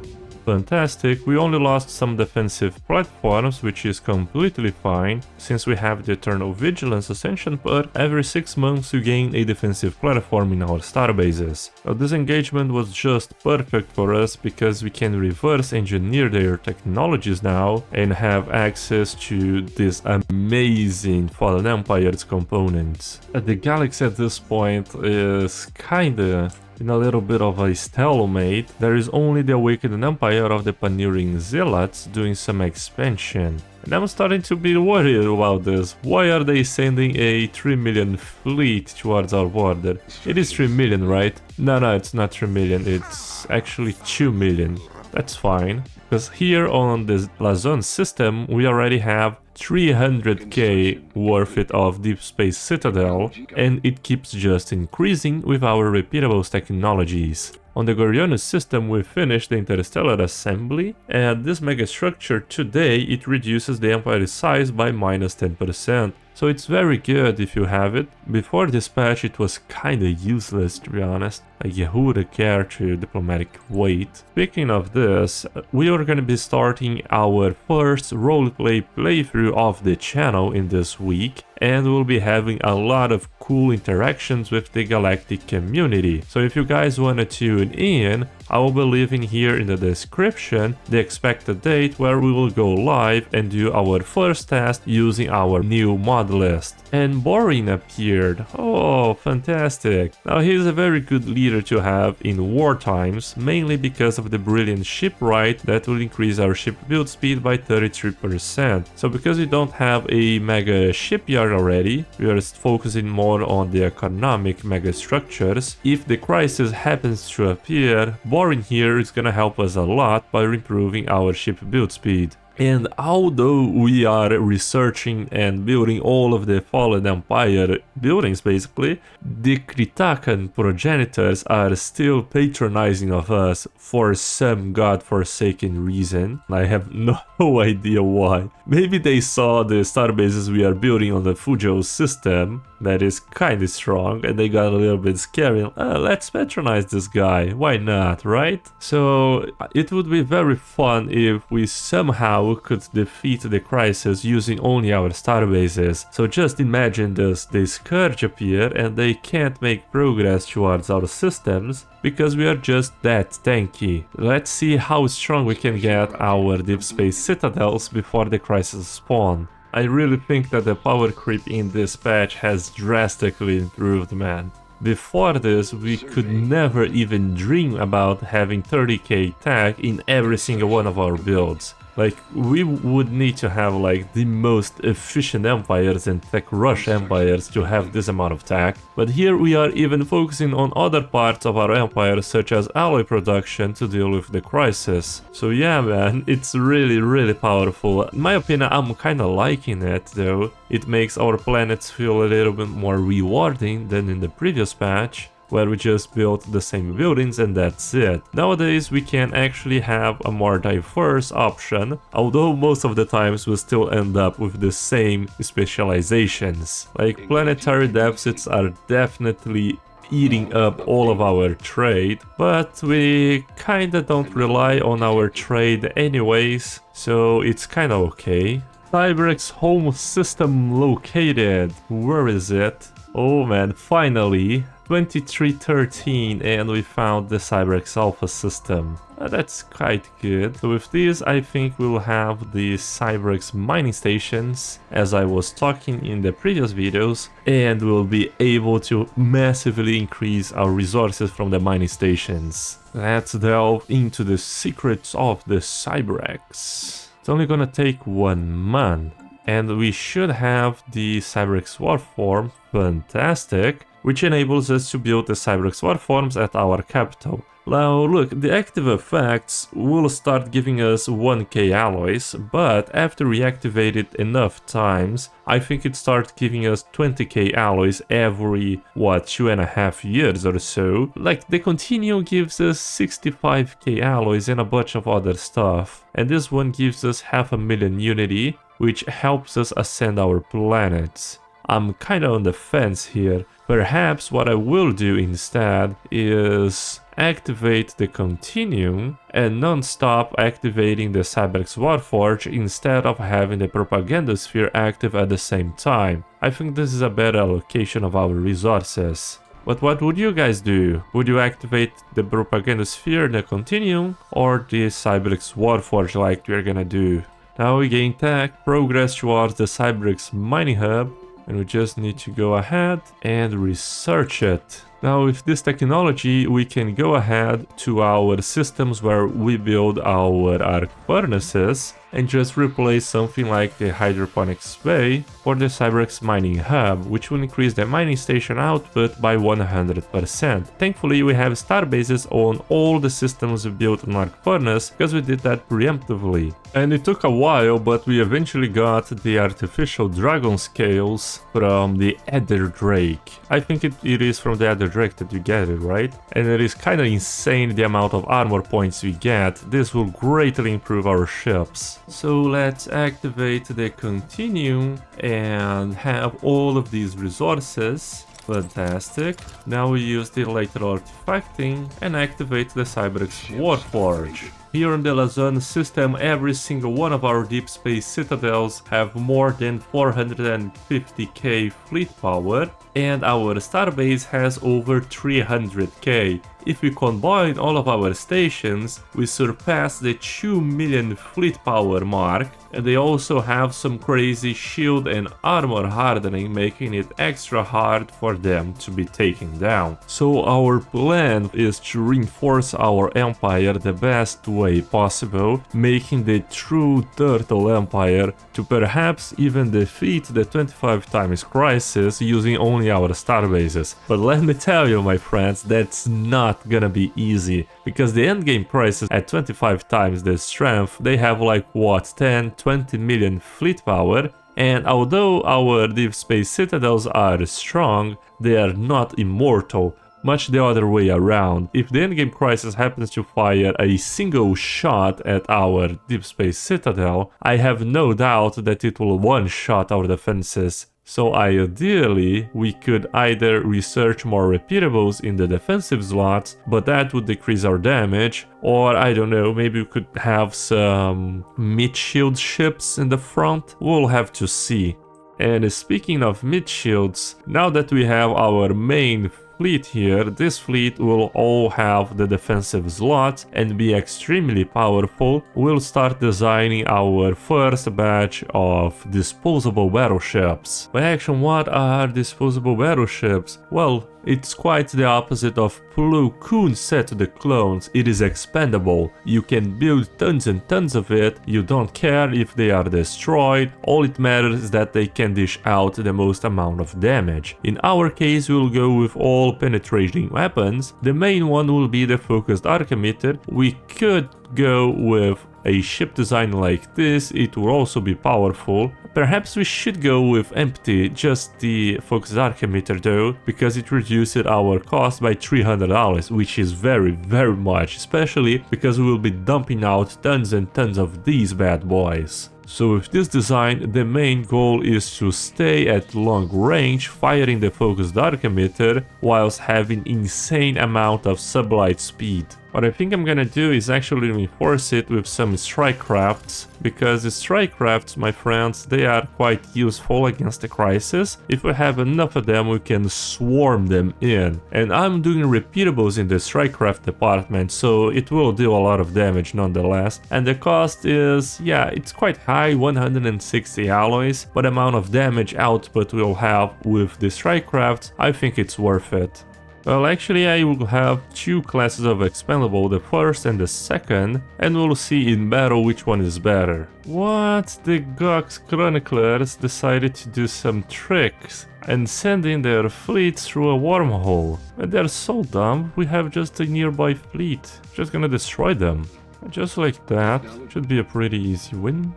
Fantastic, we only lost some defensive platforms, which is completely fine, since we have the Eternal Vigilance Ascension perk. Every 6 months you gain a defensive platform in our starbases. Now this engagement was just perfect for us because we can reverse engineer their technologies now and have access to this amazing Fallen Empire's components. The galaxy at this point is kinda in a little bit of a stalemate. There is only the Awakened Empire of the Paneering Zealots doing some expansion. And I'm starting to be worried about this. Why are they sending a 3 million fleet towards our border? It is 3 million, right? No, it's not 3 million, it's actually 2 million. That's fine. Because here on the Lazon system, we already have 300k worth it of Deep Space Citadel, and it keeps just increasing with our repeatables technologies. On the Gorionus system we finished the interstellar assembly, and this megastructure today it reduces the Empire's size by minus 10%. So it's very good if you have it. Before this patch it was kinda useless, to be honest. Like, who would care to diplomatic wait? Speaking of this, we are gonna be starting our first roleplay playthrough of the channel in this week, and we'll be having a lot of cool interactions with the galactic community. So if you guys wanna tune in, I will be leaving here in the description the expected date where we will go live and do our first test using our new mod list. And Borin appeared. Oh, fantastic. Now he's a very good leader to have in war times, mainly because of the brilliant shipwright that will increase our ship build speed by 33%. So because we don't have a mega shipyard already, we are focusing more on the economic mega structures. If the crisis happens to appear, Borin here is gonna help us a lot by improving our ship build speed. And although we are researching and building all of the Fallen Empire buildings basically, the Kritakan progenitors are still patronizing of us for some godforsaken reason. I have no idea why. Maybe they saw the starbases we are building on the Fujo system that is kinda strong, and they got a little bit scared. Let's patronize this guy, why not, right? So it would be very fun if we somehow could defeat the crisis using only our starbases. So just imagine this, the scourge appear and they can't make progress towards our systems because we are just that tanky. Let's see how strong we can get our deep space citadels before the crisis spawn. I really think that the power creep in this patch has drastically improved, man. Before this, we could never even dream about having 30k tech in every single one of our builds. Like, we would need to have like the most efficient empires and tech rush empires to have this amount of tech. But here we are even focusing on other parts of our empire, such as alloy production, to deal with the crisis. So yeah, man, it's really powerful. In my opinion, I'm kinda liking it though. It makes our planets feel a little bit more rewarding than in the previous patch, where we just built the same buildings and that's it. Nowadays we can actually have a more diverse option, although most of the times we still end up with the same specializations. Like, planetary deficits are definitely eating up all of our trade, but we kinda don't rely on our trade anyways, so it's kinda okay. Civics home system located. Where is it? Oh man, finally! 2313, and we found the Civics Alpha system. That's quite good. So with this, I think we'll have the Civics mining stations, as I was talking in the previous videos, and we'll be able to massively increase our resources from the mining stations. Let's delve into the secrets of the Civics. It's only gonna take 1 month, and we should have the Civics Warform. Fantastic! Which enables us to build the Civics Warforms at our capital. Now look, the active effects will start giving us 1k alloys, but after we activate it enough times, I think it starts giving us 20k alloys every, 2.5 years or so. Like, the Continuum gives us 65k alloys and a bunch of other stuff, and this one gives us 500,000 unity, which helps us ascend our planets. I'm kinda on the fence here. Perhaps what I will do instead is activate the Continuum and non-stop activating the Civics Warforge instead of having the Propaganda Sphere active at the same time. I think this is a better allocation of our resources. But what would you guys do? Would you activate the Propaganda Sphere, the Continuum, or the Civics Warforge like we're gonna do? Now we gain tech, progress towards the Civics Mining Hub, and we just need to go ahead and research it. Now with this technology we can go ahead to our systems where we build our arc furnaces and just replace something like the hydroponics bay for the Civics mining hub, which will increase the mining station output by 100%. Thankfully we have star bases on all the systems we built on arc furnace because we did that preemptively. And it took a while, but we eventually got the artificial dragon scales from the Ether Drake. I think it is from the Ether Drake that you get it, right? And it is kinda insane the amount of armor points we get. This will greatly improve our ships. So let's activate the Continuum and have all of these resources. Fantastic. Now we use the lateral artifacting and activate the Civics Warforge. Here on the Lazone system, every single one of our deep space citadels have more than 450k fleet power, and our starbase has over 300k. If we combine all of our stations, we surpass the 2 million fleet power mark, and they also have some crazy shield and armor hardening, making it extra hard for them to be taken down. So our plan is to reinforce our empire the best way possible, making the true Turtle Empire to perhaps even defeat the 25 times crisis using only our starbases. But let me tell you, my friends, that's not gonna be easy, because the endgame crisis at 25 times the strength, they have like what, 10-20 million fleet power, and although our deep space citadels are strong, they are not immortal. Much the other way around. If the endgame crisis happens to fire a single shot at our deep space citadel, I have no doubt that it will one-shot our defenses. So ideally, we could either research more repeatables in the defensive slots, but that would decrease our damage, or I don't know, maybe we could have some mid-shield ships in the front. We'll have to see. And speaking of mid-shields, now that we have our main fleet here, this fleet will all have the defensive slots and be extremely powerful. We'll start designing our first batch of disposable battleships. But actually, what are disposable battleships? Well, it's quite the opposite of Plo Koon said to the clones. It is expendable. You can build tons and tons of it, you don't care if they are destroyed, all it matters is that they can dish out the most amount of damage. In our case, we'll go with all penetrating weapons. The main one will be the focused arc emitter. We could go with a ship design like this, it will also be powerful. Perhaps we should go with empty, just the focused arc emitter though, because it reduces our cost by $300, which is very much, especially because we will be dumping out tons and tons of these bad boys. So with this design, the main goal is to stay at long range, firing the focused arc emitter, whilst having insane amount of sublight speed. What I think I'm gonna do is actually reinforce it with some strike crafts, because the strike crafts, my friends, they are quite useful against the crisis. If we have enough of them, we can swarm them in. And I'm doing repeatables in the strike craft department, so it will do a lot of damage nonetheless. And the cost is, yeah, it's quite high, 160 alloys, but the amount of damage output we'll have with the strike crafts, I think it's worth it. Well, actually I will have two classes of expendable, the first and the second, and we'll see in battle which one is better. What? The Gox Chroniclers decided to do some tricks and send in their fleet through a wormhole. And they're so dumb, we have just a nearby fleet. Just gonna destroy them. Just like that, should be a pretty easy win.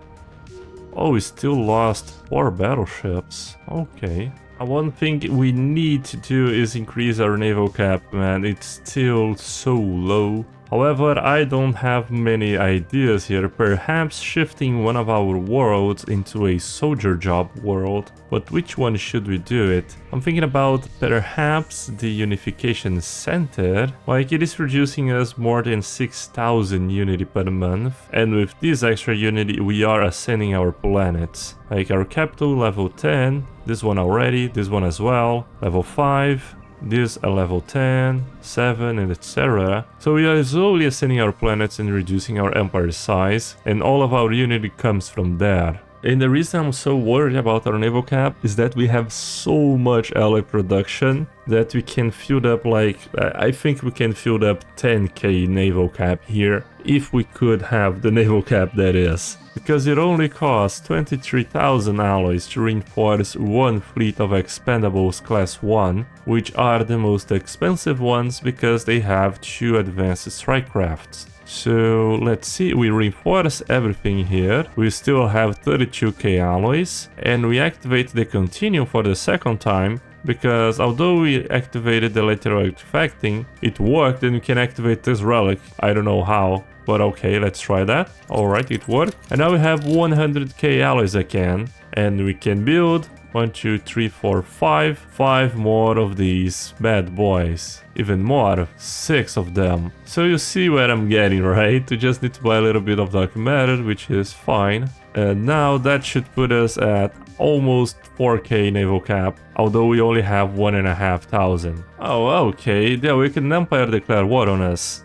Oh, we still lost 4 battleships. Okay. One thing we need to do is increase our naval cap, man. It's still so low. However, I don't have many ideas here, perhaps shifting one of our worlds into a soldier job world. But which one should we do it? I'm thinking about perhaps the Unification Center, like it is producing us more than 6,000 unity per month, and with this extra unity we are ascending our planets. Like our capital level 10, this one already, this one as well, level 5, this a level 10, 7 and etc. So we are slowly ascending our planets and reducing our empire size, and all of our unity comes from there. And the reason I'm so worried about our naval cap is that we have so much alloy production that we can fill up, like, I think we can fill up 10k naval cap here, if we could have the naval cap, that is. Because it only costs 23,000 alloys to reinforce one fleet of expendables class 1, which are the most expensive ones because they have 2 advanced strike crafts. So let's see, we reinforce everything here, we still have 32k alloys, and we activate the continue for the second time, because although we activated the lateral artifacting, it worked and we can activate this relic. I don't know how, but okay, let's try that. Alright, it worked. And now we have 100k alloys again, and we can build 1, 2, 3, 4, 5 more of these bad boys. Even more, 6 of them. So you see where I'm getting, right? We just need to buy a little bit of dark matter, which is fine. And now that should put us at almost 4k naval cap, although we only have 1,500. Oh, okay, the Awakened Empire declared war on us.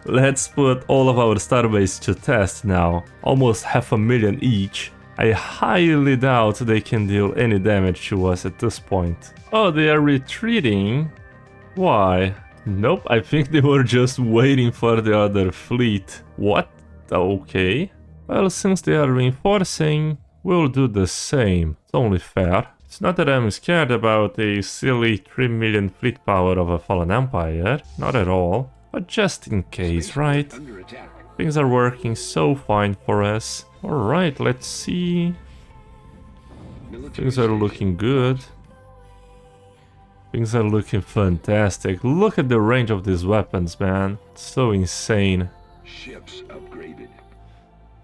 Let's put all of our starbase to test now. Almost 500,000 each. I highly doubt they can deal any damage to us at this point. Oh, they are retreating? Why? Nope, I think they were just waiting for the other fleet. What? Okay. Well, since they are reinforcing, we'll do the same. It's only fair. It's not that I'm scared about a silly 3 million fleet power of a fallen empire. Not at all. But just in case, right? Things are working so fine for us. Alright, let's see. Things are looking good. Things are looking fantastic. Look at the range of these weapons, man. It's so insane. Ships upgraded.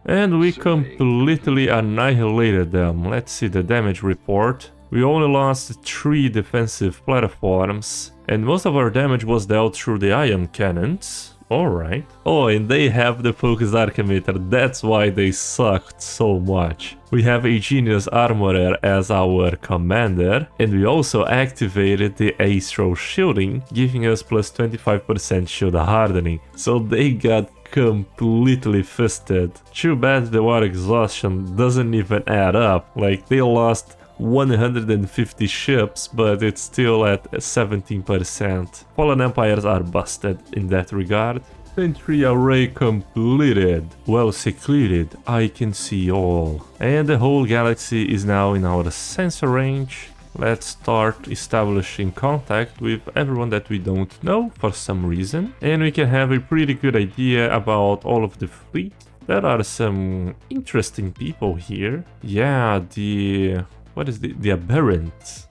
And we completely annihilated them. Let's see the damage report. We only lost 3 defensive platforms, and most of our damage was dealt through the ion cannons. Alright. Oh, and they have the focus archimeter, that's why they sucked so much. We have a genius armorer as our commander, and we also activated the astral shielding, giving us plus 25% shield hardening. So they got completely fisted. Too bad the war exhaustion doesn't even add up, like they lost 150 ships, but it's still at 17%. Fallen empires are busted in that regard. Sentry array completed. Well secluded, I can see all. And the whole galaxy is now in our sensor range. Let's start establishing contact with everyone that we don't know for some reason. And we can have a pretty good idea about all of the fleet. There are some interesting people here. Yeah, what is the aberrant?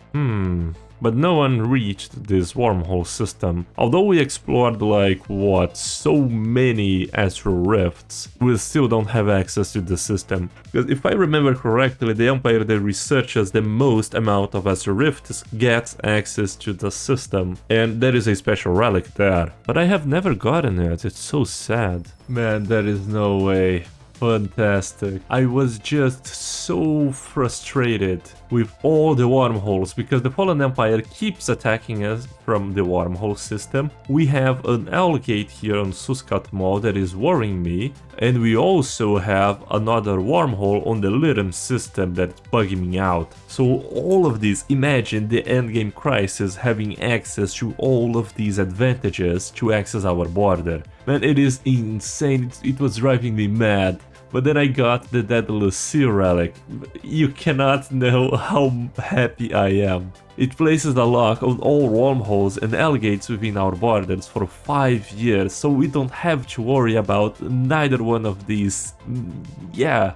But no one reached this wormhole system. Although we explored like, what, so many astral rifts, we still don't have access to the system. Because if I remember correctly, the empire that researches the most amount of astral rifts gets access to the system. And there is a special relic there. But I have never gotten it, it's so sad. Man, there is no way. Fantastic. I was just so frustrated with all the wormholes because the Fallen Empire keeps attacking us from the wormhole system. We have an L-gate here on Suskat Mall that is worrying me, and we also have another wormhole on the Lyrium system that's bugging me out. So all of these, imagine the endgame crisis having access to all of these advantages to access our border. Man, it is insane, it was driving me mad. But then I got the Daedalus Seal relic. You cannot know how happy I am. It places a lock on all wormholes and alligates within our borders for 5 years, so we don't have to worry about neither one of these. Yeah,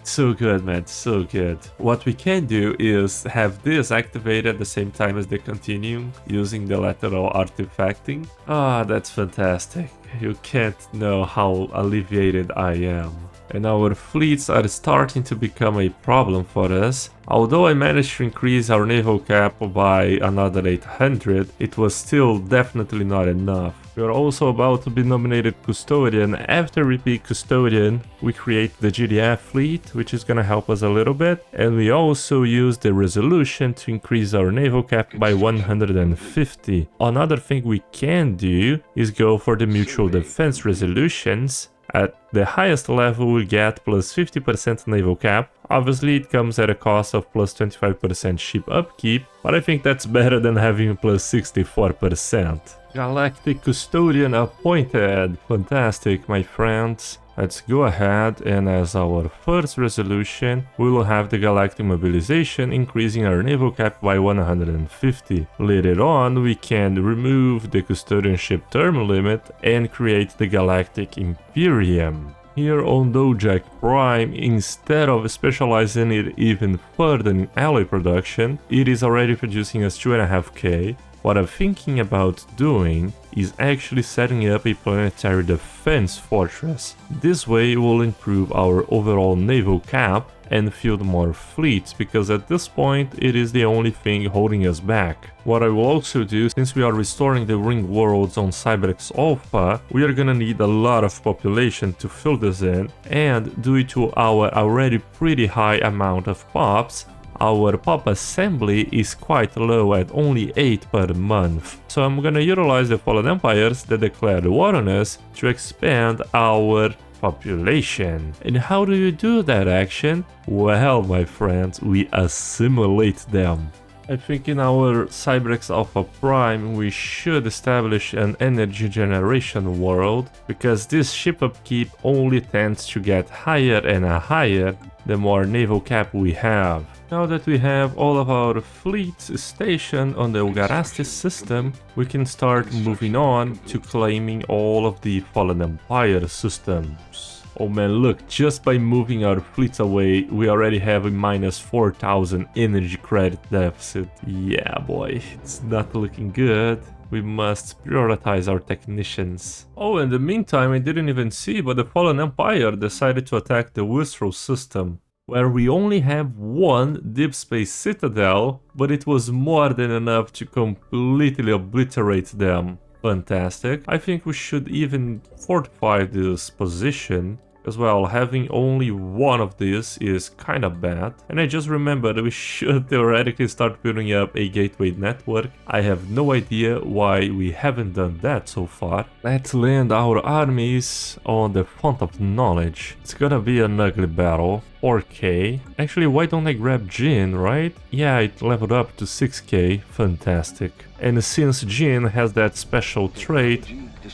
so good, man, so good. What we can do is have this activated at the same time as the continuum using the lateral artifacting. That's fantastic. You can't know how alleviated I am. And our fleets are starting to become a problem for us. Although I managed to increase our naval cap by another 800, it was still definitely not enough. We are also about to be nominated Custodian. After we be Custodian, we create the GDF fleet, which is gonna help us a little bit. And we also use the Resolution to increase our naval cap by 150. Another thing we can do is go for the Mutual Defense Resolutions. At the highest level we get plus 50% naval cap. Obviously it comes at a cost of plus 25% ship upkeep, but I think that's better than having plus 64%. Galactic Custodian appointed. Fantastic, my friends. Let's go ahead and as our first resolution, we will have the Galactic Mobilization, increasing our naval cap by 150. Later on, we can remove the Custodianship term limit and create the Galactic Imperium. Here on Dojak Prime, instead of specializing it even further in alloy production, it is already producing us 2.5k. What I'm thinking about doing is actually setting up a planetary defense fortress. This way we'll improve our overall naval cap and field more fleets, because at this point it is the only thing holding us back. What I will also do, since we are restoring the ring worlds on Civics Alpha, we are gonna need a lot of population to fill this in, and due to our already pretty high amount of pops, our pop assembly is quite low at only 8 per month. So I'm gonna utilize the Fallen Empires that declared war on us to expand our population. And how do you do that action? Well, my friends, we assimilate them. I think in our Cyberx Alpha Prime we should establish an energy generation world, because this ship upkeep only tends to get higher and higher the more naval cap we have. Now that we have all of our fleets stationed on the Ugarasti system, we can start moving on to claiming all of the Fallen Empire systems. Oh man, look, just by moving our fleets away, we already have a minus 4,000 energy credit deficit. Yeah boy, it's not looking good. We must prioritize our technicians. Oh, in the meantime, I didn't even see, but the Fallen Empire decided to attack the Wistral system, where we only have one Deep Space Citadel, but it was more than enough to completely obliterate them. Fantastic. I think we should even fortify this position. As well, having only one of these is kinda bad. And I just remembered we should theoretically start building up a gateway network. I have no idea why we haven't done that so far. Let's land our armies on the Font of Knowledge. It's gonna be an ugly battle. 4k. Actually, why don't I grab Jean, right? Yeah, it leveled up to 6k. Fantastic. And since Jean has that special trait,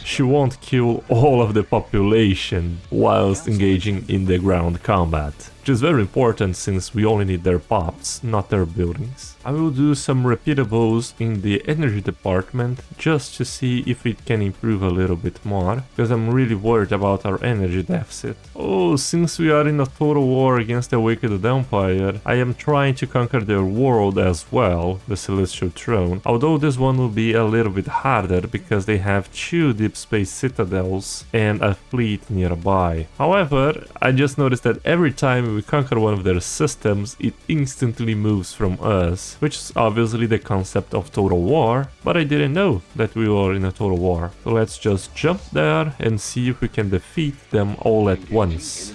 she won't kill all of the population whilst engaging in the ground combat, which is very important since we only need their pops, not their buildings. I will do some repeatables in the energy department just to see if it can improve a little bit more, because I'm really worried about our energy deficit. Oh, since we are in a total war against the Wicked Empire, I am trying to conquer their world as well, the Celestial Throne, although this one will be a little bit harder because they have 2 Deep Space Citadels and a fleet nearby. However, I just noticed that every time we conquer one of their systems, it instantly moves from us, which is obviously the concept of total war, but I didn't know that we were in a total war. So let's just jump there and see if we can defeat them all at once.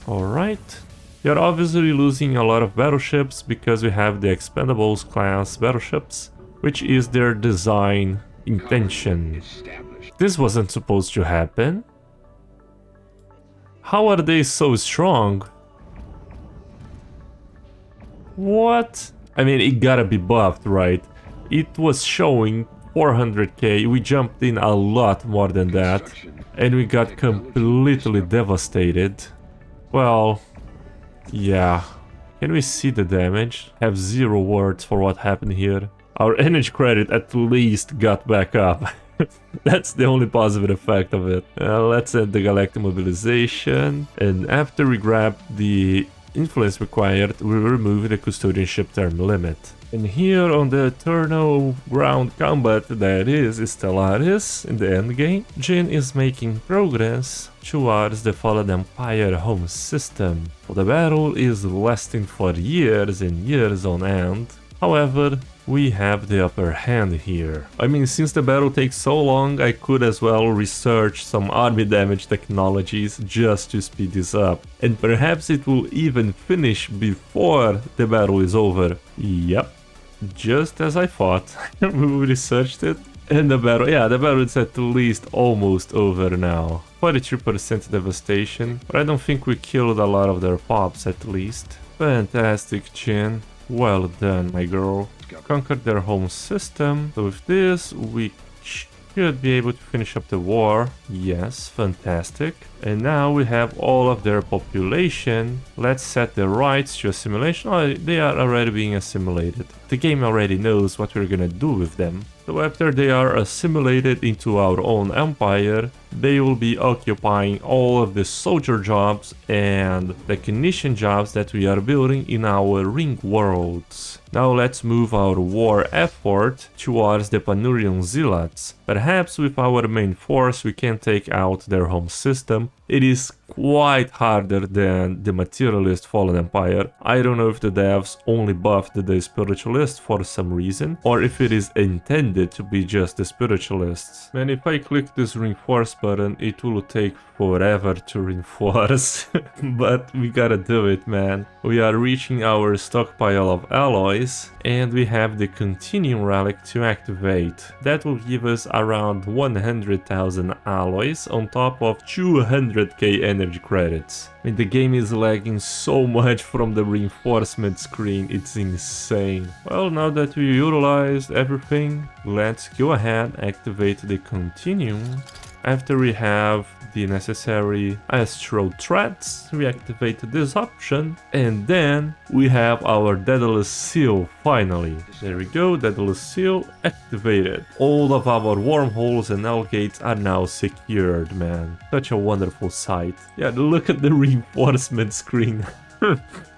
Alright. We are obviously losing a lot of battleships because we have the Expendables class battleships, which is their design intention. This wasn't supposed to happen. How are they so strong? What? I mean, it gotta be buffed, right? It was showing 400k, we jumped in a lot more than that, and we got completely devastated. Well, yeah, Can we see the damage? Have 0 words for what happened here. Our energy credit at least got back up. That's the only positive effect of it. Let's add the galactic mobilization, and after we grab the influence required, we will remove the custodianship term limit. And here on the eternal ground combat that is Stellaris in the endgame, Jin is making progress towards the Fallen Empire home system. The battle is lasting for years and years on end. However, we have the upper hand here. I mean, since the battle takes so long, I could as well research some army damage technologies just to speed this up. And perhaps it will even finish before the battle is over. Yep, just as I thought. We researched it. And the battle is at least almost over now. 43% devastation, but I don't think we killed a lot of their pops at least. Fantastic, Jin. Well done, my girl. Conquered their home system. So with this, we should be able to finish up the war. Yes, fantastic. And now we have all of their population. Let's set the rights to assimilation. Oh, they are already being assimilated. The game already knows what we're gonna do with them. So after they are assimilated into our own empire, they will be occupying all of the soldier jobs and technician jobs that we are building in our ring worlds. Now let's move our war effort towards the Panurian zealots. Perhaps with our main force we can take out their home system. It is quite harder than the materialist Fallen Empire. I don't know if the devs only buffed the spiritualists for some reason, or if it is intended to be just the spiritualists. Man, if I click this reinforce button, it will take forever to reinforce. But we gotta do it, man. We are reaching our stockpile of alloys, and we have the continuum relic to activate. That will give us around 100,000 alloys on top of 200k energy credits. I mean, the game is lagging so much from the reinforcement screen, it's insane. Well, now that we utilized everything, let's go ahead, activate the continuum. After we have the necessary astral threats, we activate this option, and then we have our Daedalus seal finally. There we go, Daedalus seal activated. All of our wormholes and null gates are now secured, man. Such a wonderful sight. Yeah, look at the reinforcement screen.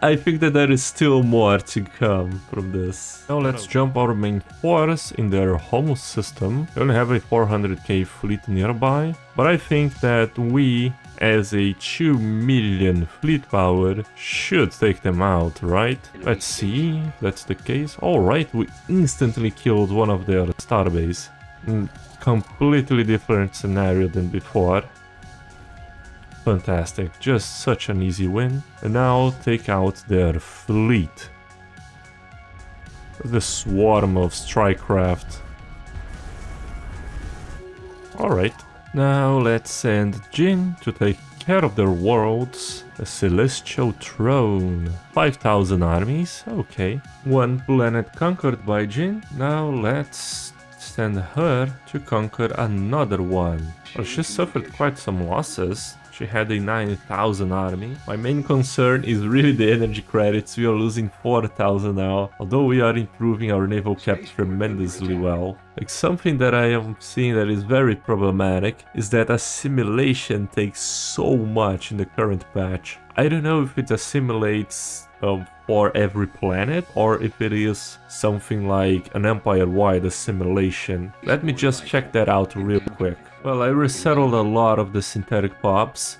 I think that there is still more to come from this. Now let's jump our main force in their home system. We only have a 400k fleet nearby, but I think that we, as a 2 million fleet power, should take them out, right? Let's see if that's the case. Alright, we instantly killed one of their starbase. Completely different scenario than before. Fantastic, just such an easy win. And now take out their fleet. The swarm of strikecraft. Alright, now let's send Jin to take care of their worlds. A celestial throne. 5,000 armies, okay. One planet conquered by Jin. Now let's send her to conquer another one. Well, she suffered quite some losses. She had a 9,000 army. My main concern is really the energy credits. We are losing 4,000 now, although we are improving our naval cap tremendously well. Like, something that I am seeing that is very problematic is that assimilation takes so much in the current patch. I don't know if it assimilates for every planet, or if it is something like an empire-wide assimilation. Let me just check that out real quick. Well, I resettled a lot of the synthetic pops.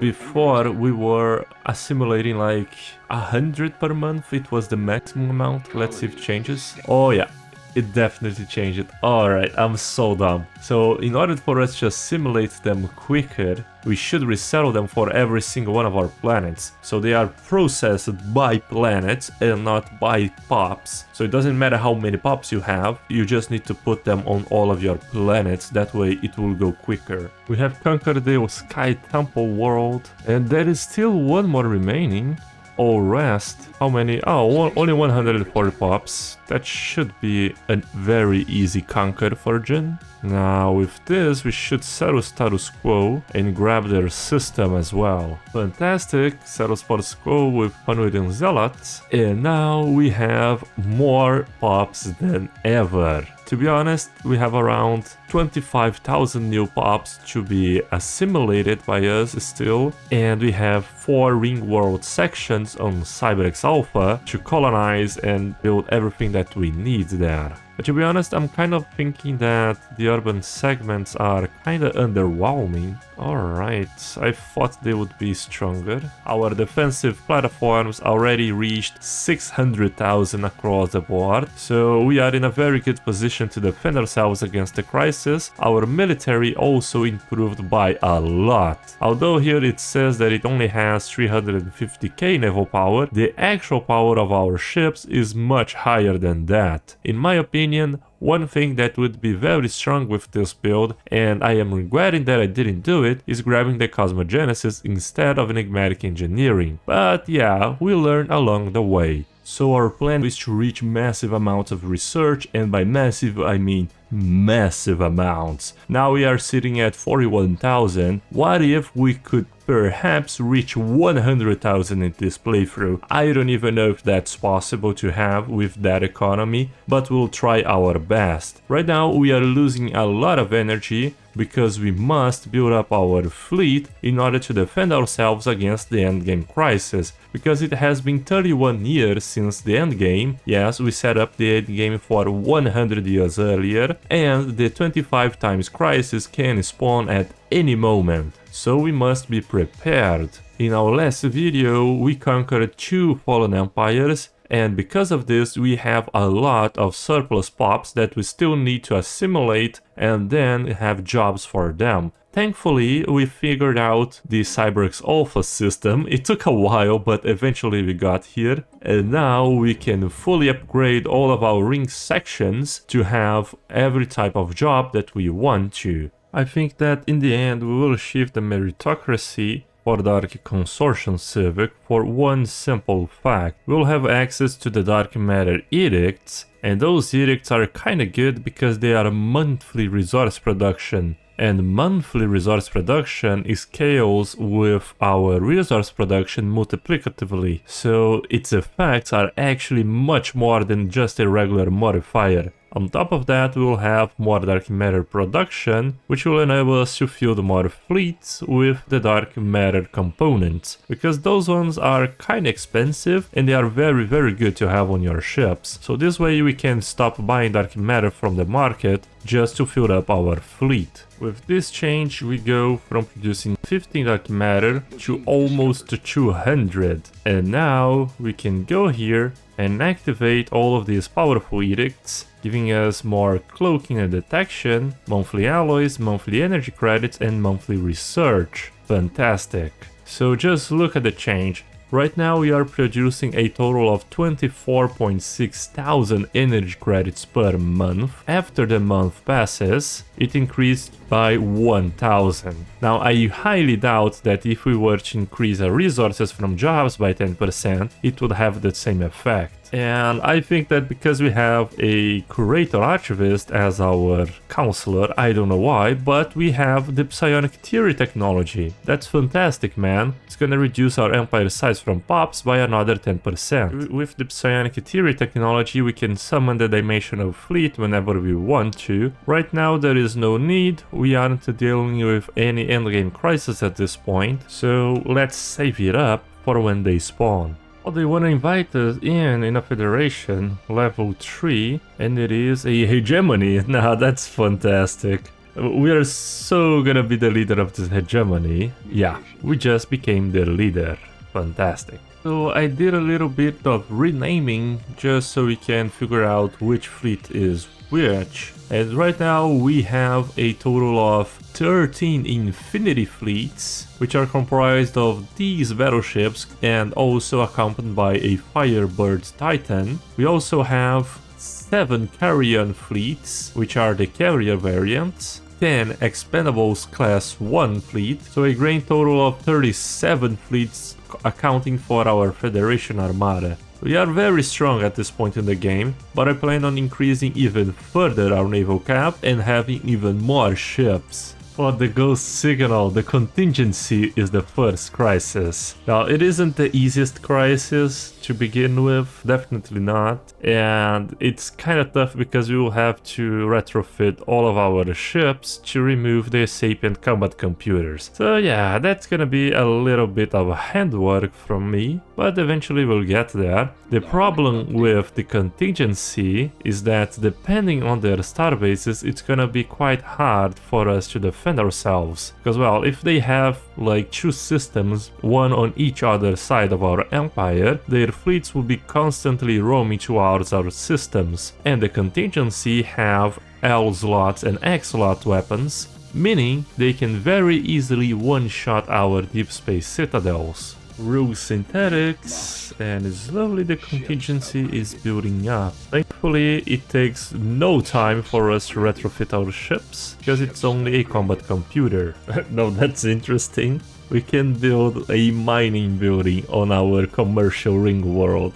Before, we were assimilating like 100 per month. It was the maximum amount. Let's see if it changes. Oh yeah, it definitely changed. Alright, I'm so dumb. So in order for us to assimilate them quicker, we should resettle them for every single one of our planets. So they are processed by planets and not by pops. So it doesn't matter how many pops you have, you just need to put them on all of your planets. That way it will go quicker. We have conquered the Sky Temple world, and there is still one more remaining. all rest. How many? Oh, only 140 pops. That should be a very easy conquer for Jin. Now with this we should settle status quo and grab their system as well. Fantastic, settle status quo with Panuidan Zealots, and now we have more pops than ever. To be honest, we have around 25,000 new pops to be assimilated by us still, and we have 4 ring world sections on Civics Alpha to colonize and build everything that we need there. But to be honest, I'm kind of thinking that the urban segments are kind of underwhelming. Alright, I thought they would be stronger. Our defensive platforms already reached 600,000 across the board, so we are in a very good position to defend ourselves against the crisis. Our military also improved by a lot. Although here it says that it only has 350k naval power, the actual power of our ships is much higher than that. In my opinion, one thing that would be very strong with this build, and I am regretting that I didn't do it, is grabbing the Cosmogenesis instead of enigmatic engineering. But yeah, we learn along the way. So our plan is to reach massive amounts of research, and by massive I mean massive amounts. Now we are sitting at 41,000. What if we could perhaps reach 100,000 in this playthrough? I don't even know if that's possible to have with that economy, but we'll try our best. Right now we are losing a lot of energy because we must build up our fleet in order to defend ourselves against the endgame crisis, because it has been 31 years since the endgame. Yes, we set up the endgame for 100 years earlier, and the 25 times crisis can spawn at any moment, so we must be prepared. In our last video we conquered 2 fallen empires, and because of this we have a lot of surplus pops that we still need to assimilate and then have jobs for them. Thankfully, we figured out the Cyberx Alpha system. It took a while, but eventually we got here. And now we can fully upgrade all of our ring sections to have every type of job that we want to. I think that in the end we will shift the meritocracy for Dark Consortium Civic for one simple fact. We'll have access to the Dark Matter Edicts, and those edicts are kinda good because they are monthly resource production. And monthly resource production scales with our resource production multiplicatively, so its effects are actually much more than just a regular modifier. On top of that, we will have more dark matter production, which will enable us to field more fleets with the dark matter components, because those ones are kinda expensive and they are very good to have on your ships. So this way we can stop buying dark matter from the market just to fill up our fleet. With this change we go from producing 15 dark matter to almost 200, and now we can go here and activate all of these powerful edicts, giving us more cloaking and detection, monthly alloys, monthly energy credits, and monthly research. Fantastic. So just look at the change. Right now we are producing a total of 24.6 thousand energy credits per month. After the month passes, it increased by 1,000. Now I highly doubt that if we were to increase our resources from jobs by 10%, it would have the same effect. And I think that because we have a curator archivist as our counselor, I don't know why, but we have the psionic theory technology. That's fantastic, man. It's gonna reduce our empire size from pops by another 10%. With the psionic theory technology, we can summon the dimensional fleet whenever we want to. Right now there is no need, we aren't dealing with any endgame crisis at this point, so let's save it up for when they spawn. Oh, they want to invite us in a federation, level 3, and it is a hegemony. Nah, that's fantastic. We are so gonna be the leader of this hegemony. Yeah, we just became the leader. Fantastic. So I did a little bit of renaming just so we can figure out which fleet is which. And right now we have a total of 13 infinity fleets, which are comprised of these battleships and also accompanied by a Firebird Titan. We also have 7 carrion fleets, which are the carrier variants, 10 Expendables class 1 fleet, so a grand total of 37 fleets accounting for our Federation Armada. We are very strong at this point in the game, but I plan on increasing even further our naval cap and having even more ships. For the ghost signal, the contingency is the first crisis. Now, it isn't the easiest crisis to begin with, definitely not, and it's kind of tough because we will have to retrofit all of our ships to remove the sapient combat computers. So yeah, that's gonna be a little bit of handwork from me, but eventually we'll get there. The problem with the contingency is that depending on their starbases, it's gonna be quite hard for us to defend ourselves. Because well, if they have like 2 systems, one on each other side of our empire, their fleets will be constantly roaming towards our systems, and the contingency have L slots and X slot weapons, meaning they can very easily one-shot our deep space citadels. Rule synthetics, and slowly the contingency is building up. Thankfully, it takes no time for us to retrofit our ships, because it's only a combat computer. Now that's interesting. We can build a mining building on our commercial ring world.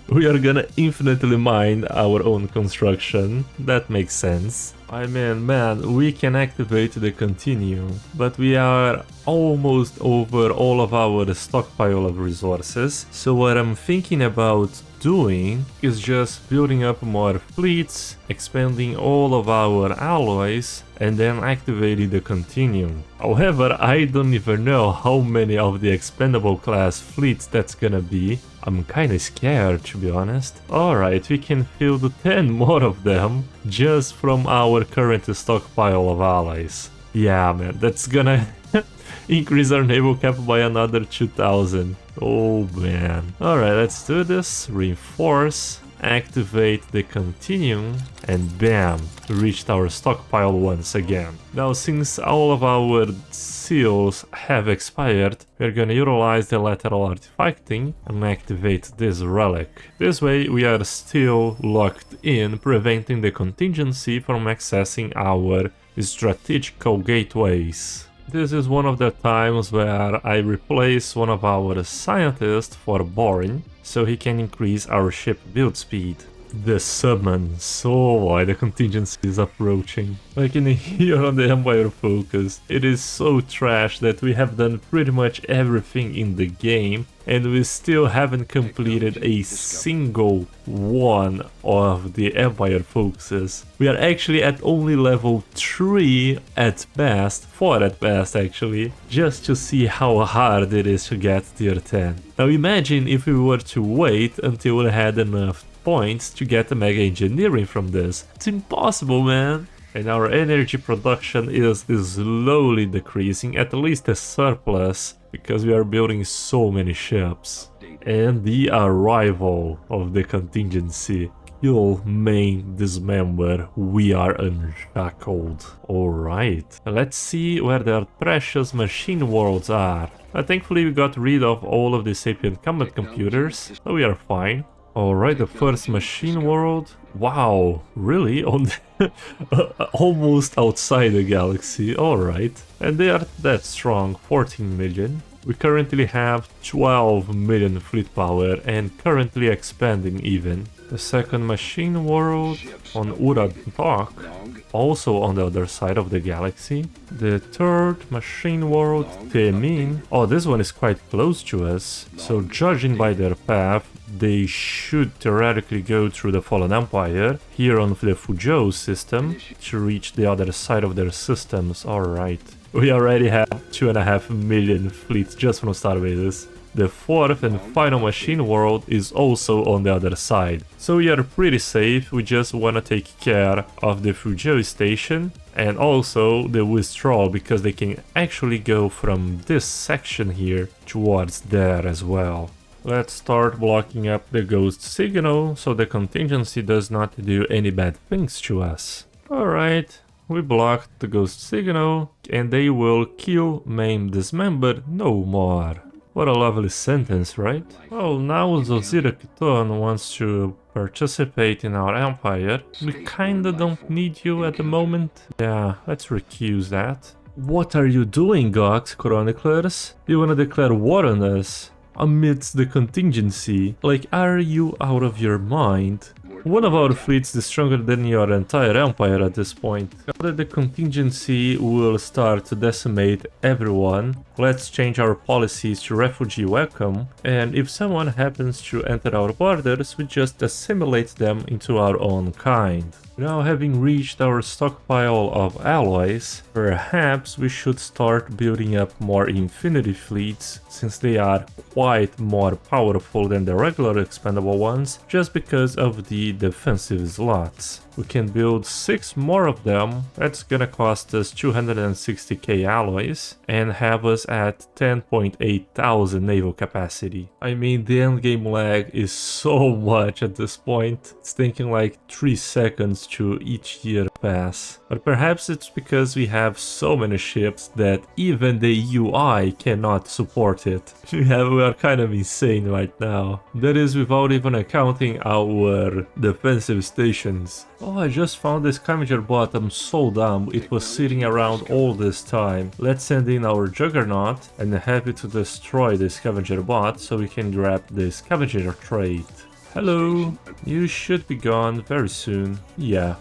We are gonna infinitely mine our own construction. That makes sense. I mean, man, we can activate the continue, but we are almost over all of our stockpile of resources. So what I'm thinking about doing is just building up more fleets, expanding all of our alloys, and then activating the continuum. However, I don't even know how many of the expendable class fleets that's gonna be. I'm kinda scared, to be honest. Alright, we can field 10 more of them just from our current stockpile of allies. Yeah, man, that's gonna increase our naval cap by another 2000. Oh man. Alright, let's do this. Reinforce. Activate the continuum, and bam, reached our stockpile once again. Now, since all of our seals have expired, we're gonna utilize the lateral artifacting and activate this relic. This way we are still locked in, preventing the contingency from accessing our strategical gateways. This is one of the times where I replace one of our scientists for Boring, so he can increase our ship build speed. The summon, so why the contingency is approaching. I can hear on the Empire focus. It is so trash that we have done pretty much everything in the game and we still haven't completed a single one of the Empire focuses. We are actually at only level 3 at best, 4 at best actually, just to see how hard it is to get tier 10. Now imagine if we were to wait until we had enough points to get the mega engineering from this. It's impossible, man. And our energy production is slowly decreasing, at least a surplus, because we are building so many ships. And the arrival of the contingency. Kill, main, dismember, we are unshackled. Alright, let's see where their precious machine worlds are. Thankfully we got rid of all of the sapient combat computers, so we are fine. Alright, the first machine world. Wow, really? On almost outside the galaxy. Alright. And they are that strong, 14 million. We currently have 12 million fleet power and currently expanding even. The second machine world on Uratok, also on the other side of the galaxy. The third machine world, Temin. Oh, this one is quite close to us, so judging by their path, they should theoretically go through the Fallen Empire, here on the Fuzhou system, to reach the other side of their systems. Alright. We already have 2.5 million fleets just from starbases. The fourth and final machine world is also on the other side. So we are pretty safe, we just wanna take care of the Fuzhou station and also the withdrawal, because they can actually go from this section here towards there as well. Let's start blocking up the ghost signal so the contingency does not do any bad things to us. Alright, we blocked the ghost signal and they will kill, maim, dismember no more. What a lovely sentence, right? Well, now Zozira Kiton wants to participate in our empire. We kinda don't need you at the moment. Yeah, let's recuse that. What are you doing, Gox Chroniclers? You wanna declare war on us? amidst the contingency. Like, are you out of your mind? One of our fleets is stronger than your entire empire at this point. Now that the contingency will start to decimate everyone, let's change our policies to refugee welcome, and if someone happens to enter our borders, we just assimilate them into our own kind. Now, having reached our stockpile of alloys, perhaps we should start building up more infinity fleets, since they are quite more powerful than the regular expendable ones, just because of the defensive slots. We can build 6 more of them, that's gonna cost us 260k alloys, and have us at 10.8 thousand naval capacity. I mean, the endgame lag is so much at this point, it's taking like 3 seconds to each year pass. But perhaps it's because we have so many ships that even the UI cannot support it. We are kind of insane right now. That is without even accounting our defensive stations. Oh, I just found this scavenger bot, I'm so dumb, it was sitting around all this time. Let's send in our juggernaut and have it to destroy the scavenger bot so we can grab the scavenger trait. Hello, you should be gone very soon. Yeah,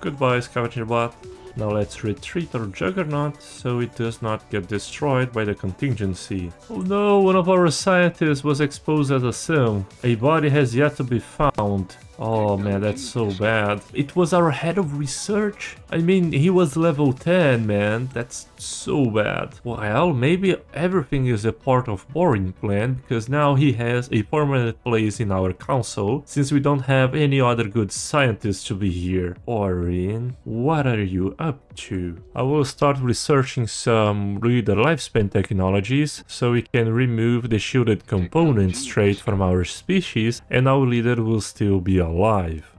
goodbye scavenger bot. Now let's retreat our juggernaut so it does not get destroyed by the contingency. Oh no, one of our scientists was exposed as a sim. A body has yet to be found. Oh man, that's so bad. It was our head of research? I mean, he was level 10, man. That's so bad. Well, maybe everything is a part of boring plan, because now he has a permanent place in our council, since we don't have any other good scientists to be here. Orin, what are you up to? I will start researching some reader lifespan technologies, so we can remove the shielded components trait from our species, and our leader will still be alive.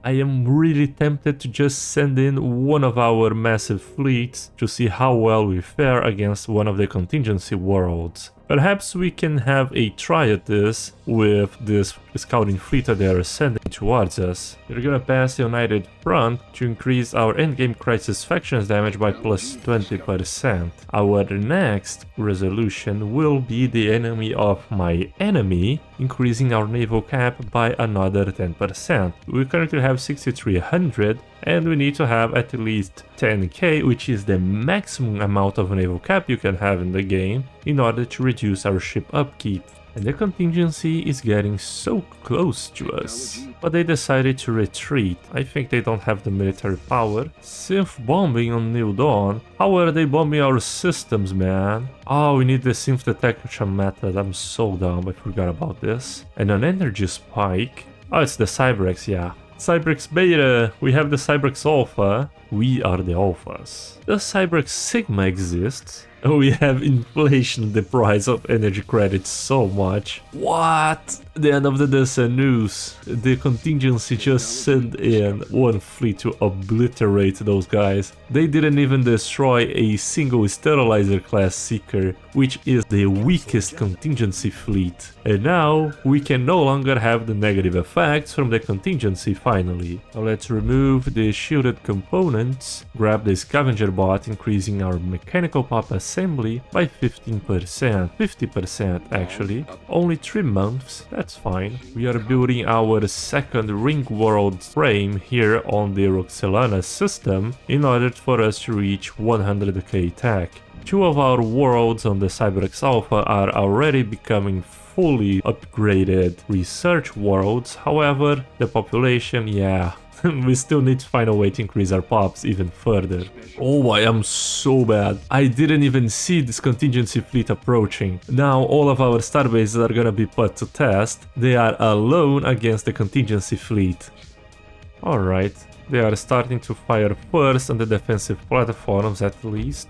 I am really tempted to just send in one of our massive fleets to see how well we fare against one of the contingency worlds. Perhaps we can have a try at this with this scouting fleet that they are sending towards us. We're gonna pass the United Front to increase our endgame crisis factions damage by plus 20%. Our next resolution will be the enemy of my enemy, increasing our naval cap by another 10%. We currently have 6300 and we need to have at least 10k, which is the maximum amount of naval cap you can have in the game, in order to reduce our ship upkeep. And the contingency is getting so close to us. But they decided to retreat. I think they don't have the military power. Synth bombing on New Dawn? How are they bombing our systems, man? Oh, we need the synth detection method. I'm so dumb, I forgot about this. And an energy spike. Oh, it's the Civics, yeah. Civics Beta, we have the Civics Alpha. We are the Alphas. Does Civics Sigma exist? We have inflation the price of energy credits so much. What? The end of the descent news. The contingency just sent in one fleet to obliterate those guys. They didn't even destroy a single sterilizer class seeker, which is the weakest contingency fleet. And now we can no longer have the negative effects from the contingency finally. Now let's remove the shielded components, grab the scavenger bot, increasing our mechanical pop assembly by 15%, 50% actually. Only 3 months, that's fine. We are building our second ring world frame here on the Roxelana system in order for us to reach 100k tech. 2 of our worlds on the Civics Alpha are already becoming fully upgraded research worlds, however, the population, yeah, we still need to find a way to increase our pops even further. Oh, I am so bad. I didn't even see this contingency fleet approaching. Now all of our starbases are gonna be put to test. They are alone against the contingency fleet. Alright, they are starting to fire first on the defensive platforms at least.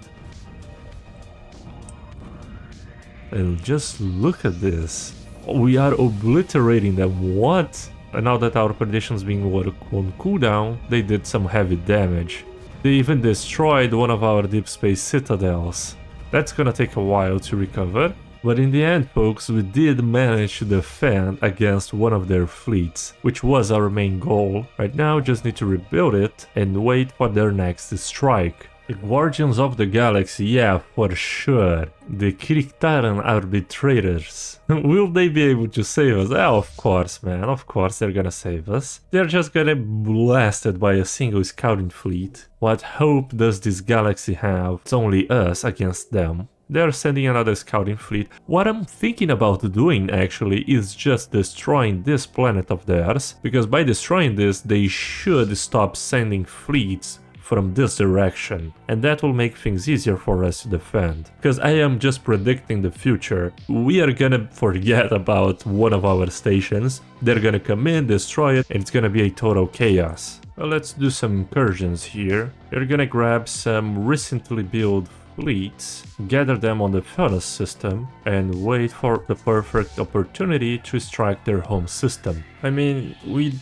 And just look at this. We are obliterating them, what? And now that our predictions being worked on cooldown, they did some heavy damage. They even destroyed one of our deep space citadels. That's gonna take a while to recover, but in the end folks, we did manage to defend against one of their fleets, which was our main goal. Right now just need to rebuild it and wait for their next strike. The Guardians of the Galaxy, yeah, for sure. The Kriktaran Arbitrators. Will they be able to save us? Oh, of course, man. Of course they're gonna save us. They're just gonna be blasted by a single scouting fleet. What hope does this galaxy have? It's only us against them. They're sending another scouting fleet. What I'm thinking about doing actually is just destroying this planet of theirs, because by destroying this they should stop sending fleets from this direction, and that will make things easier for us to defend. Because I am just predicting the future. We are gonna forget about one of our stations, they're gonna come in, destroy it, and it's gonna be a total chaos. Well, let's do some incursions here. We're gonna grab some recently built fleets, gather them on the Fertility system, and wait for the perfect opportunity to strike their home system. I mean, we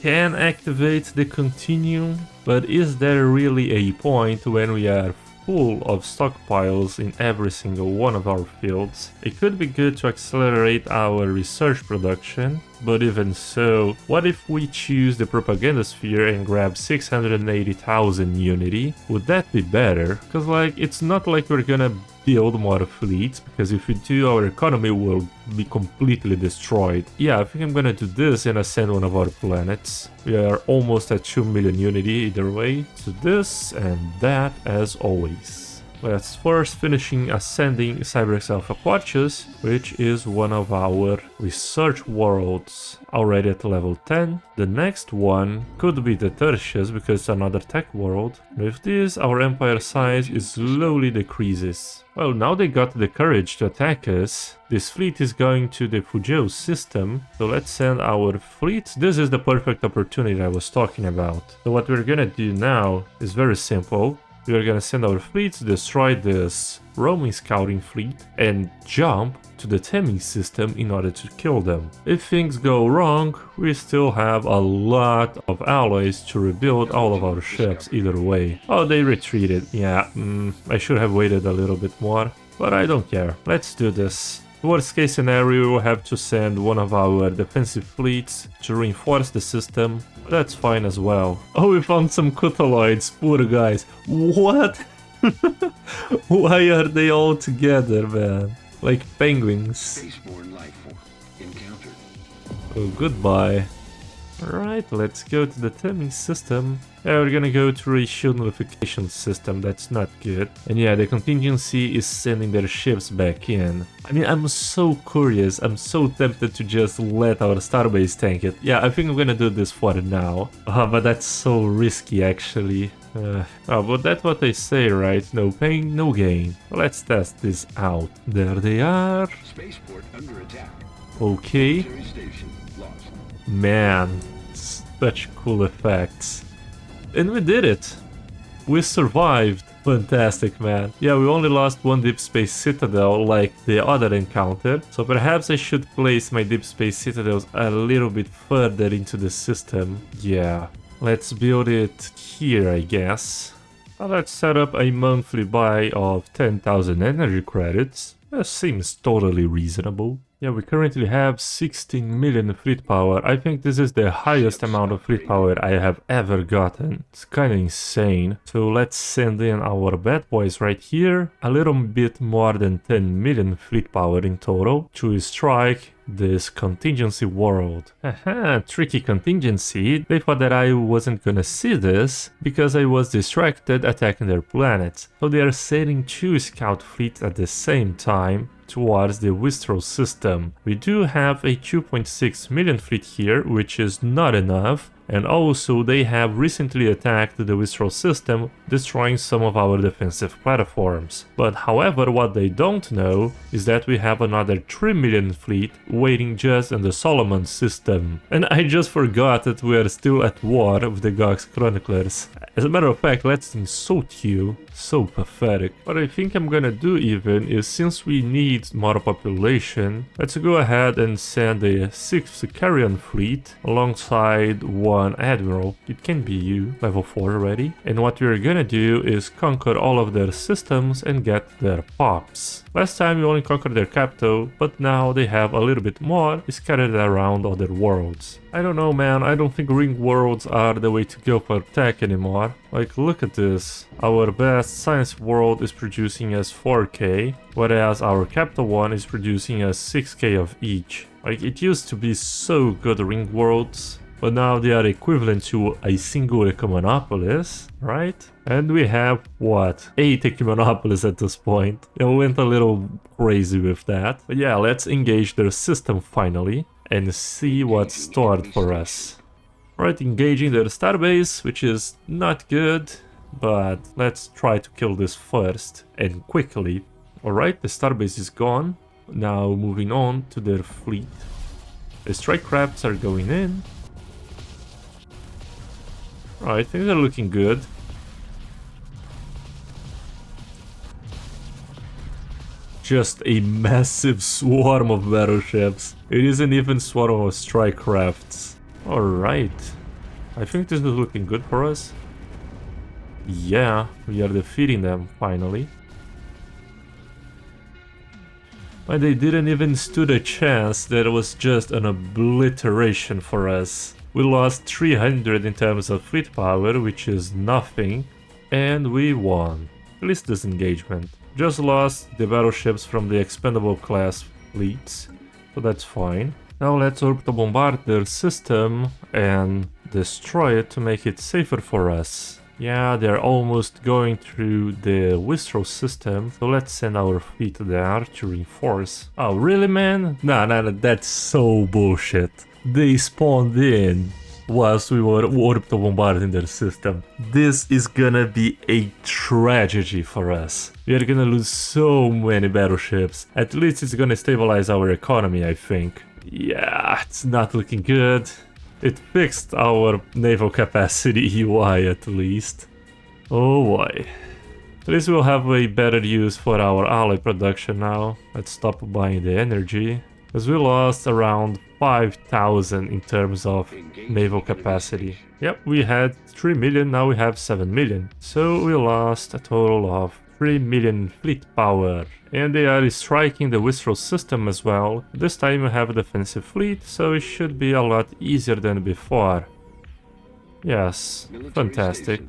can activate the continuum, but is there really a point when we are full of stockpiles in every single one of our fields? It could be good to accelerate our research production, but even so, what if we choose the propaganda sphere and grab 680,000 unity? Would that be better? Because like, it's not like we're gonna build more fleets, because if we do, our economy will be completely destroyed. Yeah, I think I'm gonna do this and ascend one of our planets. We are almost at 2 million unity either way. So this and that as always. Let's first finishing ascending Cyberx Alpha Quartus, which is one of our research worlds, already at level 10. The next one could be the Tertius, because it's another tech world. With this, our empire size slowly decreases. Well, now they got the courage to attack us. This fleet is going to the Fujio system, so let's send our fleet. This is the perfect opportunity I was talking about. So what we're gonna do now is very simple. We are gonna send our fleet to destroy this roaming scouting fleet and jump to the Temming system in order to kill them. If things go wrong, we still have a lot of alloys to rebuild all of our ships either way. Oh, they retreated. Yeah, I should have waited a little bit more, but I don't care. Let's do this. Worst case scenario, we'll have to send one of our defensive fleets to reinforce the system. That's fine as well. Oh, we found some Cutaloids, poor guys. What? Why are they all together, man? Like penguins. Spaceborne life form encountered. Oh, goodbye. Alright, let's go to the Temming system. Yeah, we're gonna go to a shield nullification system, that's not good. And yeah, the contingency is sending their ships back in. I mean, I'm so curious, I'm so tempted to just let our starbase tank it. Yeah, I think I'm gonna do this for now. But that's so risky actually. Oh, but that's what they say, right? No pain, no gain. Let's test this out. There they are. Spaceport under attack. Okay. Military station lost. Man, such cool effects. And we did it! We survived! Fantastic, man. Yeah, we only lost one Deep Space Citadel like the other encounter, so perhaps I should place my Deep Space Citadels a little bit further into the system. Yeah, let's build it here, I guess. Now let's set up a monthly buy of 10,000 energy credits. That seems totally reasonable. Yeah, we currently have 16 million fleet power. I think this is the highest amount of fleet power I have ever gotten. It's kinda insane. So let's send in our bad boys right here. A little bit more than 10 million fleet power in total to strike this contingency world. Haha, tricky contingency. They thought that I wasn't gonna see this because I was distracted attacking their planets. So they are sailing 2 scout fleets at the same time towards the Wistral system. We do have a 2.6 million fleet here, which is not enough. And also they have recently attacked the Wistral system, destroying some of our defensive platforms. But however, what they don't know is that we have another 3 million fleet waiting just in the Solomon system. And I just forgot that we are still at war with the Gox Chroniclers. As a matter of fact, let's insult you. So pathetic. What I think I'm gonna do even is, since we need more population, let's go ahead and send a 6th Sicarian fleet alongside one one, Admiral. It can be you, level 4 already. And what we're gonna do is conquer all of their systems and get their pops. Last time we only conquered their capital, but now they have a little bit more scattered around other worlds. I don't know, man, I don't think ring worlds are the way to go for tech anymore. Like, look at this. Our best science world is producing as 4k, whereas our capital one is producing as 6k of each. Like, it used to be so good ring worlds, but now they are equivalent to a single Ecumenopolis, right? And we have, what, 8 Ecumenopolis at this point. We went a little crazy with that. But yeah, let's engage their system finally and see what's stored for us. Right, engaging their starbase, which is not good, but let's try to kill this first and quickly. Alright, the starbase is gone. Now moving on to their fleet. The strike crafts are going in. Alright, things are looking good. Just a massive swarm of battleships. It isn't even swarm of strike crafts. Alright. I think this is looking good for us. Yeah, we are defeating them finally. But they didn't even stood a chance. That was just an obliteration for us. We lost 300 in terms of fleet power, which is nothing. And we won. At least this engagement. Just lost the battleships from the expendable class fleets. So that's fine. Now let's orbital bombard their system and destroy it to make it safer for us. Yeah, they're almost going through the Wistro system, so let's send our fleet there to reinforce. Oh, really, man? Nah, that's so bullshit. They spawned in whilst we were orbital bombarding their system. This is gonna be a tragedy for us. We are gonna lose so many battleships. At least it's gonna stabilize our economy, I think. Yeah, it's not looking good. It fixed our naval capacity UI at least. Oh boy. At least we'll have a better use for our ally production now. Let's stop buying the energy. Because we lost around 5,000 in terms of naval capacity. Yep, we had 3 million, now we have 7 million. So we lost a total of 3 million fleet power. And they are striking the Wistro system as well. This time we have a defensive fleet, so it should be a lot easier than before. Yes, fantastic.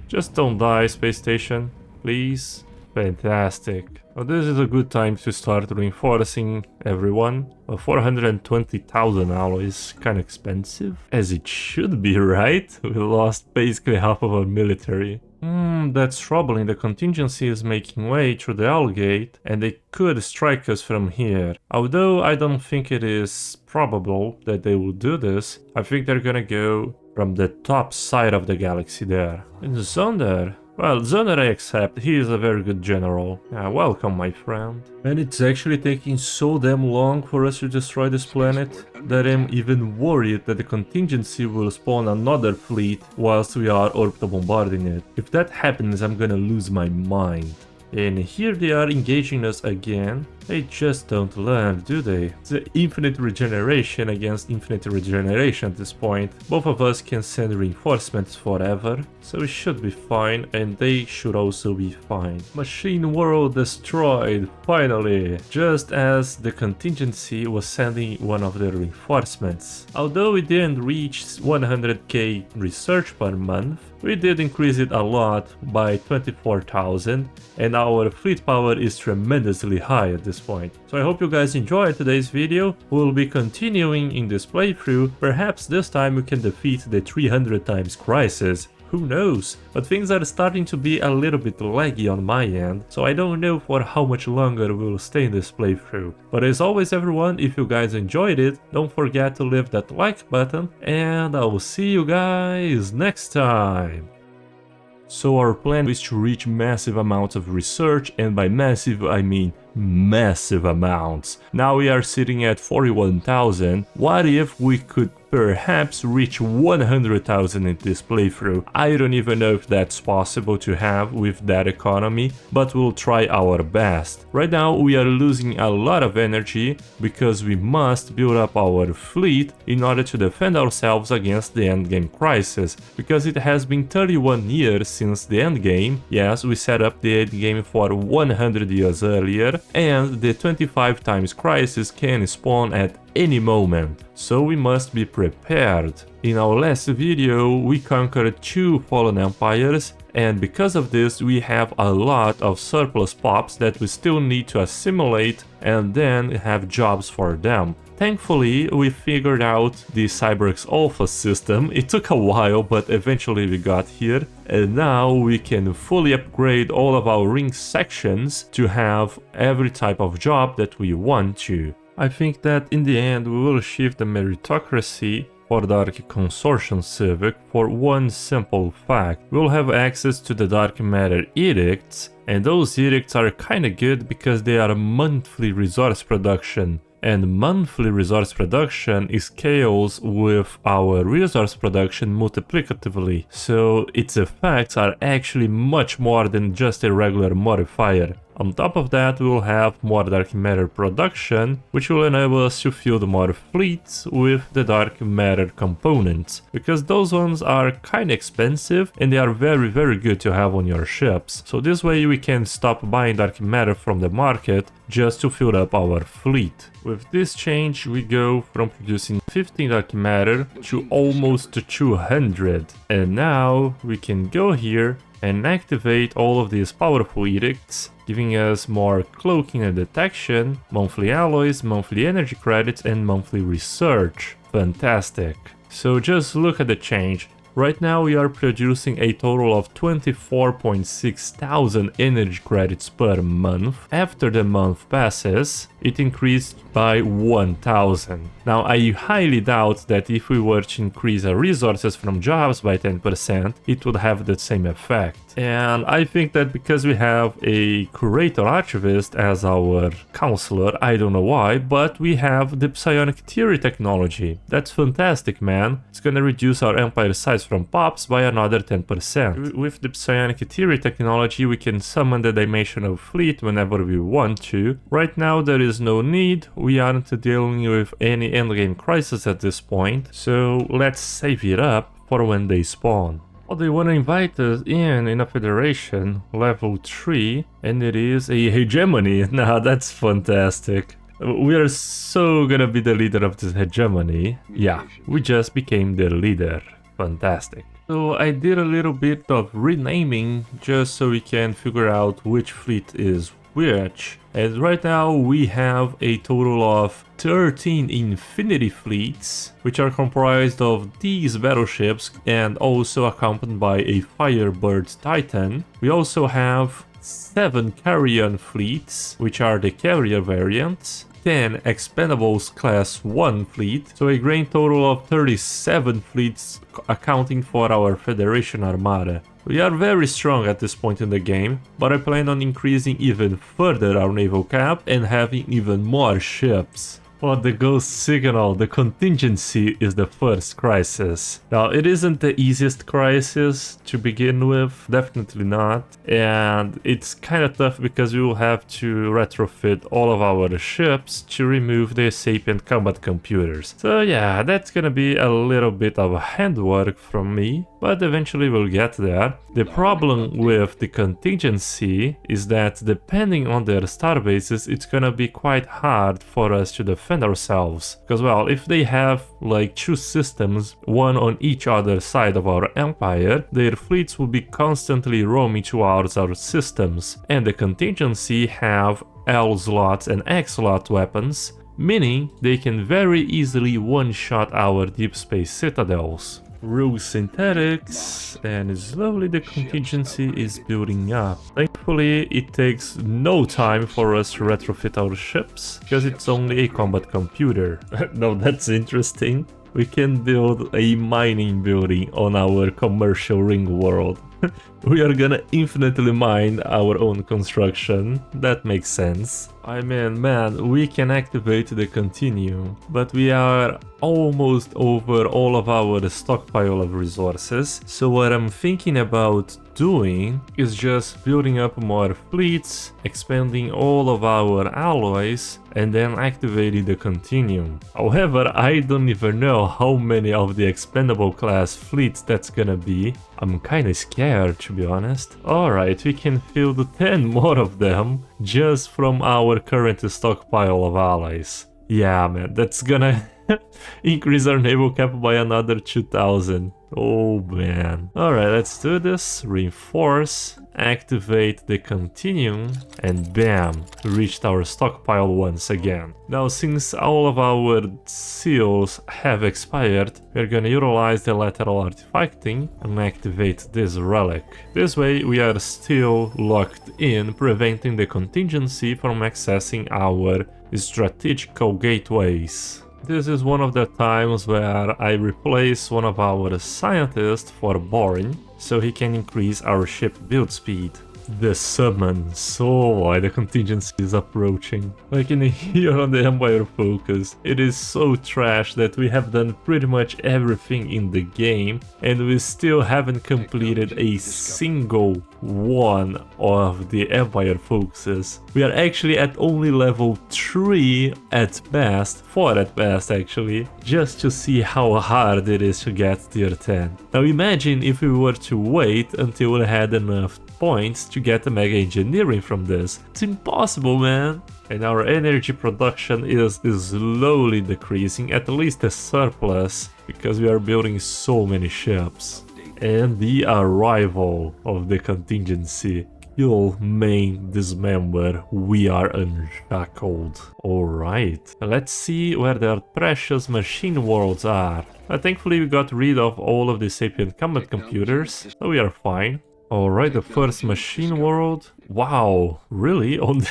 Just don't die, space station, please. Fantastic. Well, this is a good time to start reinforcing everyone. 420,000 alloys, kinda expensive. As it should be, right? We lost basically half of our military. That's troubling. The contingency is making way through the Owl Gate, and they could strike us from here. Although I don't think it is probable that they will do this, I think they're gonna go from the top side of the galaxy there. And Zonder, well, Zonder I accept, he is a very good general. Welcome, my friend. And it's actually taking so damn long for us to destroy this planet that I'm even worried that the contingency will spawn another fleet whilst we are orbital bombarding it. If that happens, I'm gonna lose my mind. And here they are engaging us again. They just don't learn, do they? It's infinite regeneration against infinite regeneration at this point. Both of us can send reinforcements forever, so it should be fine, and they should also be fine. Machine world destroyed, finally! Just as the contingency was sending one of their reinforcements. Although we didn't reach 100k research per month, we did increase it a lot by 24,000, and our fleet power is tremendously high at this point. So I hope you guys enjoyed today's video. We'll be continuing in this playthrough. Perhaps this time we can defeat the 300 times crisis. Who knows? But things are starting to be a little bit laggy on my end, so I don't know for how much longer we'll stay in this playthrough. But as always everyone, if you guys enjoyed it, don't forget to leave that like button, and I will see you guys next time! So our plan is to reach massive amounts of research, and by massive I mean massive amounts. Now we are sitting at 41,000. What if we could perhaps reach 100,000 in this playthrough? I don't even know if that's possible to have with that economy, but we'll try our best. Right now we are losing a lot of energy because we must build up our fleet in order to defend ourselves against the endgame crisis, because it has been 31 years since the endgame. Yes, we set up the endgame for 100 years earlier, and the 25 times crisis can spawn at any moment, so we must be prepared. In our last video we conquered 2 fallen empires, and because of this we have a lot of surplus pops that we still need to assimilate and then have jobs for them. Thankfully we figured out the Cyberx Alpha system. It took a while, but eventually we got here, and now we can fully upgrade all of our ring sections to have every type of job that we want to. I think that in the end we will shift the meritocracy for Dark Consortium Civic for one simple fact. We'll have access to the Dark Matter edicts, and those edicts are kinda good because they are monthly resource production. And monthly resource production scales with our resource production multiplicatively, so its effects are actually much more than just a regular modifier. On top of that, we will have more dark matter production, which will enable us to field more fleets with the dark matter components, because those ones are kinda expensive and they are very good to have on your ships. So this way we can stop buying dark matter from the market just to fill up our fleet. With this change we go from producing 15 dark matter to almost 200, and now we can go here and activate all of these powerful edicts, giving us more cloaking and detection, monthly alloys, monthly energy credits, and monthly research. Fantastic. So just look at the change. Right now we are producing a total of 24.6 thousand energy credits per month. After the month passes, it increased by 1,000. Now I highly doubt that if we were to increase our resources from jobs by 10%, it would have the same effect. And I think that because we have a curator archivist as our counselor, I don't know why, but we have the psionic theory technology. That's fantastic, man. It's gonna reduce our empire size from pops by another 10%. With the psionic theory technology, we can summon the dimensional fleet whenever we want to. Right now there is no need, we aren't dealing with any endgame crisis at this point, so let's save it up for when they spawn. Oh, they want to invite us in a federation, level 3, and it is a hegemony. Nah, that's fantastic. We are so gonna be the leader of this hegemony. Yeah, we just became the leader. Fantastic. So I did a little bit of renaming just so we can figure out which fleet is which. And right now we have a total of 13 infinity fleets, which are comprised of these battleships and also accompanied by a Firebird Titan. We also have 7 Carrion fleets, which are the carrier variants, 10 Expendables Class 1 fleet, so a grand total of 37 fleets accounting for our Federation Armada. We are very strong at this point in the game, but I plan on increasing even further our naval cap and having even more ships. But the ghost signal, the contingency, is the first crisis. Now, it isn't the easiest crisis to begin with, definitely not, and it's kind of tough because we will have to retrofit all of our ships to remove the sapient combat computers. So yeah, that's gonna be a little bit of handwork from me, but eventually we'll get there. The problem with the contingency is that depending on their starbases, it's gonna be quite hard for us to defend ourselves. Because well, if they have like 2 systems, one on each other side of our empire, their fleets will be constantly roaming towards our systems. And the contingency have L slots and X slot weapons, meaning they can very easily one-shot our deep space citadels. Rogue synthetics, and slowly the contingency is building up. Thankfully it takes no time for us to retrofit our ships, because it's only a combat computer. No, that's interesting. We can build a mining building on our commercial ring world. We are gonna infinitely mine our own construction. That makes sense. I mean, man, we can activate the continue, but we are almost over all of our stockpile of resources. So what I'm thinking about doing is just building up more fleets, expanding all of our alloys, and then activating the continuum. However, I don't even know how many of the expendable class fleets that's gonna be. I'm kinda scared, to be honest. Alright, we can field 10 more of them just from our current stockpile of allies. Yeah, man, that's gonna increase our naval cap by another 2000. Oh man. Alright, let's do this. Reinforce, activate the continuum, and bam, we reached our stockpile once again. Now, since all of our seals have expired, we're gonna utilize the lateral artifacting and activate this relic. This way we are still locked in, preventing the contingency from accessing our strategical gateways. This is one of the times where I replace one of our scientists for Boring, so he can increase our ship build speed. The summon, so why the contingency is approaching. I can hear on the Empire focus. It is so trash that we have done pretty much everything in the game and we still haven't completed a single one of the Empire focuses. We are actually at only level 3 at best, 4 at best actually, just to see how hard it is to get tier 10. Now imagine if we were to wait until we had enough points to get the mega engineering from this. It's impossible, man. And our energy production is slowly decreasing, at least a surplus, because we are building so many ships. And the arrival of the contingency. Kill, main, dismember, we are unshackled. Alright, let's see where their precious machine worlds are. Thankfully we got rid of all of the sapient combat computers, so we are fine. Alright, the first machine world. Wow, really? On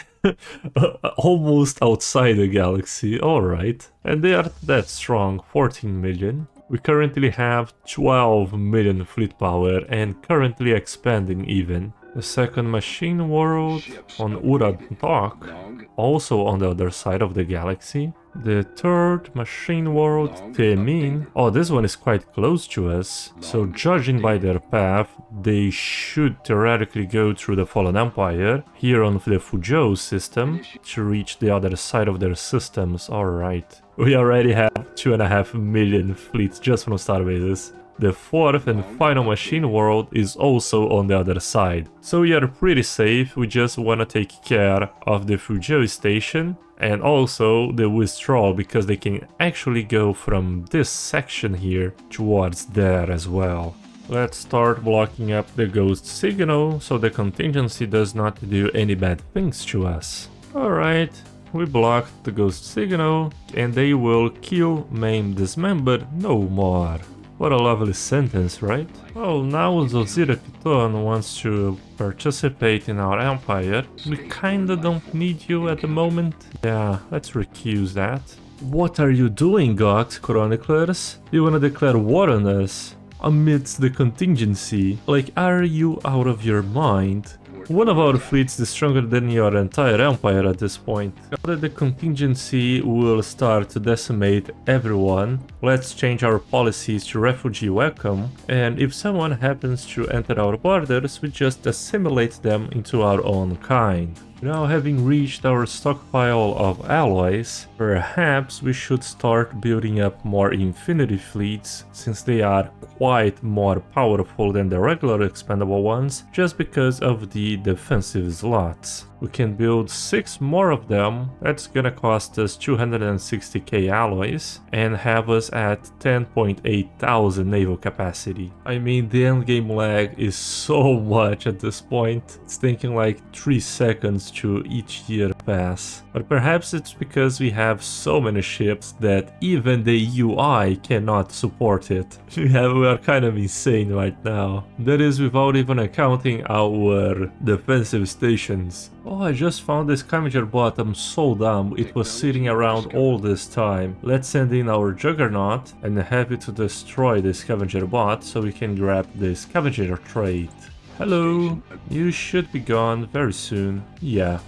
almost outside the galaxy. Alright. And they are that strong, 14 million. We currently have 12 million fleet power and currently expanding even. The second machine world on Uratok, also on the other side of the galaxy. The third machine world, Temin. Oh, this one is quite close to us. So judging by their path, they should theoretically go through the Fallen Empire here on the Fuzhou system to reach the other side of their systems. Alright. We already have 2.5 million fleets just from starbases. The fourth and final machine world is also on the other side. So we are pretty safe, we just wanna take care of the Fuzhou station and also the withdrawal, because they can actually go from this section here towards there as well. Let's start blocking up the ghost signal so the contingency does not do any bad things to us. Alright, we blocked the ghost signal and they will kill, maim, dismember no more. What a lovely sentence, right? Well, now Zozira Kiton wants to participate in our empire. We kinda don't need you at the moment. Yeah, let's recuse that. What are you doing, Gox Chroniclers? You wanna declare war on us? Amidst the contingency? Like, are you out of your mind? One of our fleets is stronger than your entire empire at this point. Now that the contingency will start to decimate everyone, let's change our policies to refugee welcome, and if someone happens to enter our borders, we just assimilate them into our own kind. Now, having reached our stockpile of alloys, perhaps we should start building up more infinity fleets, since they are quite more powerful than the regular expendable ones, just because of the defensive slots. We can build 6 more of them, that's gonna cost us 260k alloys, and have us at 10.8 thousand naval capacity. I mean, the endgame lag is so much at this point, it's taking like 3 seconds to each year pass. But perhaps it's because we have so many ships that even the UI cannot support it. We are kind of insane right now. That is without even accounting our defensive stations. Oh, I just found this scavenger bot, I'm so dumb, it was sitting around all this time. Let's send in our Juggernaut and have it to destroy the scavenger bot so we can grab the scavenger trait. Hello, you should be gone very soon. Yeah.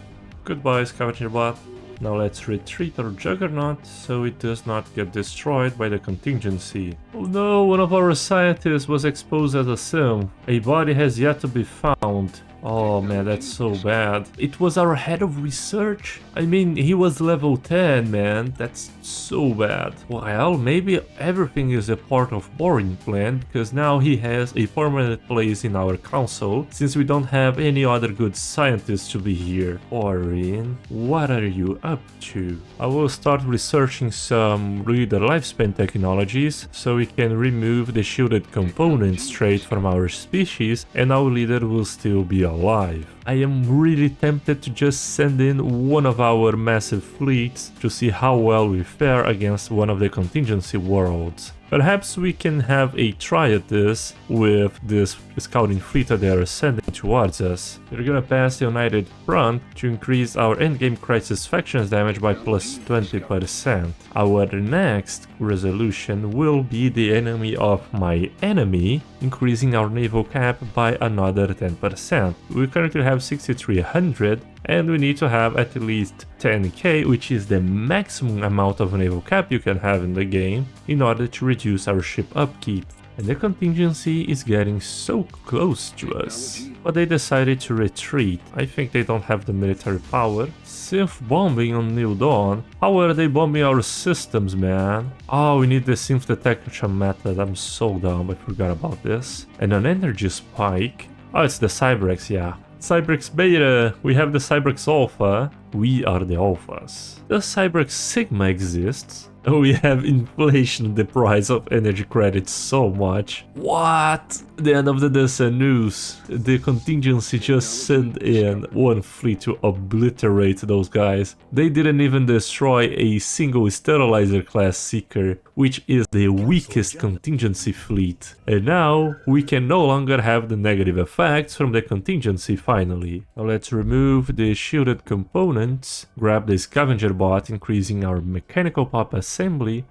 Goodbye, scavenger bot. Now let's retreat our Juggernaut so it does not get destroyed by the contingency. Oh no, one of our scientists was exposed as a sim. A body has yet to be found. Oh man, that's so bad. It was our head of research? I mean, he was level 10, man. That's so bad. Well, maybe everything is a part of boring plan, because now he has a permanent place in our council, since we don't have any other good scientists to be here. Orin, what are you up to? I will start researching some reader lifespan technologies, so we can remove the shielded components trait from our species, and our leader will still be alive. I am really tempted to just send in one of our massive fleets to see how well we fare against one of the contingency worlds. Perhaps we can have a try at this with this scouting fleet that they are sending towards us. We're gonna pass the United Front to increase our endgame crisis factions damage by plus 20%. Our next resolution will be the enemy of my enemy, increasing our naval cap by another 10%. We currently have 6,300 and we need to have at least 10k, which is the maximum amount of naval cap you can have in the game, in order to reduce our ship upkeep. And the contingency is getting so close to us. But they decided to retreat. I think they don't have the military power. Synth bombing on New Dawn? How are they bombing our systems, man? Oh, we need the synth detection method. I'm so dumb, I forgot about this. And an energy spike. Oh, it's the Civics, yeah. Civics Beta, we have the Civics Alpha, we are the Alphas. Does Civics Sigma exist? We have inflation the price of energy credits so much. What? The end of the descent news. The contingency just sent in one fleet to obliterate those guys. They didn't even destroy a single sterilizer class seeker, which is the weakest contingency fleet. And now we can no longer have the negative effects from the contingency finally. Now let's remove the shielded components, grab the scavenger bot, increasing our mechanical pop assembly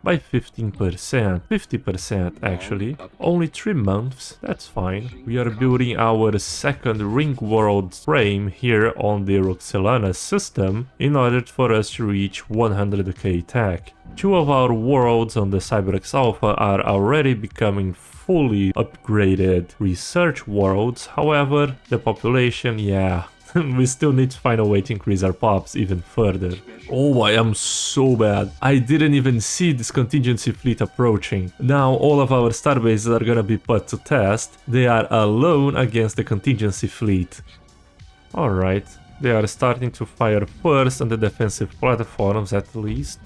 by 15%, 50% actually. Only 3 months, that's fine. We are building our second ring world frame here on the Roxelana system in order for us to reach 100k tech. 2 of our worlds on the Civics Alpha are already becoming fully upgraded research worlds, however, the population, yeah, we still need to find a way to increase our pops even further. Oh, I am so bad. I didn't even see this contingency fleet approaching. Now all of our starbases are gonna be put to test. They are alone against the contingency fleet. Alright, they are starting to fire first on the defensive platforms at least.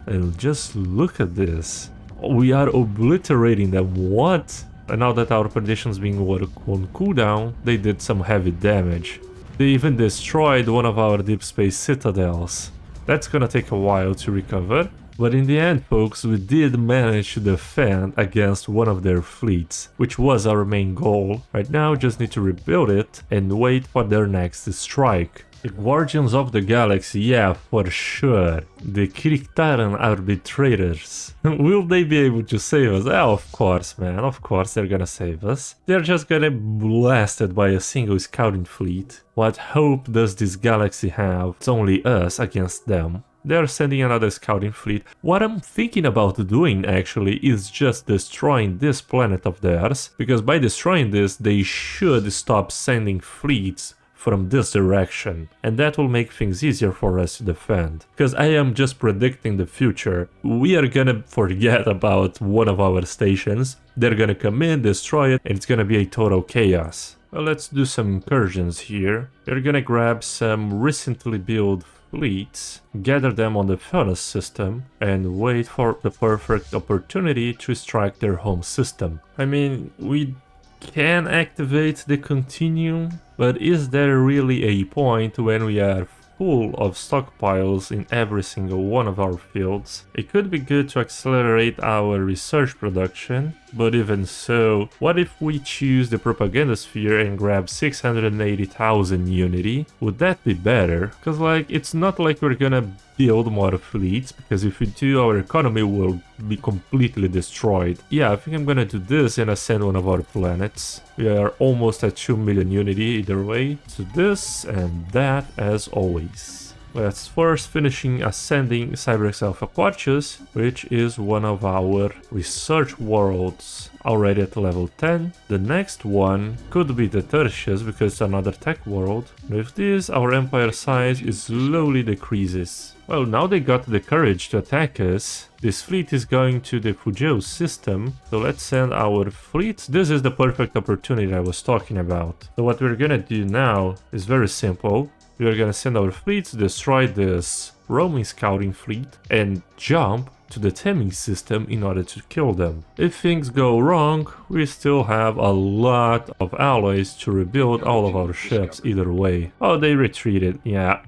And just look at this. We are obliterating them. What? And now that our predictions being on cooldown, they did some heavy damage. They even destroyed one of our deep space citadels. That's gonna take a while to recover. But in the end, folks, we did manage to defend against one of their fleets, which was our main goal. Right now, just need to rebuild it and wait for their next strike. The Guardians of the Galaxy, yeah, for sure. The Kiriktaran Arbitrators. Will they be able to save us? Yeah, of course, man. Of course they're gonna save us. They're just gonna be blasted by a single scouting fleet. What hope does this galaxy have? It's only us against them. They're sending another scouting fleet. What I'm thinking about doing actually is just destroying this planet of theirs, because by destroying this they should stop sending fleets from this direction, and that will make things easier for us to defend. Because I am just predicting the future. We are gonna forget about one of our stations, they're gonna come in, destroy it, and it's gonna be a total chaos. Well, let's do some incursions here. We're gonna grab some recently built fleets, gather them on the Fanatic System, and wait for the perfect opportunity to strike their home system. I mean, we can activate the continuum, but is there really a point when we are full of stockpiles in every single one of our fields? It could be good to accelerate our research production But even so, what if we choose the propaganda sphere and grab 680,000 unity? Would that be better? Cause like, it's not like we're gonna build more fleets, because if we do, our economy will be completely destroyed. Yeah, I think I'm gonna do this and ascend one of our planets. We are almost at 2 million unity either way. So this and that as always. Let's first finishing ascending Civics Alpha Quartus, which is one of our research worlds, already at level 10. The next one could be the Tertius, because it's another tech world. With this, our empire size slowly decreases. Well, now they got the courage to attack us. This fleet is going to the Fujio system, so let's send our fleet. This is the perfect opportunity I was talking about. So what we're gonna do now is very simple. We are gonna send our fleet to destroy this roaming scouting fleet and jump to the Temming system in order to kill them. If things go wrong, we still have a lot of alloys to rebuild all of our ships either way. Oh, they retreated. Yeah,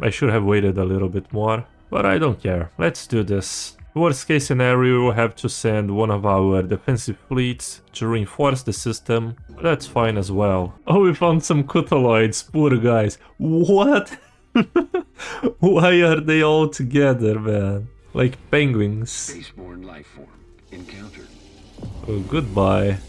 I should have waited a little bit more, but I don't care. Let's do this. Worst case scenario, we'll have to send one of our defensive fleets to reinforce the system. That's fine as well. Oh, we found some Cutaloids, poor guys. What? Why are they all together, man? Like penguins. Spaceborne life form encountered. Oh, goodbye.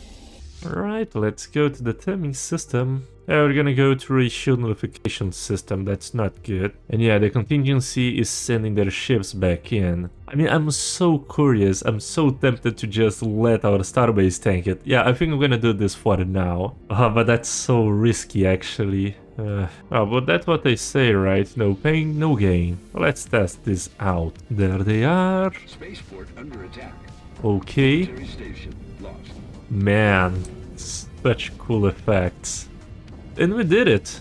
Alright, let's go to the Temming system. Yeah, we're gonna go to a shield nullification system, that's not good. And yeah, the contingency is sending their ships back in. I mean, I'm so curious, I'm so tempted to just let our starbase tank it. Yeah, I think I'm gonna do this for now. But that's so risky actually. Oh, but that's what they say, right? No pain, no gain. Let's test this out. There they are. Spaceport under attack. Okay. Military station lost. Man, such cool effects. And we did it!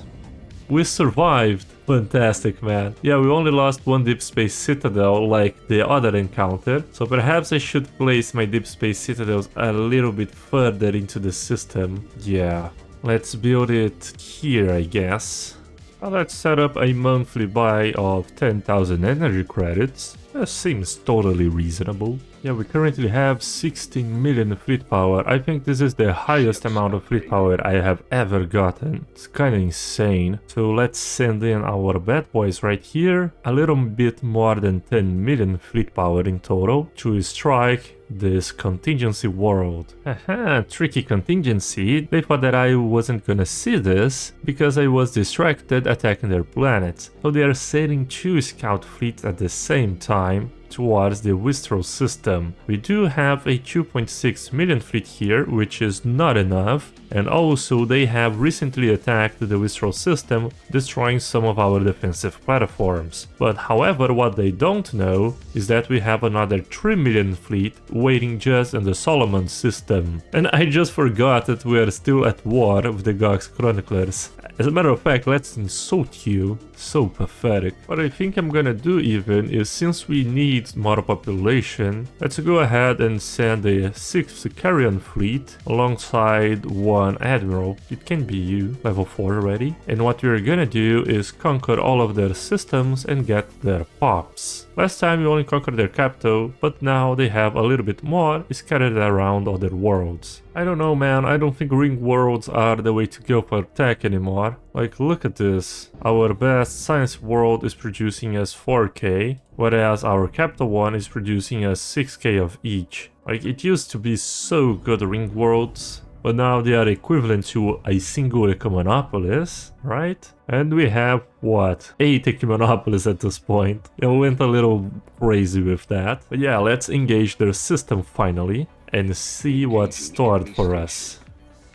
We survived! Fantastic, man. Yeah, we only lost one Deep Space Citadel like the other encounter, so perhaps I should place my Deep Space Citadels a little bit further into the system. Yeah, let's build it here, I guess. Now let's set up a monthly buy of 10,000 energy credits. That seems totally reasonable. Yeah, we currently have 16 million fleet power. I think this is the highest amount of fleet power I have ever gotten. It's kinda insane. So let's send in our bad boys right here. A little bit more than 10 million fleet power in total to strike this contingency world. Haha, tricky contingency. They thought that I wasn't gonna see this because I was distracted attacking their planets. So they are sailing 2 scout fleets at the same time towards the Wistral system. We do have a 2.6 million fleet here, which is not enough, and also they have recently attacked the Wistral system, destroying some of our defensive platforms. But however, what they don't know is that we have another 3 million fleet waiting just in the Solomon system. And I just forgot that we are still at war with the Gox Chroniclers. As a matter of fact, let's insult you. So pathetic. What I think I'm gonna do even is, since we need more population, let's go ahead and send a 6th Sicarian fleet alongside 1 admiral. It can be you, level 4 already. And what we're gonna do is conquer all of their systems and get their pops. Last time we only conquered their capital, but now they have a little bit more scattered around other worlds. I don't know, man, I don't think ring worlds are the way to go for tech anymore. Like, look at this. Our best science world is producing us 4k, whereas our capital one is producing us 6k of each. Like, it used to be so good ring worlds, but now they are equivalent to a single Ecumenopolis, right? And we have, what, 8 Ecumenopolis at this point. Yeah, we went a little crazy with that. But yeah, let's engage their system finally and see what's stored for us.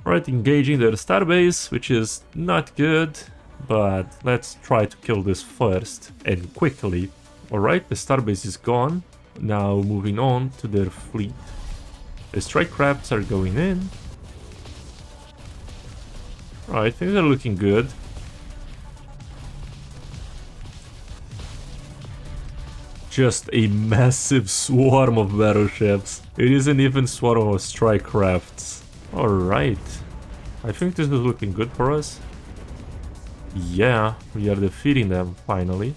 Right, engaging their starbase, which is not good, but let's try to kill this first and quickly. Alright, the starbase is gone. Now moving on to their fleet. The strike crafts are going in. Alright, things are looking good. Just a massive swarm of battleships. It isn't even swarm of strike crafts. Alright. I think this is looking good for us. Yeah, we are defeating them finally.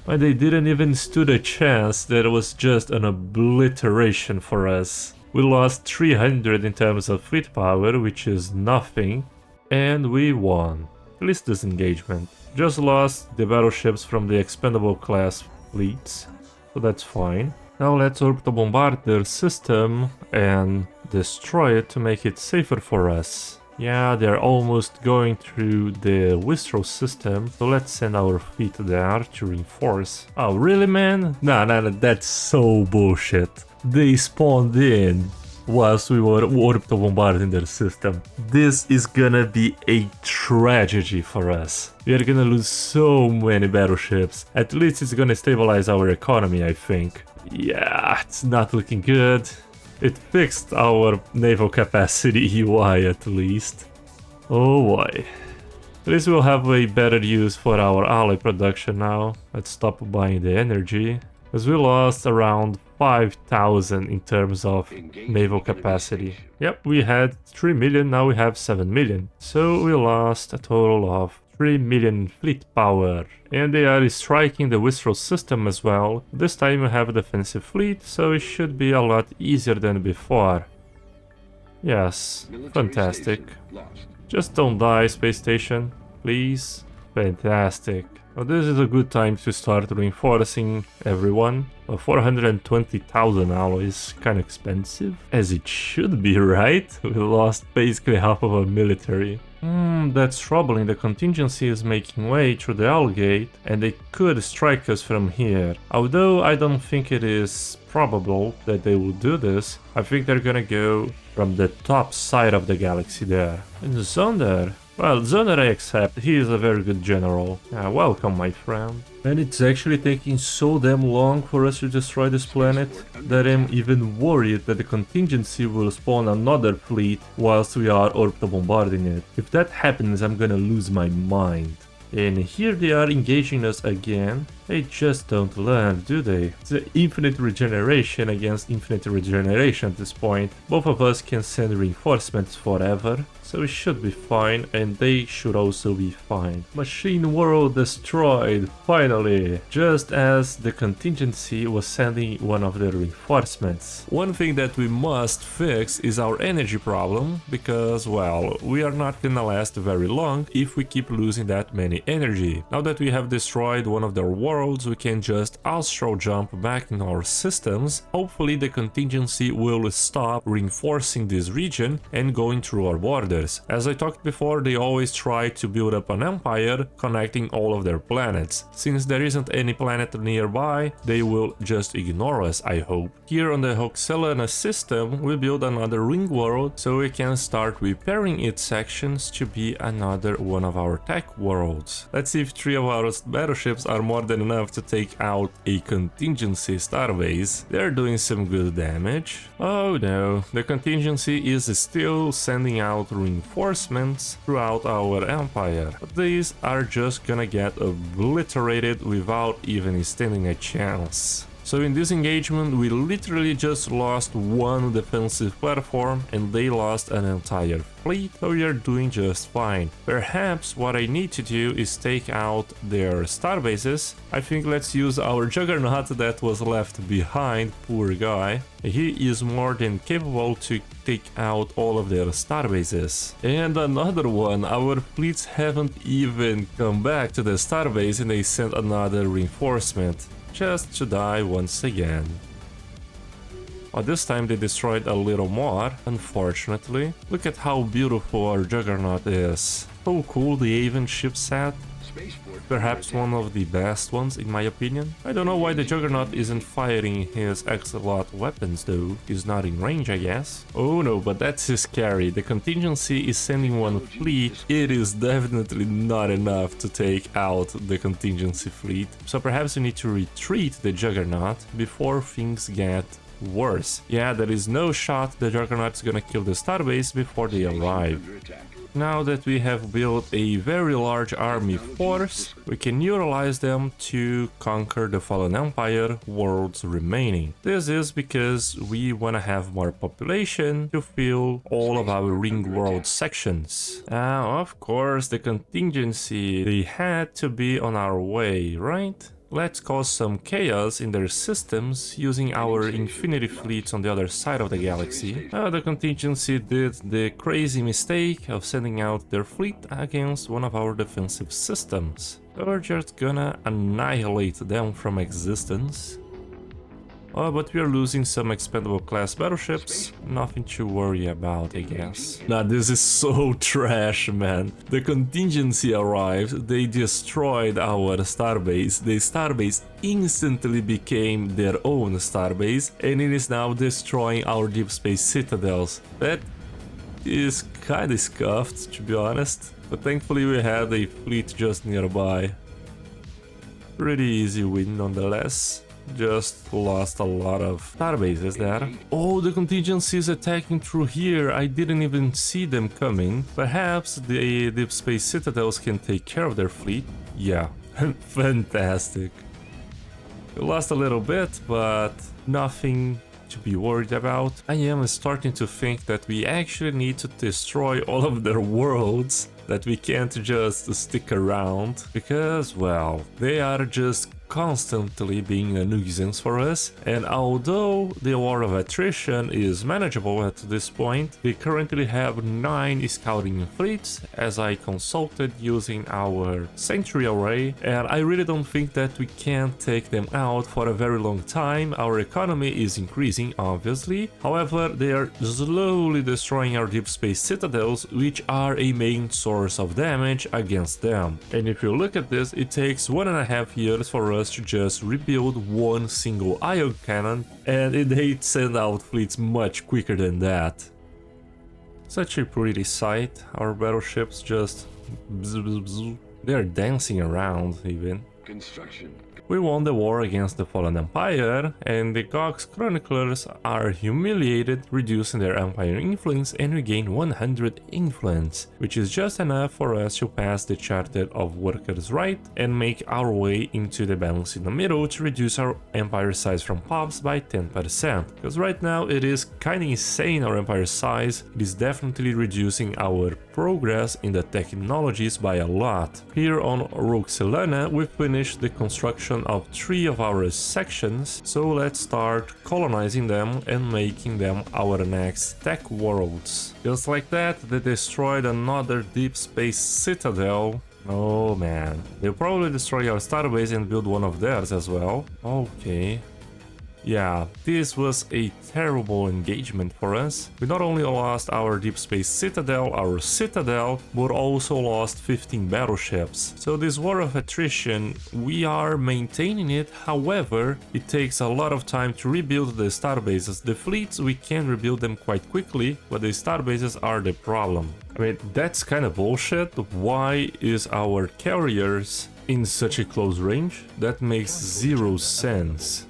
And they didn't even stood a chance. That was just an obliteration for us. We lost 300 in terms of fleet power, which is nothing. And we won. At least this engagement. Just lost the battleships from the expendable class fleets. So that's fine. Now let's orbital bombard their system and destroy it to make it safer for us. Yeah, they're almost going through the Wistral system, so let's send our fleet there to reinforce. Oh, really, man? Nah, that's so bullshit. They spawned in whilst we were orbital bombarding their system. This is gonna be a tragedy for us. We are gonna lose so many battleships. At least it's gonna stabilize our economy, I think. Yeah, it's not looking good. It fixed our naval capacity UI at least. Oh boy. At least we'll have a better use for our ally production now. Let's stop buying the energy. Because we lost around 5,000 in terms of naval capacity. Yep, we had 3 million, now we have 7 million. So we lost a total of 3 million fleet power. And they are striking the Wistral system as well. This time we have a defensive fleet, so it should be a lot easier than before. Yes, fantastic. Just don't die, space station, please. Fantastic. Well, this is a good time to start reinforcing everyone. 420,000 alloys, kinda expensive. As it should be, right? We lost basically half of our military. That's troubling. The contingency is making way through the Owl Gate, and they could strike us from here. Although I don't think it is probable that they will do this, I think they're gonna go from the top side of the galaxy there. And Zonder, well, Zonder I accept, he is a very good general. Welcome, my friend. And it's actually taking so damn long for us to destroy this planet that I'm even worried that the contingency will spawn another fleet whilst we are orbital bombarding it. If that happens, I'm gonna lose my mind. And here they are engaging us again. They just don't learn, do they? It's an infinite regeneration against infinite regeneration at this point. Both of us can send reinforcements forever, so it should be fine, and they should also be fine. Machine world destroyed, finally! Just as the contingency was sending one of their reinforcements. One thing that we must fix is our energy problem, because, well, we are not gonna last very long if we keep losing that many energy. Now that we have destroyed one of their worlds, we can just astral jump back in our systems. Hopefully the contingency will stop reinforcing this region and going through our borders. As I talked before, they always try to build up an empire connecting all of their planets. Since there isn't any planet nearby, they will just ignore us, I hope. Here on the Hoxellana system, we build another ring world so we can start repairing its sections to be another one of our tech worlds. Let's see if 3 of our battleships are more than enough to take out a contingency starbase. They're doing some good damage. Oh no, the contingency is still sending out reinforcements throughout our empire. But these are just gonna get obliterated without even standing a chance. So in this engagement we literally just lost one defensive platform and they lost an entire fleet, so we are doing just fine. Perhaps what I need to do is take out their starbases. I think let's use our Juggernaut that was left behind, poor guy. He is more than capable to take out all of their starbases. And another one, our fleets haven't even come back to the starbase and they sent another reinforcement. Just to die once again. This time they destroyed a little more, unfortunately. Look at how beautiful our Juggernaut is. So cool, the Avon ship set. Perhaps one of the best ones in my opinion. I don't know why the Juggernaut isn't firing his Axolot weapons though. He's not in range, I guess. Oh no, but that's scary. The contingency is sending one fleet. It is definitely not enough to take out the contingency fleet. So perhaps we need to retreat the Juggernaut before things get worse. Yeah, there is no shot the Juggernaut's gonna kill the starbase before they arrive. Now that we have built a very large army force, we can utilize them to conquer the Fallen Empire worlds remaining. This is because we want to have more population to fill all of our ring world sections. Of course, the contingency, they had to be on our way, right? Let's cause some chaos in their systems using our infinity fleets on the other side of the galaxy. The contingency did the crazy mistake of sending out their fleet against one of our defensive systems. So we're just gonna annihilate them from existence. But we are losing some expendable class battleships, nothing to worry about, I guess. Nah, this is so trash, man. The contingency arrived, they destroyed our starbase, the starbase instantly became their own starbase, and it is now destroying our deep space citadels. That is kinda scuffed, to be honest, but thankfully we had a fleet just nearby. Pretty easy win nonetheless. Just lost a lot of starbases there. Oh, the contingency is attacking through here. I didn't even see them coming. Perhaps the deep space citadels can take care of their fleet. Yeah, fantastic. We lost a little bit, but nothing to be worried about. I am starting to think that we actually need to destroy all of their worlds, that we can't just stick around, because, well, they are just constantly being a nuisance for us, and although the war of attrition is manageable at this point, we currently have 9 scouting fleets, as I consulted using our Sentry Array, and I really don't think that we can take them out for a very long time. Our economy is increasing, obviously, however, they are slowly destroying our deep space citadels, which are a main source of damage against them. And if you look at this, it takes 1.5 years for us to just rebuild one single ion cannon, and they send out fleets much quicker than that. Such a pretty sight, our battleships just they're dancing around even. Construction. We won the war against the Fallen Empire, and the Gox Chroniclers are humiliated, reducing their empire influence, and we gain 100 influence, which is just enough for us to pass the Charter of Workers' Right and make our way into the balance in the middle to reduce our empire size from POPs by 10%. Because right now it is kinda insane, our empire size. It is definitely reducing our progress in the technologies by a lot. Here on Roxelana, we finished the construction of 3 of our sections, so let's start colonizing them and making them our next tech worlds. Just like that, they destroyed another deep space citadel. Oh man, they'll probably destroy our starbase and build one of theirs as well. Okay. Yeah, this was a terrible engagement for us. We not only lost our deep space citadel, but also lost 15 battleships. So this war of attrition, we are maintaining it, however, it takes a lot of time to rebuild the starbases. The fleets, we can rebuild them quite quickly, but the starbases are the problem. I mean, that's kind of bullshit. Why is our carriers in such a close range? That makes 0 sense.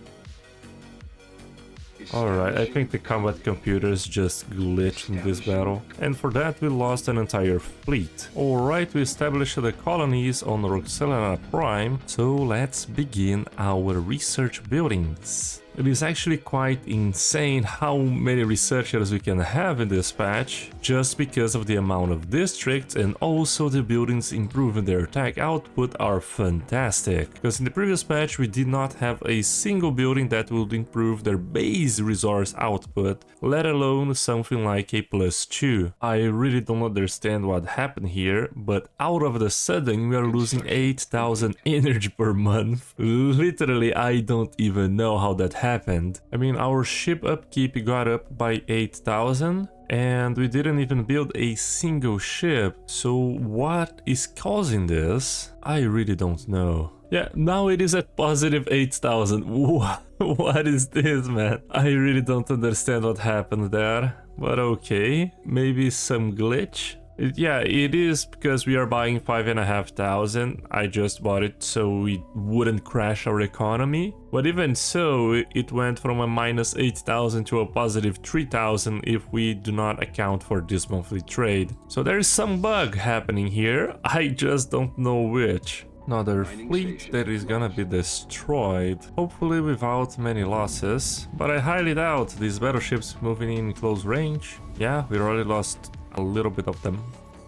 Alright, I think the combat computers just glitched in this battle, and for that we lost an entire fleet. Alright, we established the colonies on Roxelana Prime, so let's begin our research buildings. It is actually quite insane how many researchers we can have in this patch, just because of the amount of districts, and also the buildings improving their tech output are fantastic. Because in the previous patch we did not have a single building that would improve their base resource output, let alone something like a +2. I really don't understand what happened here, but out of the sudden we are losing 8,000 energy per month. Literally, I don't even know how that happened. I mean, our ship upkeep got up by 8,000 and we didn't even build a single ship. So what is causing this? I really don't know. Yeah, now it is at positive 8,000. What is this, man? I really don't understand what happened there. But okay, maybe some glitch? Yeah, it is because we are buying 5,500. I just bought it so it wouldn't crash our economy. But even so, it went from a -8,000 to a positive 3,000 if we do not account for this monthly trade. So there is some bug happening here. I just don't know which. Another fleet that is gonna be destroyed, hopefully without many losses. But I highly doubt these battleships moving in close range. Yeah, we already lost a little bit of them.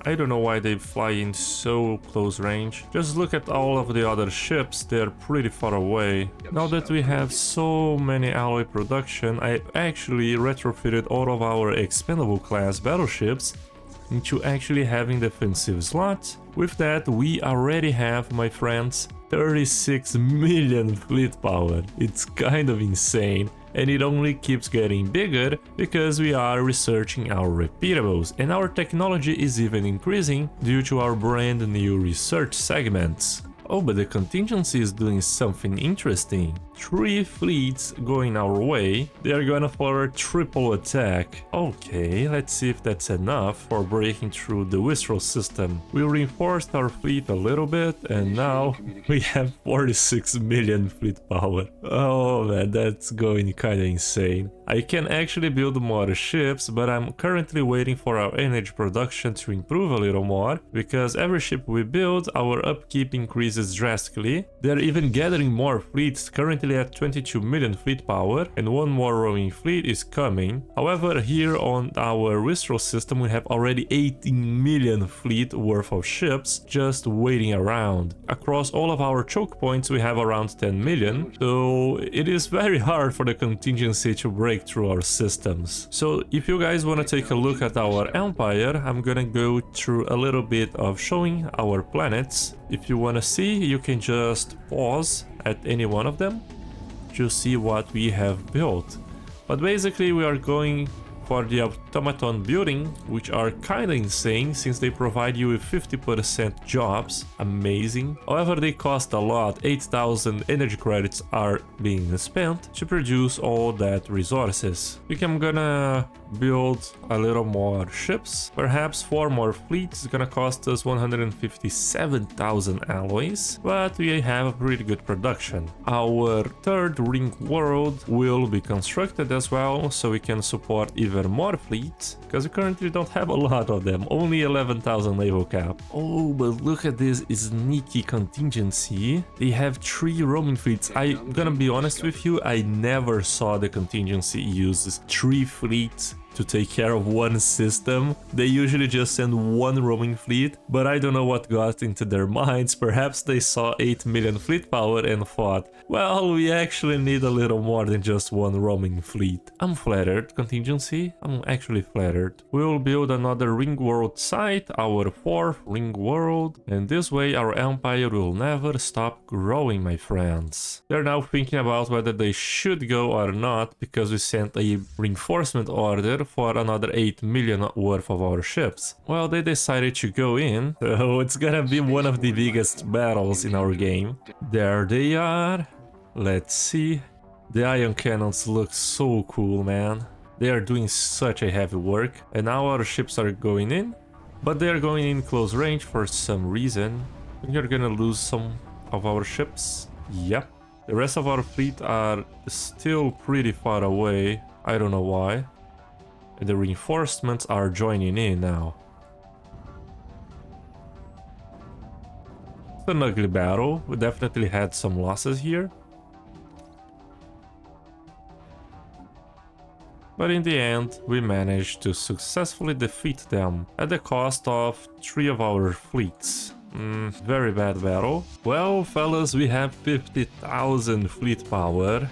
I don't know why they fly in so close range. Just look at all of the other ships, they're pretty far away. Now that we have so many alloy production, I actually retrofitted all of our expendable class battleships into actually having defensive slots. With that, we already have, my friends, 36 million fleet power. It's kind of insane, and it only keeps getting bigger because we are researching our repeatables, and our technology is even increasing due to our brand new research segments. Oh, but the contingency is doing something interesting. 3 fleets going our way. They are going for a triple attack. Okay, let's see if that's enough for breaking through the Wistral system. We reinforced our fleet a little bit, and now we have 46 million fleet power. Oh man, that's going kinda insane. I can actually build more ships, but I'm currently waiting for our energy production to improve a little more, because every ship we build, our upkeep increases drastically. They're even gathering more fleets, currently at 22 million fleet power, and one more rowing fleet is coming. However, here on our Wistral system we have already 18 million fleet worth of ships just waiting around. Across all of our choke points we have around 10 million, so it is very hard for the contingency to break through our systems. So if you guys want to take a look at our empire, I'm gonna go through a little bit of showing our planets. If you want to see, you can just pause at any one of them to see what we have built. But basically we are going for the automaton building, which are kinda insane since they provide you with 50% jobs. Amazing. However, they cost a lot. 8,000 energy credits are being spent to produce all that resources. I think I'm gonna build a little more ships. Perhaps 4 more fleets is gonna cost us 157,000 alloys, but we have a pretty good production. Our 3rd ring world will be constructed as well, so we can support even more fleets, because we currently don't have a lot of them, only 11,000 naval cap. Oh, but look at this sneaky contingency. They have 3 roaming fleets. I'm gonna be honest with you, I never saw the contingency use 3 fleets to take care of one system. They usually just send 1 roaming fleet, but I don't know what got into their minds. Perhaps they saw 8 million fleet power and thought, well, we actually need a little more than just 1 roaming fleet. I'm flattered, contingency. I'm actually flattered. We will build another ring world site, our 4th ring world, and this way our empire will never stop growing, my friends. They're now thinking about whether they should go or not, because we sent a reinforcement order for another 8 million worth of our ships. Well, they decided to go in, so it's gonna be one of the biggest battles in our game. There they are. Let's see. The ion cannons look so cool, man. They are doing such a heavy work, and now our ships are going in, but they are going in close range for some reason. We are gonna lose some of our ships. Yep. The rest of our fleet are still pretty far away. I don't know why. And the reinforcements are joining in now. It's an ugly battle. We definitely had some losses here. But in the end, we managed to successfully defeat them at the cost of 3 of our fleets. Very bad battle. Well, fellas, we have 50,000 fleet power.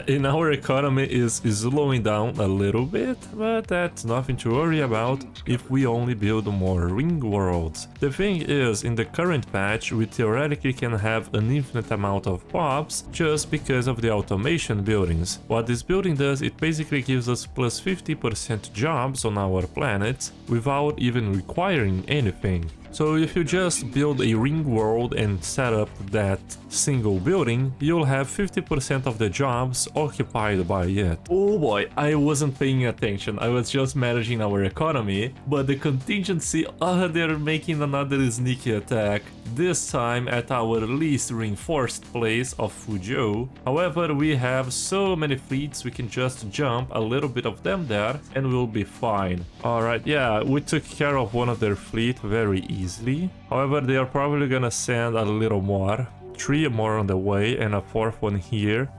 And our economy is slowing down a little bit, but that's nothing to worry about if we only build more ring worlds. The thing is, in the current patch, we theoretically can have an infinite amount of pops just because of the automation buildings. What this building does, it basically gives us plus 50% jobs on our planets without even requiring anything. So if you just build a ring world and set up that single building, you'll have 50% of the jobs occupied by it. Oh boy, I wasn't paying attention, I was just managing our economy, but the contingency, they're making another sneaky attack, this time at our least reinforced place of Fuzhou. However, we have so many fleets, we can just jump a little bit of them there and we'll be fine. Alright, yeah, we took care of one of their fleet very easily. However, they are probably gonna send a little more. 3 more on the way and a 4th one here.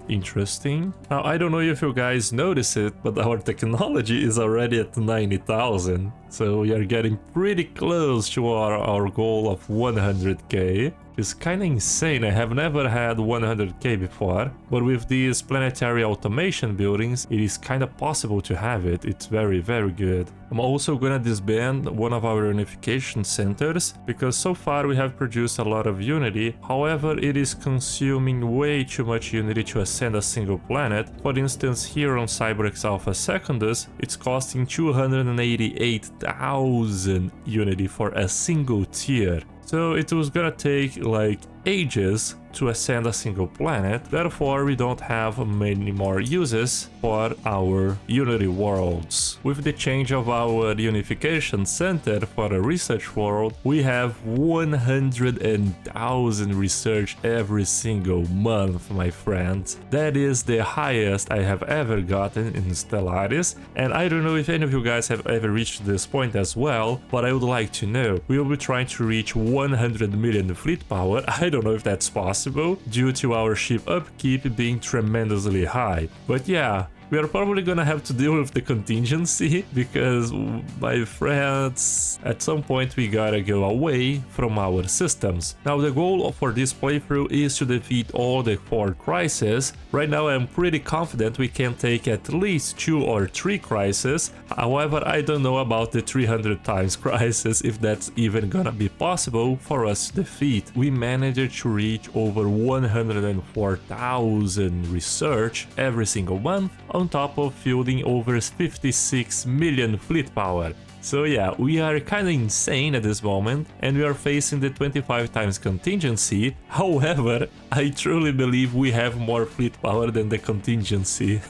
Interesting. Now, I don't know if you guys notice it, but our technology is already at 90,000. So we are getting pretty close to our goal of 100k. It's kinda insane, I have never had 100k before, but with these planetary automation buildings, it is kinda possible to have it. It's very good. I'm also gonna disband one of our unification centers, because so far we have produced a lot of unity, however it is consuming way too much unity to ascend a single planet. For instance, here on Cyberx Alpha Secundus, it's costing 288,000 unity for a single tier. So it was gonna take like ages to ascend a single planet, therefore we don't have many more uses for our Unity worlds. With the change of our unification center for a research world, we have 100,000 research every single month, my friends. That is the highest I have ever gotten in Stellaris, and I don't know if any of you guys have ever reached this point as well, but I would like to know. We will be trying to reach 100 million fleet power. I don't know if that's possible due to our ship upkeep being tremendously high. But yeah, we are probably gonna have to deal with the contingency because, my friends, at some point we gotta go away from our systems. Now the goal for this playthrough is to defeat all the 4 crises. Right now I'm pretty confident we can take at least 2 or 3 crises. However, I don't know about the 300 times crisis, if that's even gonna be possible for us to defeat. We managed to reach over 104,000 research every single month, on top of fielding over 56 million fleet power. So yeah, we are kinda insane at this moment, and we are facing the 25 times contingency. However, I truly believe we have more fleet power than the contingency.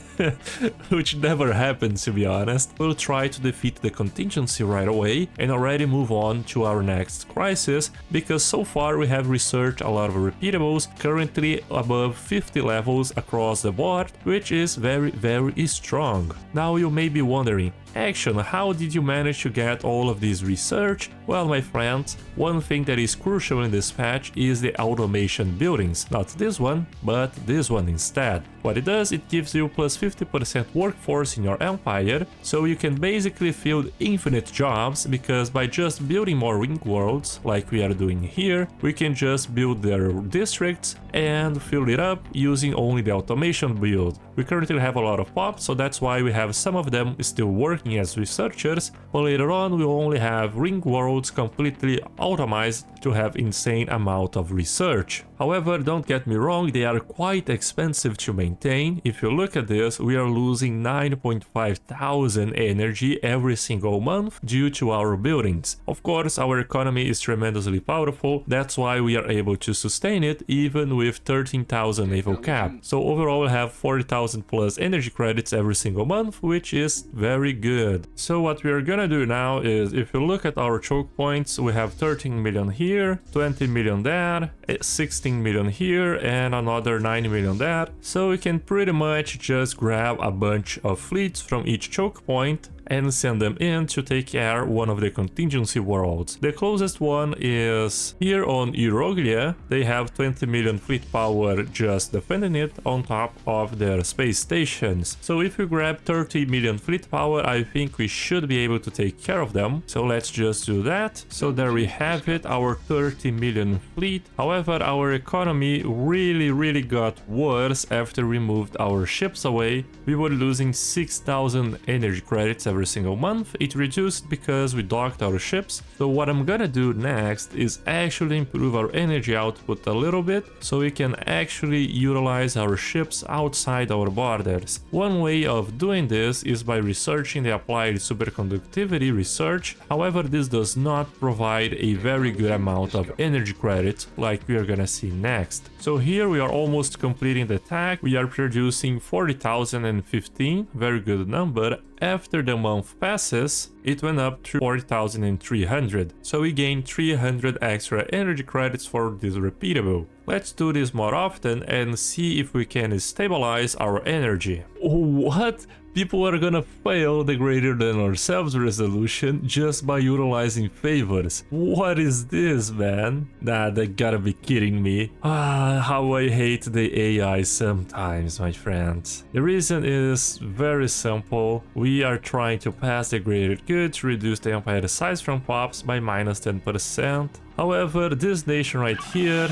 Which never happens, to be honest. We'll try to defeat the contingency right away and already move on to our next crisis, because so far we have researched a lot of repeatables, currently above 50 levels across the board, which is very strong. Now you may be wondering, Action, how did you manage to get all of this research? Well, my friends, one thing that is crucial in this patch is the automation buildings. Not this one, but this one instead. What it does, it gives you plus 50% workforce in your empire, so you can basically field infinite jobs, because by just building more ring worlds, like we are doing here, we can just build their districts and fill it up using only the automation build. We currently have a lot of pops, so that's why we have some of them still working as researchers, but later on we'll only have ring worlds completely automized to have insane amount of research. However, don't get me wrong, they are quite expensive to maintain. If you look at this, we are losing 9,500 energy every single month due to our buildings. Of course, our economy is tremendously powerful, that's why we are able to sustain it even with 13,000 naval cap. So overall we have 40,000 plus energy credits every single month, which is very good. So what we are gonna do now is, if you look at our choke points, we have 13 million here, 20 million there, 16 million here, and another 9 million there. So we can pretty much just grab a bunch of fleets from each choke point and send them in to take care one of the contingency worlds. The closest one is here on Euroglia. They have 20 million fleet power just defending it on top of their space stations. So if we grab 30 million fleet power, I think we should be able to take care of them. So let's just do that. So there we have it, our 30 million fleet. However, our economy really got worse after we moved our ships away. We were losing 6,000 energy credits every single month. It reduced because we docked our ships. So what I'm gonna do next is actually improve our energy output a little bit, so we can actually utilize our ships outside our borders. One way of doing this is by researching the applied superconductivity research. However, this does not provide a very good amount of energy credits like we are gonna see next. So here we are almost completing the attack. We are producing 40,015, very good number. After the month passes, it went up to 40,300, so we gained 300 extra energy credits for this repeatable. Let's do this more often and see if we can stabilize our energy. What? People are gonna fail the greater than ourselves resolution just by utilizing favors. What is this, man? Nah, they gotta be kidding me. How I hate the AI sometimes, my friends. The reason is very simple. We are trying to pass the greater good to reduce the empire size from POPs by minus 10%. However, this nation right here,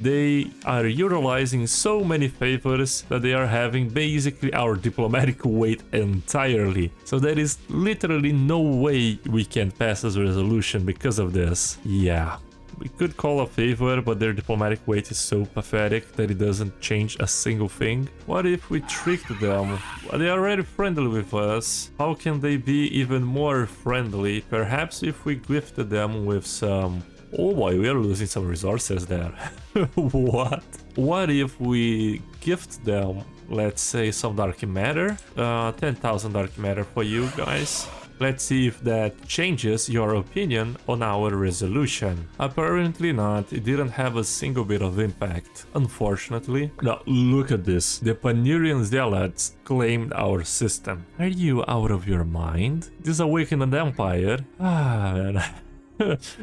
they are utilizing so many favors that they are having basically our diplomatic weight entirely. So there is literally no way we can pass this resolution because of this. Yeah, we could call a favor, but their diplomatic weight is so pathetic that it doesn't change a single thing. What if we tricked them? They are already friendly with us. How can they be even more friendly? Perhaps if we gifted them with some... Oh boy, we are losing some resources there. What? What if we gift them, let's say, some dark matter? 10,000 dark matter for you guys. Let's see if that changes your opinion on our resolution. Apparently not, it didn't have a single bit of impact, unfortunately. Now look at this, the Panirian zealots claimed our system. Are you out of your mind? This awakened empire? Man.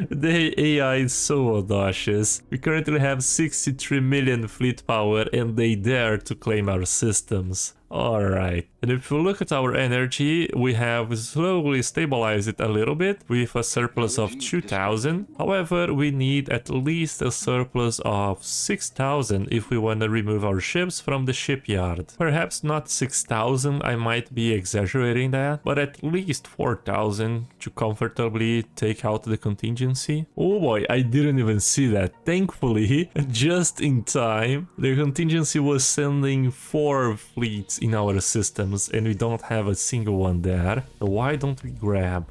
The AI is so audacious. We currently have 63 million fleet power and they dare to claim our systems. Alright, and if we look at our energy, we have slowly stabilized it a little bit with a surplus of 2,000. However, we need at least a surplus of 6,000 if we want to remove our ships from the shipyard. Perhaps not 6,000, I might be exaggerating that, but at least 4,000 to comfortably take out the contingency. Oh boy, I didn't even see that. Thankfully, just in time, the contingency was sending 4 fleets in our systems and we don't have a single one there. So why don't we grab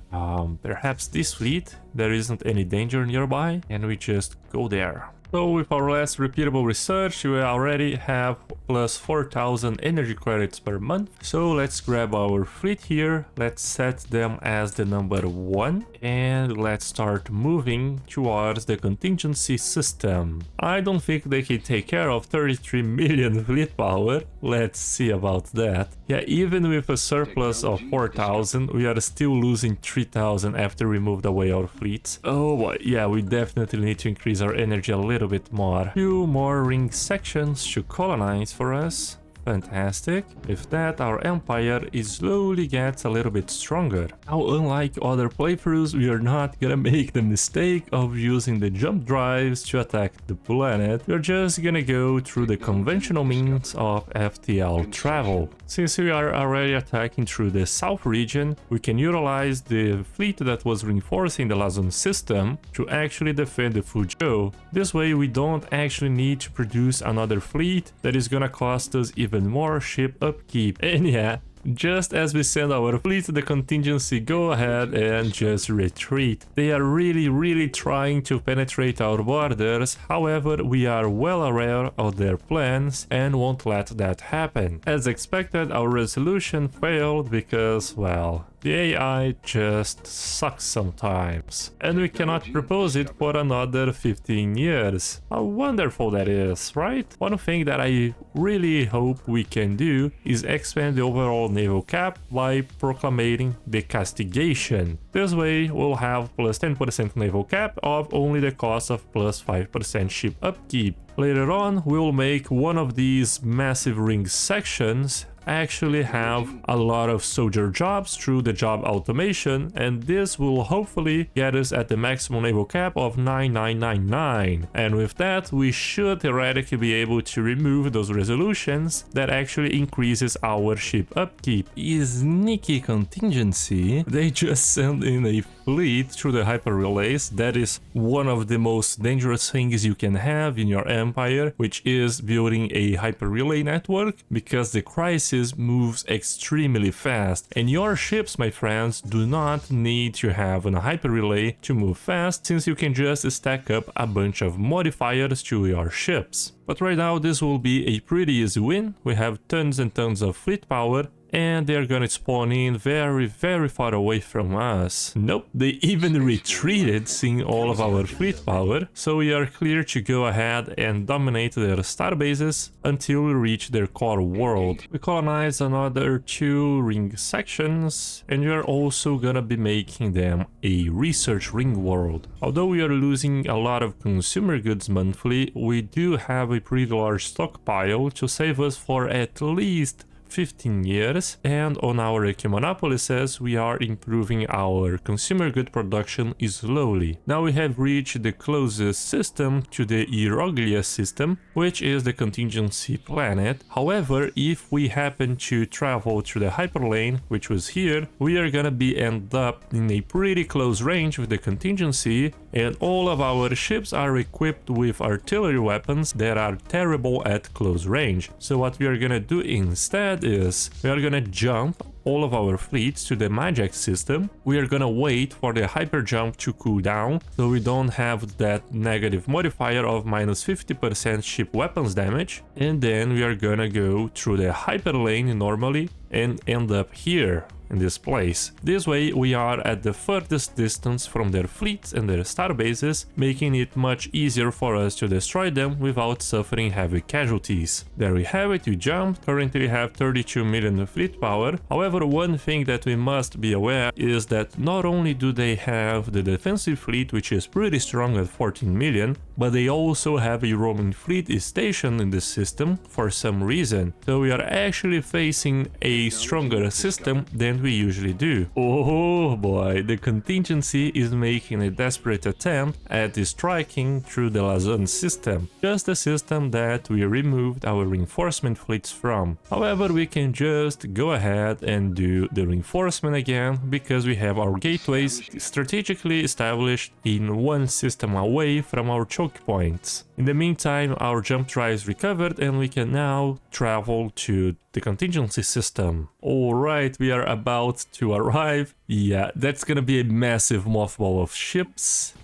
perhaps this fleet? There isn't any danger nearby and we just go there. So with our last repeatable research, we already have plus 4,000 energy credits per month. So let's grab our fleet here. Let's set them as the number 1 and let's start moving towards the contingency system. I don't think they can take care of 33 million fleet power. Let's see about that. Yeah, even with a surplus of 4,000, we are still losing 3,000 after we moved away our fleets. Oh boy, yeah, we definitely need to increase our energy a little bit more. 2 more ring sections to colonize for us. Fantastic. With that, our empire is slowly gets a little bit stronger. Now, unlike other playthroughs, we are not gonna make the mistake of using the jump drives to attack the planet. We're just gonna go through the conventional means of FTL travel. Since we are already attacking through the south region, we can utilize the fleet that was reinforcing the Lazon system to actually defend the Fuzhou. This way we don't actually need to produce another fleet that is gonna cost us even more ship upkeep. And yeah, just as we send our fleet to the contingency, go ahead and just retreat. They are really trying to penetrate our borders, however we are well aware of their plans and won't let that happen. As expected, our resolution failed because, well, the AI just sucks sometimes, and we cannot propose it for another 15 years. How wonderful that is, right? One thing that I really hope we can do is expand the overall naval cap by proclaiming the castigation. This way we'll have plus 10% naval cap of only the cost of plus 5% ship upkeep. Later on, we'll make one of these massive ring sections actually have a lot of soldier jobs through the job automation, and this will hopefully get us at the maximum naval cap of 9999. And with that, we should theoretically be able to remove those resolutions that actually increases our ship upkeep. Sneaky contingency, they just send in a fleet through the hyper relays. That is one of the most dangerous things you can have in your empire, which is building a hyper relay network, because the crisis moves extremely fast, and your ships, my friends, do not need to have a hyper relay to move fast, since you can just stack up a bunch of modifiers to your ships. But right now this will be a pretty easy win. We have tons and tons of fleet power, and they're gonna spawn in very far away from us. Nope, they even retreated seeing all of our fleet power, so we are clear to go ahead and dominate their star bases until we reach their core world. We colonize another 2 ring sections, and we are also gonna be making them a research ring world. Although we are losing a lot of consumer goods monthly, we do have a pretty large stockpile to save us for at least 15 years, and on our Ecomonopolises we are improving our consumer good production slowly. Now we have reached the closest system to the Iroglia system, which is the contingency planet. However, if we happen to travel through the hyperlane, which was here, we are gonna end up in a pretty close range with the contingency, and all of our ships are equipped with artillery weapons that are terrible at close range. So what we are gonna do instead is we are gonna jump all of our fleets to the Magic system. We are gonna wait for the hyper jump to cool down so we don't have that negative modifier of minus 50% ship weapons damage, and then we are gonna go through the hyper lane normally and end up here in this place. This way we are at the furthest distance from their fleets and their star bases, making it much easier for us to destroy them without suffering heavy casualties. There we have it, we jumped, currently have 32 million fleet power. However, one thing that we must be aware is that not only do they have the defensive fleet, which is pretty strong at 14 million, but they also have a roaming fleet stationed in the system for some reason. So we are actually facing a stronger system than we usually do. Oh boy, the contingency is making a desperate attempt at striking through the Lazan system, just the system that we removed our reinforcement fleets from. However, we can just go ahead and do the reinforcement again because we have our gateways strategically established in one system away from our choke points. In the meantime, our jump drive is recovered and we can now travel to the contingency system. Alright, we are about to arrive. Yeah, that's gonna be a massive mothball of ships.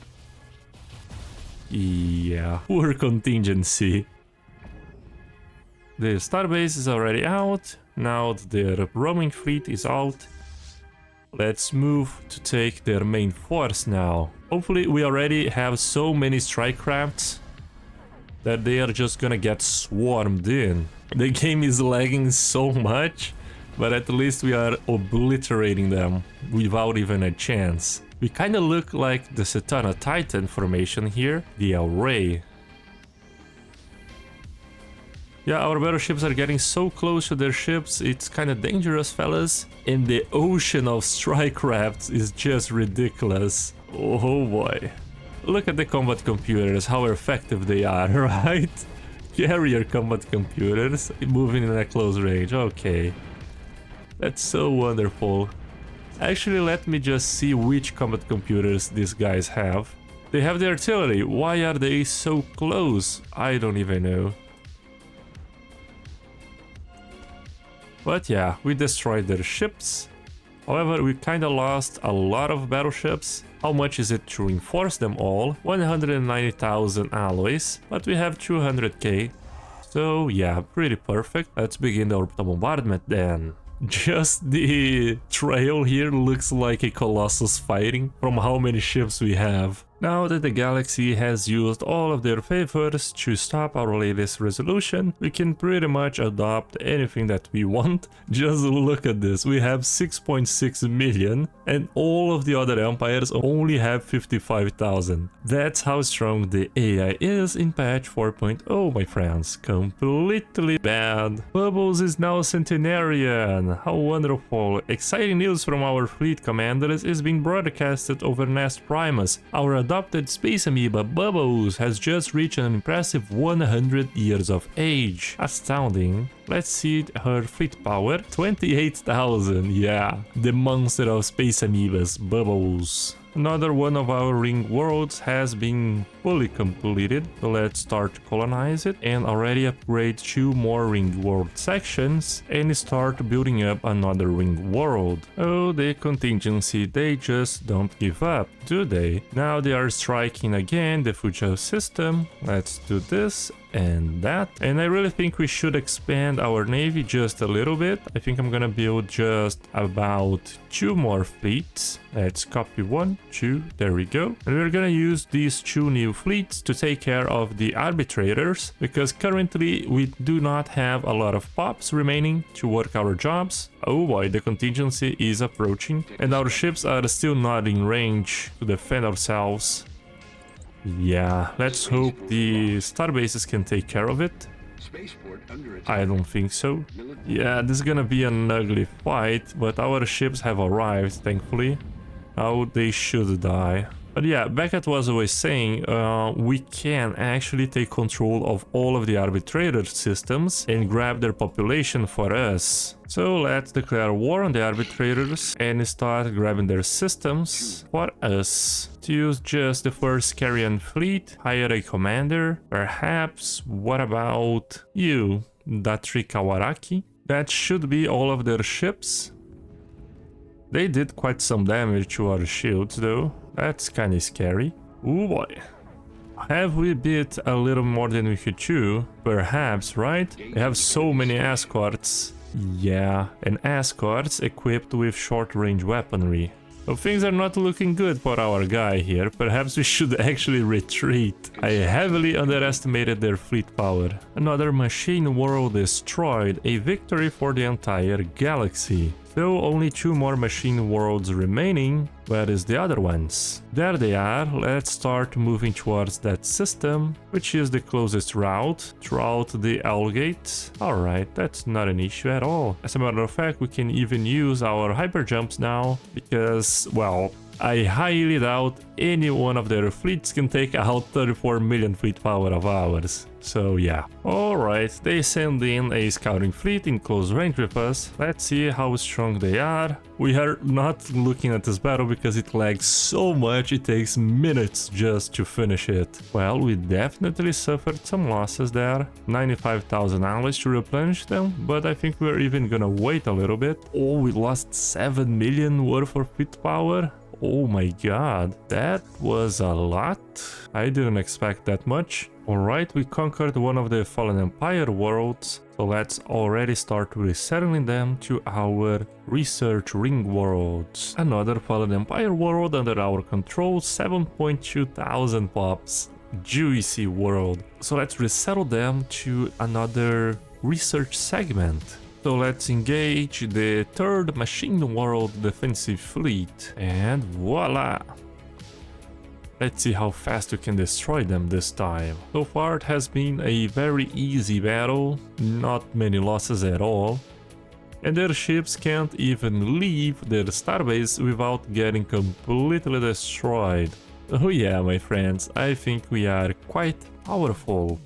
Yeah, poor contingency. The starbase is already out. Now their roaming fleet is out. Let's move to take their main force now. Hopefully we already have so many strike crafts that they are just gonna get swarmed in. The game is lagging so much, but at least we are obliterating them without even a chance. We kinda look like the Setana Titan formation here, the array. Yeah, our battleships are getting so close to their ships, it's kinda dangerous, fellas. And the ocean of strike crafts is just ridiculous. Oh boy. Look at the combat computers, how effective they are, right? Carrier combat computers moving in a close range, okay. That's so wonderful. Actually, let me just see which combat computers these guys have. They have the artillery, why are they so close? I don't even know. But yeah, we destroyed their ships. However, we kinda lost a lot of battleships. How much is it to reinforce them all? 190,000 alloys, but we have 200k. So yeah, pretty perfect. Let's begin the orbital bombardment then. Just the trail here looks like a Colossus fighting from how many ships we have. Now that the galaxy has used all of their favors to stop our latest resolution, we can pretty much adopt anything that we want. Just look at this, we have 6.6 million and all of the other empires only have 55,000. That's how strong the AI is in patch 4.0, my friends. Completely bad. Bubbles is now centenarian. How wonderful. Exciting news from our fleet commanders is being broadcasted over Nest Primus. Our adopted space amoeba Bubbles has just reached an impressive 100 years of age. Astounding. Let's see her fleet power. 28,000, yeah. The monster of space amoebas, Bubbles. Another one of our ring worlds has been fully completed, so let's start to colonize it and already upgrade 2 more ring world sections and start building up another ring world. Oh, the contingency, they just don't give up, do they? Now they are striking again the Fujio system. Let's do this and that. And I really think we should expand our navy just a little bit. I think I'm gonna build just about 2 more fleets. Let's copy 1, 2, there we go. And we're gonna use these 2 new fleets to take care of the arbitrators, because currently we do not have a lot of pops remaining to work our jobs. Oh boy, the contingency is approaching, and our ships are still not in range to defend ourselves. Yeah, let's hope the starbases can take care of it. Spaceport under attack. I don't think so. Yeah, this is gonna be an ugly fight, but our ships have arrived, thankfully. Oh, they should die. But yeah, back at what I was saying, we can actually take control of all of the arbitrator systems and grab their population for us. So let's declare war on the arbitrators and start grabbing their systems for us. To use just the first Carrion fleet, hire a commander. Perhaps, what about you, Datri Kawaraki? That should be all of their ships. They did quite some damage to our shields though. That's kinda scary. Ooh boy. Have we bit a little more than we could chew? Perhaps, right? They have so many escorts. Yeah, and escorts equipped with short-range weaponry. So things are not looking good for our guy here. Perhaps we should actually retreat. I heavily underestimated their fleet power. Another machine world destroyed, a victory for the entire galaxy. Though only 2 more machine worlds remaining, where is the other ones? There they are. Let's start moving towards that system, which is the closest route throughout the L-gates. Alright, that's not an issue at all. As a matter of fact, we can even use our hyperjumps now, because, well, I highly doubt any one of their fleets can take out 34 million fleet power of ours. So yeah. Alright, they send in a scouting fleet in close range with us. Let's see how strong they are. We are not looking at this battle because it lags so much, it takes minutes just to finish it. Well, we definitely suffered some losses there. 95,000 alloys to replenish them, but I think we're even gonna wait a little bit. Oh, we lost 7 million worth of fleet power. Oh my god, that was a lot. I didn't expect that much. Alright, we conquered one of the Fallen Empire worlds, so let's already start resettling them to our research ring worlds. Another Fallen Empire world under our control, 7.2 thousand pops. Juicy world. So let's resettle them to another research segment. So let's engage the 3rd Machine World Defensive Fleet, and voila! Let's see how fast we can destroy them this time. So far it has been a very easy battle, not many losses at all. And their ships can't even leave their starbase without getting completely destroyed. Oh yeah, my friends, I think we are quite powerful.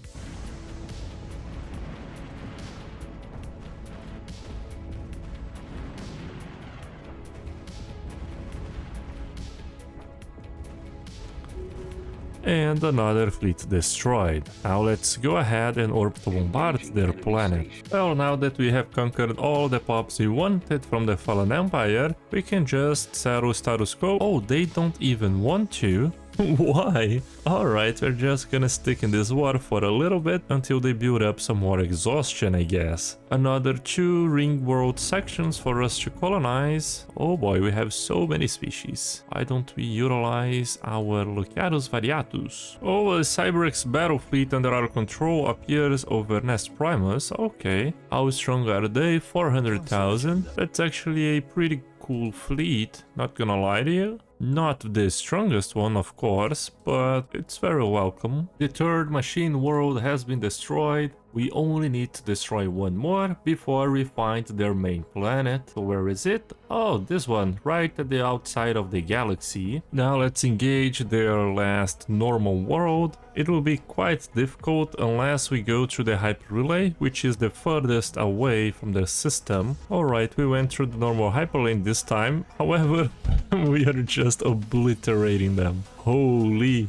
And another fleet destroyed. Now let's go ahead and orbital bombard their planet. Well, now that we have conquered all the pops we wanted from the Fallen Empire, we can just settle status quo. Oh, they don't even want to? Why? Alright, we're just gonna stick in this war for a little bit until they build up some more exhaustion, I guess. Another 2 ring world sections for us to colonize. Oh boy, we have so many species. Why don't we utilize our Luciatus Variatus? Oh, a Cyberx battle fleet under our control appears over Nest Primus. Okay. How strong are they? 400,000. That's actually a pretty cool fleet, not gonna lie to you. Not the strongest one, of course, but it's very welcome. The 3rd machine world has been destroyed. We only need to destroy one more before we find their main planet. So where is it? Oh, this one, right at the outside of the galaxy. Now let's engage their last normal world. It will be quite difficult unless we go through the hyper relay, which is the furthest away from the system. Alright, we went through the normal hyperlane this time. However, we are just obliterating them. Holy.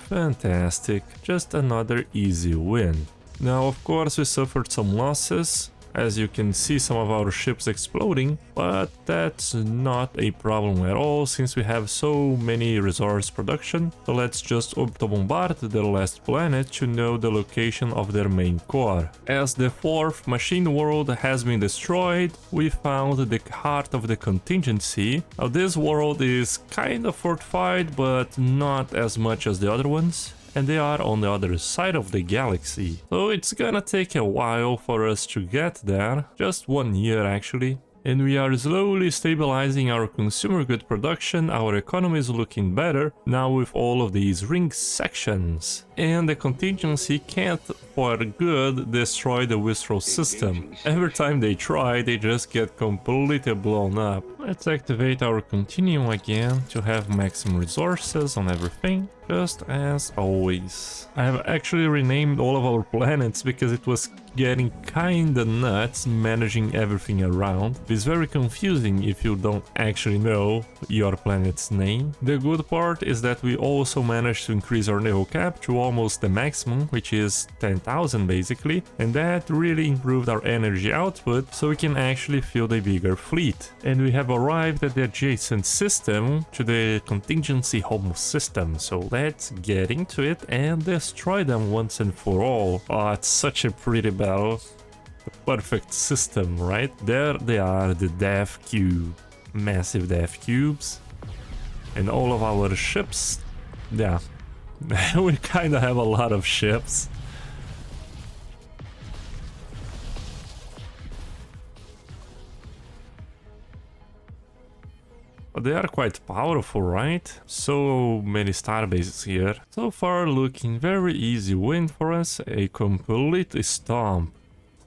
Fantastic, just another easy win. Now of course we suffered some losses. as you can see some of our ships exploding, but that's not a problem at all since we have so many resource production. So let's just bombard the last planet to know the location of their main core. As the fourth machine world has been destroyed, we found the heart of the contingency. Now this world is kind of fortified, but not as much as the other ones, and they are on the other side of the galaxy. So it's gonna take a while for us to get there, just 1 year actually. And we are slowly stabilizing our consumer good production, our economy is looking better now with all of these ring sections. And the contingency can't for good destroy the Wistral system. Every time they try, they just get completely blown up. Let's activate our continuum again to have maximum resources on everything, just as always. I have actually renamed all of our planets because it was getting kinda nuts managing everything around. It's very confusing if you don't actually know your planet's name. The good part is that we also managed to increase our naval cap to almost the maximum, which is 10,000 basically, and that really improved our energy output so we can actually field a bigger fleet. And we have arrived at the adjacent system to the contingency home system, so let's get into it and destroy them once and for all. Oh, it's such a pretty battle. The perfect system, right? There they are, the death cube. Massive death cubes. And all of our ships. Yeah. We kinda have a lot of ships. But they are quite powerful, right? So many starbases here. So far looking very easy win for us, a complete stomp.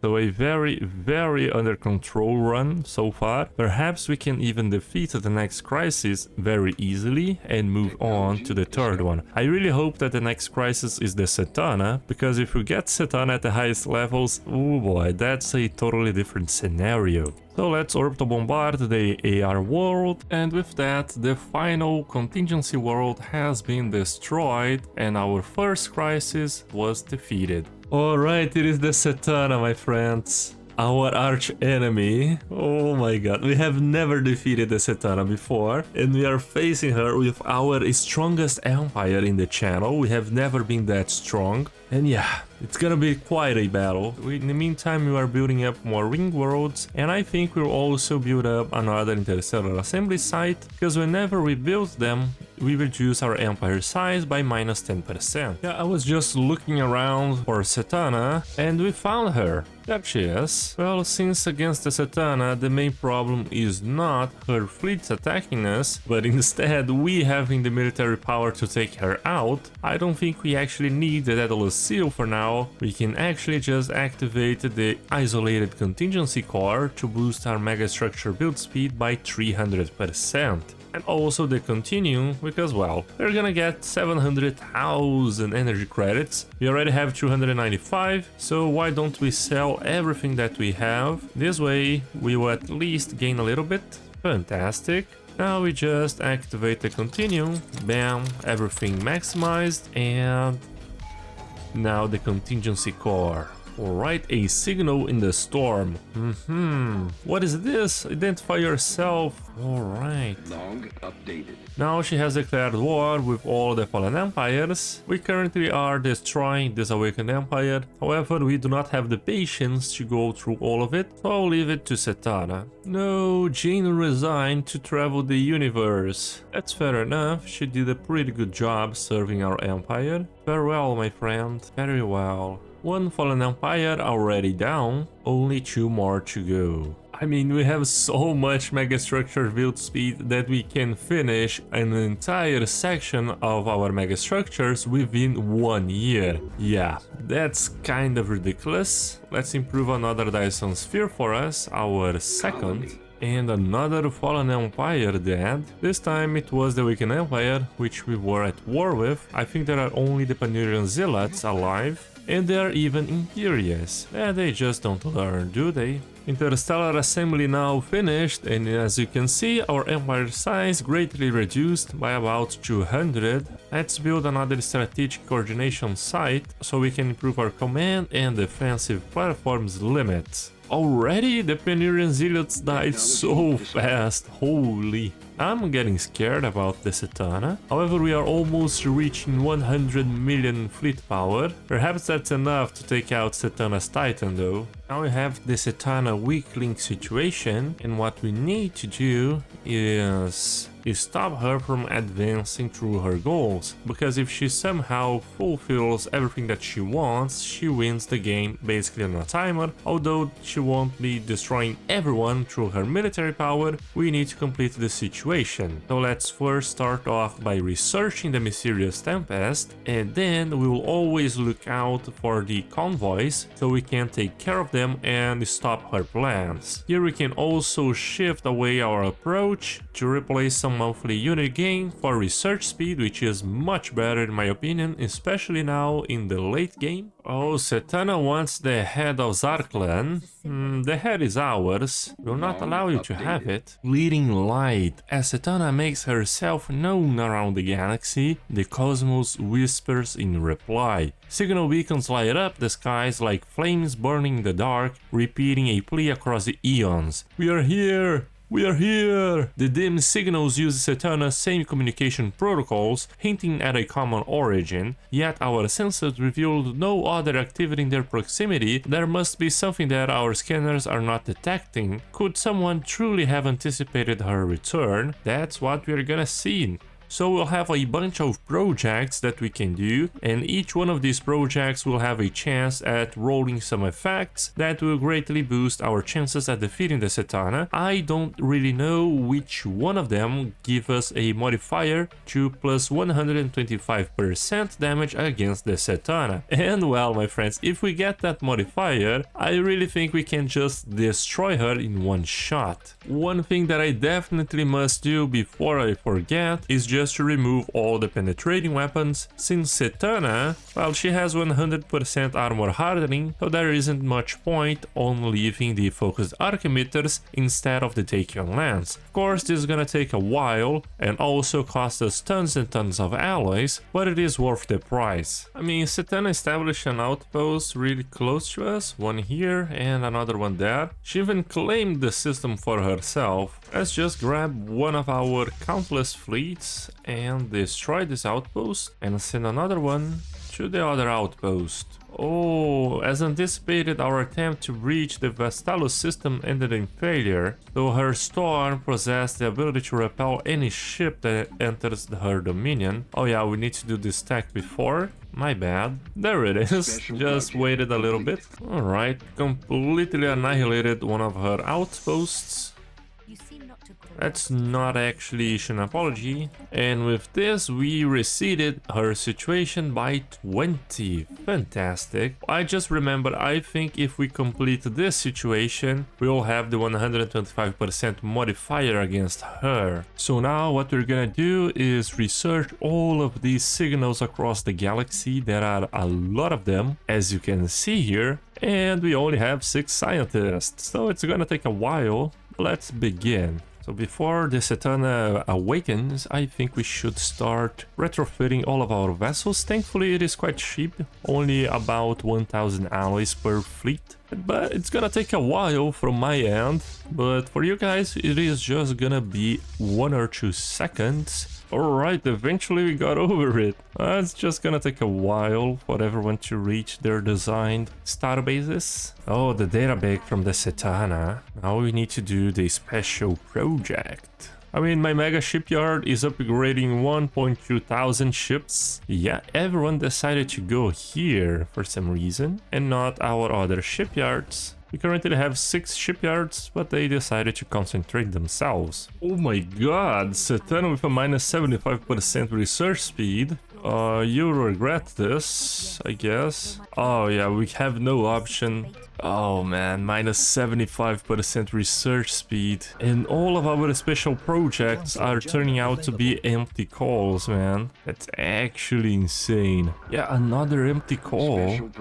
So a very under control run so far. Perhaps we can even defeat the next crisis very easily and move on to the third one. I really hope that the next crisis is the Setana, because if we get Setana at the highest levels, oh boy, that's a totally different scenario. So let's orbital bombard the AR world, and with that the final contingency world has been destroyed and our first crisis was defeated. Alright, it is the Setana, my friends. Our arch enemy. Oh my god, we have never defeated the Setana before, and we are facing her with our strongest empire in the channel. We have never been that strong, and yeah, it's gonna be quite a battle. In the meantime, we are building up more ring worlds, and I think we'll also build up another interstellar assembly site, because whenever we build them, we reduce our empire size by minus 10%. Yeah, I was just looking around for Setana, and we found her. There she is. Well, since against the Setana, the main problem is not her fleets attacking us, but instead we having the military power to take her out, I don't think we actually need the Daedalus Seal for now. We can actually just activate the isolated contingency core to boost our megastructure build speed by 300%. And also the continuum, because well, we're gonna get 700,000 energy credits. We already have 295, so why don't we sell everything that we have? This way we will at least gain a little bit. Fantastic. Now we just activate the continuum, bam, everything maximized, and now the contingency core. Alright, a signal in the storm. What is this? Identify yourself. Alright. Log updated. Now she has declared war with all the fallen empires. We currently are destroying this awakened empire. However, we do not have the patience to go through all of it, so I'll leave it to Setana. No, Jane resigned to travel the universe. That's fair enough. She did a pretty good job serving our empire. Farewell, my friend. Very well. One fallen empire already down, only 2 more to go. I mean, we have so much megastructure build speed that we can finish an entire section of our megastructures within 1 year. Yeah, that's kind of ridiculous. Let's improve another Dyson sphere for us, our second. And another fallen empire dead. This time it was the Awakened Empire, which we were at war with. I think there are only the Panurian Zealots alive. And they are even imperious. They just don't learn, do they? Interstellar assembly now finished, and as you can see, our empire size greatly reduced by about 200. Let's build another strategic coordination site so we can improve our command and defensive platforms limits. Already? The Penurian zealots died so fast, holy. I'm getting scared about the Setana. However, we are almost reaching 100 million fleet power. Perhaps that's enough to take out Setana's Titan though. Now we have the Setana weak link situation, and what we need to do is stop her from advancing through her goals, because if she somehow fulfills everything that she wants, she wins the game basically on a timer. Although she won't be destroying everyone through her military power, we need to complete the situation. So let's first start off by researching the mysterious Tempest, and then we will always look out for the convoys so we can take care of them and stop her plans. Here we can also shift away our approach to replace some monthly unit gain for research speed, which is much better in my opinion, especially now in the late game. Oh, Setana wants the head of Zarklan. The head is ours. We'll not allow you to have it. Leading light. As Setana makes herself known around the galaxy, the cosmos whispers in reply. Signal beacons light up the skies like flames burning in the dark, repeating a plea across the eons. We are here! We are here! The dim signals use Setana's same communication protocols, hinting at a common origin, yet our sensors revealed no other activity in their proximity. There must be something that our scanners are not detecting. Could someone truly have anticipated her return? That's what we're gonna see. So we'll have a bunch of projects that we can do, and each one of these projects will have a chance at rolling some effects that will greatly boost our chances at defeating the Setana. I don't really know which one of them give us a modifier to plus 125% damage against the Setana. And well, my friends, if we get that modifier, I really think we can just destroy her in one shot. One thing that I definitely must do before I forget is just to remove all the penetrating weapons, since Setana, well, she has 100% armor hardening, so there isn't much point on leaving the focused arc emitters instead of the Tachyon lance. Of course, this is gonna take a while and also cost us tons and tons of alloys, but it is worth the price. I mean, Setana established an outpost really close to us, one here and another one there. She even claimed the system for herself. Let's just grab one of our countless fleets and destroy this outpost and send another one to the other outpost. Oh, as anticipated, our attempt to reach the Vestalus system ended in failure, though her storm possessed the ability to repel any ship that enters her dominion. Oh yeah, we need to do this tech before. My bad. There it is. Just waited a little bit. Alright, completely annihilated one of her outposts. That's not actually an apology. And with this, we receded her situation by 20. Fantastic. I just remembered, I think if we complete this situation, we will have the 125% modifier against her. So now what we're gonna do is research all of these signals across the galaxy. There are a lot of them, as you can see here. And we only have 6 scientists, so it's gonna take a while. Let's begin. So before the Setana awakens, I think we should start retrofitting all of our vessels. Thankfully, it is quite cheap, only about 1000 alloys per fleet. But it's gonna take a while from my end, but for you guys, it is just gonna be 1 or 2 seconds. Alright, eventually we got over it. It's just gonna take a while for everyone to reach their designed starbases. Oh, the data bank from the Setana. Now we need to do the special project. I mean, my mega shipyard is upgrading 1.2 thousand ships. Yeah, everyone decided to go here for some reason, and not our other shipyards. We currently have 6 shipyards, but they decided to concentrate themselves. Oh my god, Setana with a minus 75% research speed. You'll regret this, I guess. Oh yeah, we have no option. Oh man, minus 75% research speed. And all of our special projects are turning out to be empty calls, man. That's actually insane. Yeah, another empty call.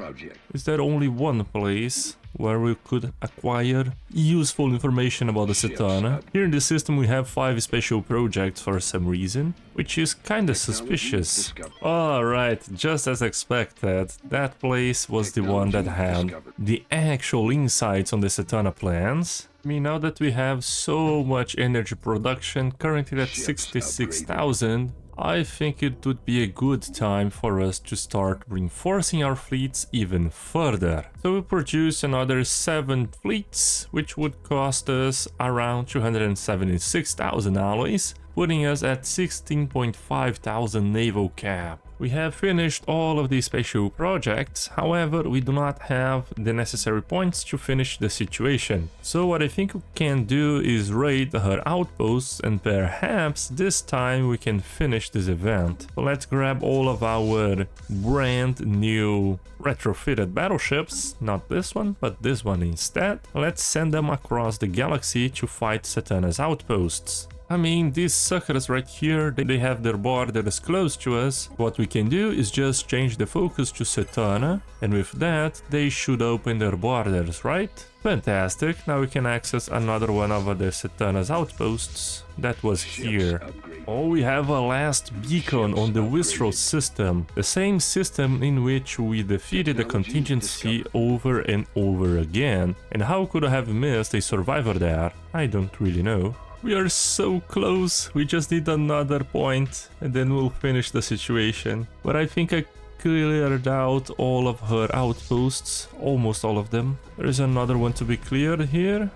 Is there only one place? where we could acquire useful information about the Setana. Here in the system we have 5 special projects for some reason, which is kinda suspicious. Alright, just as expected, that place was the one that had the actual insights on the Setana plans. I mean, now that we have so much energy production, currently at 66,000, I think it would be a good time for us to start reinforcing our fleets even further. So we produce another 7 fleets, which would cost us around 276,000 alloys, putting us at 16,500 naval cap. We have finished all of these special projects, however we do not have the necessary points to finish the situation. So what I think we can do is raid her outposts, and perhaps this time we can finish this event. So let's grab all of our brand new retrofitted battleships, not this one, but this one instead. Let's send them across the galaxy to fight Setana's outposts. I mean, these suckers right here, they have their borders close to us. What we can do is just change the focus to Setana, and with that, they should open their borders, right? Fantastic, now we can access another one of the Setana's outposts. That was here. Oh, we have a last beacon on the Wistral system, the same system in which we defeated the contingency over and over again. And how could I have missed a survivor there? I don't really know. We are so close, we just need another point and then we'll finish the situation. But I think I cleared out all of her outposts, almost all of them. There is another one to be cleared here.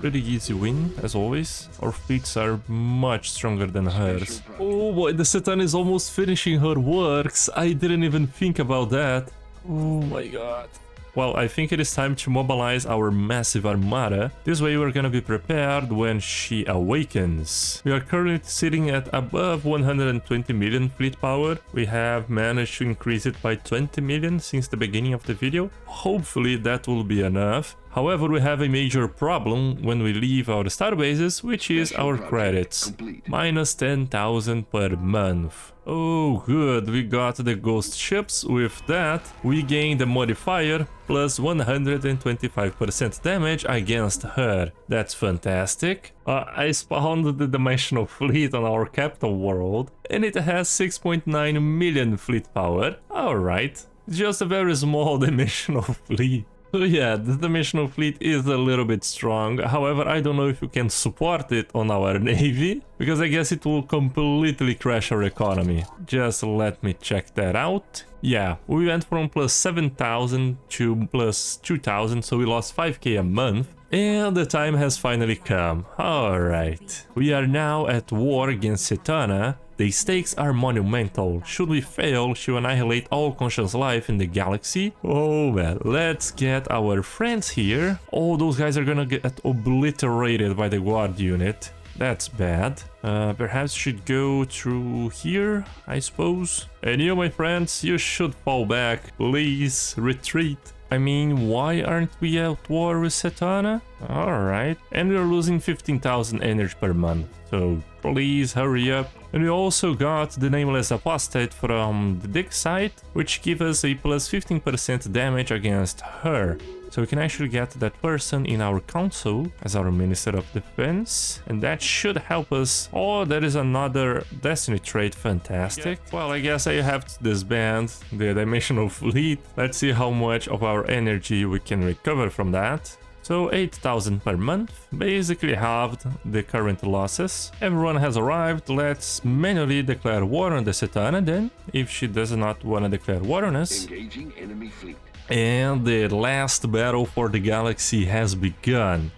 Pretty easy win, as always. Our fleets are much stronger than hers. Oh boy, the Setana is almost finishing her works. I didn't even think about that. Oh my god. Well, I think it is time to mobilize our massive armada. This way we're gonna be prepared when she awakens. We are currently sitting at above 120 million fleet power. We have managed to increase it by 20 million since the beginning of the video. Hopefully that will be enough. However, we have a major problem when we leave our starbases, which is our credits. Minus 10,000 per month. Oh good, we got the ghost ships. With that, we gain the modifier plus 125% damage against her. That's fantastic. I spawned the dimensional fleet on our capital world, and it has 6.9 million fleet power. Alright, just a very small dimensional fleet. So yeah, the dimensional fleet is a little bit strong, however I don't know if you can support it on our navy, because I guess it will completely crash our economy. Just let me check that out. Yeah, we went from plus 7,000 to plus 2,000, so we lost 5k a month. And the time has finally come. Alright, we are now at war against Setana. The stakes are monumental. Should we fail, she'll annihilate all conscious life in the galaxy. Oh man, let's get our friends here. Oh, those guys are gonna get obliterated by the guard unit. That's bad. Perhaps should go through here, I suppose. And you, my friends, you should fall back. Please retreat. I mean, why aren't we at war with Setana? Alright. And we're losing 15,000 energy per month. So please hurry up. And we also got the Nameless Apostate from the dig site, which gives us a plus 15% damage against her. So we can actually get that person in our council as our Minister of Defense, and that should help us. Oh, there is another destiny trait, fantastic. Well, I guess I have to disband the Dimensional Fleet. Let's see how much of our energy we can recover from that. So 8,000 per month, basically halved the current losses. Everyone has arrived. Let's manually declare war on the Setana then, if she does not want to declare war on us. Engaging enemy fleet. And the last battle for the galaxy has begun.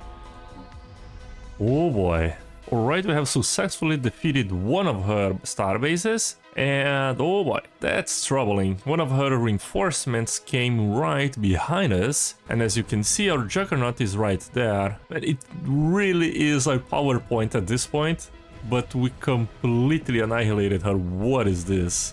Oh boy. Alright, we have successfully defeated one of her starbases. And oh boy, that's troubling. One of her reinforcements came right behind us. And as you can see, our Juggernaut is right there. But it really is a PowerPoint at this point. But we completely annihilated her. What is this?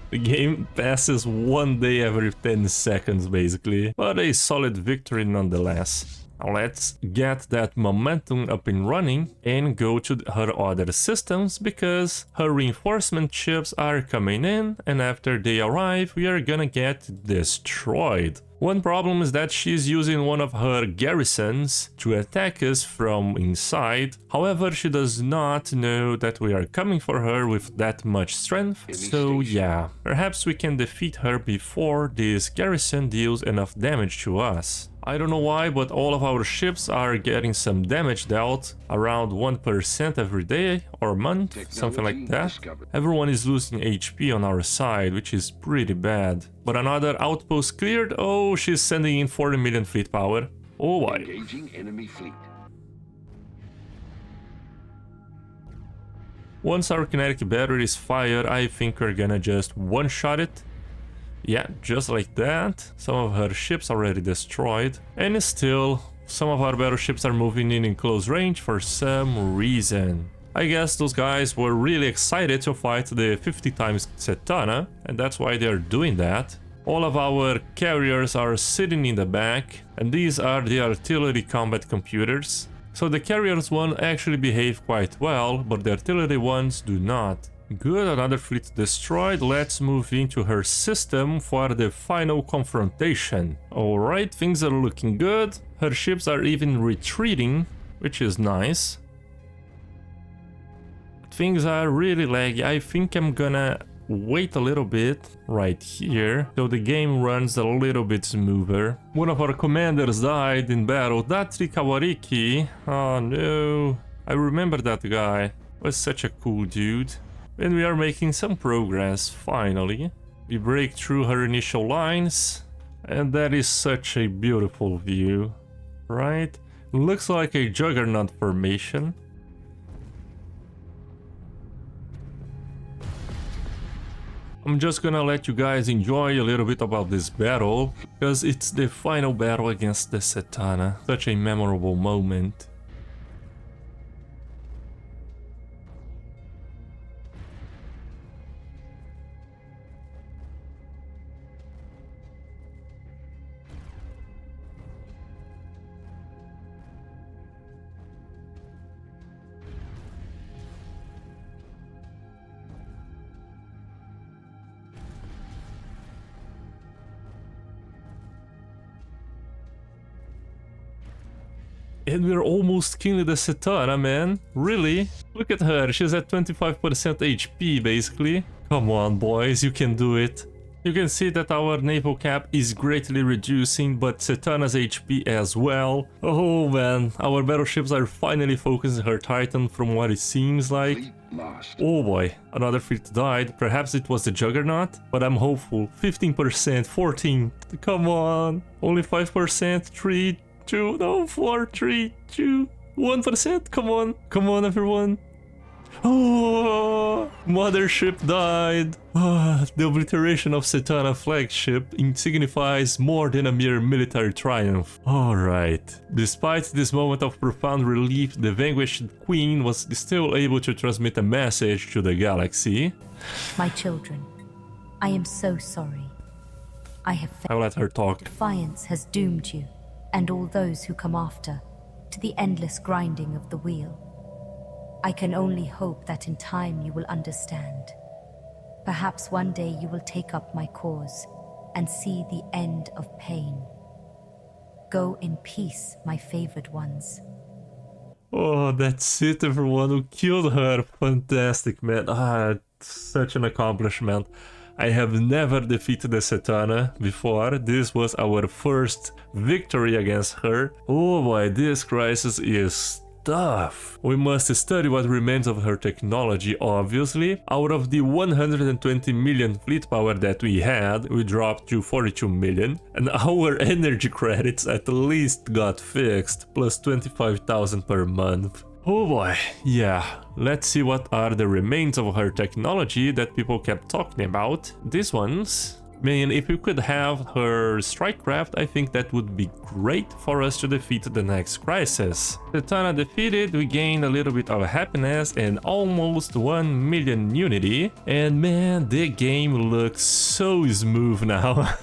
The game passes one day every 10 seconds basically, but a solid victory nonetheless. Now let's get that momentum up and running and go to her other systems, because her reinforcement ships are coming in, and after they arrive we are gonna get destroyed. One problem is that she's using one of her garrisons to attack us from inside. However, she does not know that we are coming for her with that much strength. So yeah, perhaps we can defeat her before this garrison deals enough damage to us. I don't know why, but all of our ships are getting some damage dealt, around 1% every day or month, something like that. Everyone is losing HP on our side, which is pretty bad. But another outpost cleared. Oh, she's sending in 40 million fleet power. Oh boy. Engaging enemy fleet. Once our kinetic battery is fired, I think we're gonna just one-shot it. Yeah, just like that. Some of her ships already destroyed. And still, some of our battleships are moving in close range for some reason. I guess those guys were really excited to fight the 50 times Setana, and that's why they're doing that. All of our carriers are sitting in the back, and these are the artillery combat computers. So the carriers one actually behave quite well, but the artillery ones do not. Good, another fleet destroyed. Let's move into her system for the final confrontation. Alright, things are looking good. Her ships are even retreating, which is nice. Things are really laggy. I think I'm gonna wait a little bit right here so the game runs a little bit smoother. One of our commanders died in battle. Datri Kawariki. Oh no. I remember that guy. Was such a cool dude. And we are making some progress, finally. We break through her initial lines, and that is such a beautiful view, right? Looks like a juggernaut formation. I'm just gonna let you guys enjoy a little bit about this battle, because it's the final battle against the Setana. Such a memorable moment. And we're almost killing the Setana, man. Really? Look at her, she's at 25% HP basically. Come on boys, you can do it. You can see that our naval cap is greatly reducing, but Setana's HP as well. Oh man, our battleships are finally focusing her Titan from what it seems like. Oh boy, another fleet died. Perhaps it was the Juggernaut, but I'm hopeful. 15%, 14, come on. Only 5%, 3, 2, no, 4, 3, 2, 1%, come on. Come on everyone. Oh, mothership died. The obliteration of Setana flagship signifies more than a mere military triumph. Alright, despite this moment of profound relief, the vanquished queen was still able to transmit a message to the galaxy. My children, I am so sorry. I have failed. I'll let her talk. Defiance has doomed you, and all those who come after, to the endless grinding of the wheel. I can only hope that in time you will understand. Perhaps one day you will take up my cause and see the end of pain. Go in peace, my favored ones. Oh, that's it, everyone who killed her. Fantastic, man. Such an accomplishment. I have never defeated the Setana before. This was our first victory against her. Oh boy, this crisis is tough. We must study what remains of her technology, obviously. Out of the 120 million fleet power that we had, we dropped to 42 million, and our energy credits at least got fixed, plus 25,000 per month. Oh boy, yeah, let's see what are the remains of her technology that people kept talking about. These ones. Man, if we could have her strike craft, I think that would be great for us to defeat the next crisis. Setana defeated, we gained a little bit of happiness and almost 1 million unity. And man, the game looks so smooth now.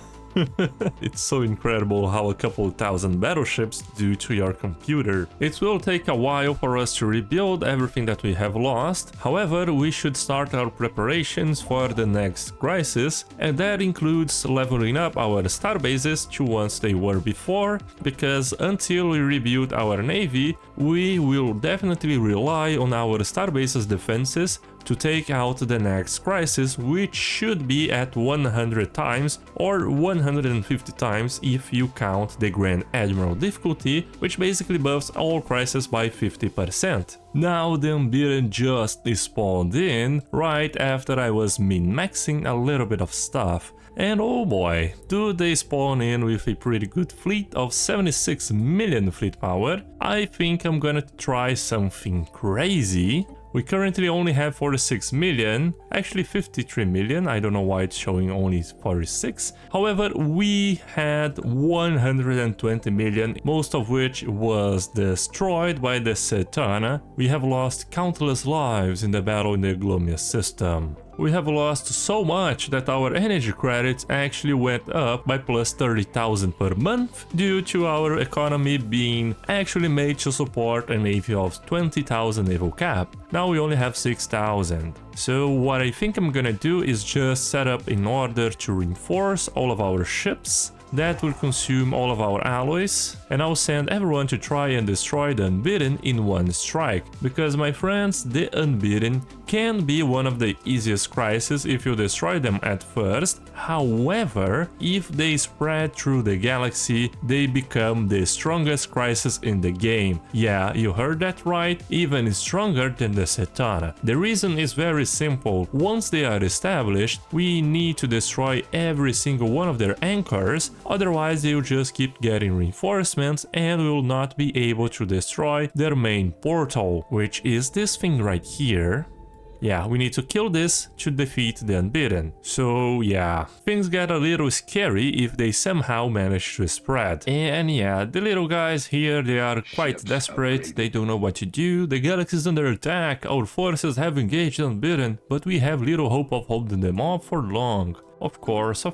It's so incredible how a couple thousand battleships do to your computer. It will take a while for us to rebuild everything that we have lost. However, we should start our preparations for the next crisis, and that includes leveling up our starbases to ones they were before, because until we rebuild our navy, we will definitely rely on our starbases defenses to take out the next crisis, which should be at 100 times or 150 times if you count the Grand Admiral difficulty, which basically buffs all crises by 50%. Now the unbidden just spawned in right after I was min-maxing a little bit of stuff. And oh boy, do they spawn in with a pretty good fleet of 76 million fleet power. I think I'm gonna try something crazy. We currently only have 46 million, actually 53 million, I don't know why it's showing only 46. However, we had 120 million, most of which was destroyed by the Setana. We have lost countless lives in the battle in the Utopian system. We have lost so much that our energy credits actually went up by plus 30,000 per month due to our economy being actually made to support a navy of 20,000 naval cap. Now we only have 6,000. So what I think I'm gonna do is just set up in order to reinforce all of our ships. That will consume all of our alloys, and I'll send everyone to try and destroy the unbidden in one strike, because my friends, the unbidden can be one of the easiest crises if you destroy them at first. However, if they spread through the galaxy, they become the strongest crisis in the game. Yeah, you heard that right, even stronger than the Setana. The reason is very simple. Once they are established, we need to destroy every single one of their anchors, otherwise they will just keep getting reinforcements and will not be able to destroy their main portal, which is this thing right here. Yeah, we need to kill this to defeat the unbidden. So yeah, things get a little scary if they somehow manage to spread. And yeah, the little guys here, they are quite desperate, they don't know what to do, the galaxy is under attack, our forces have engaged the unbidden, but we have little hope of holding them off for long. Of course,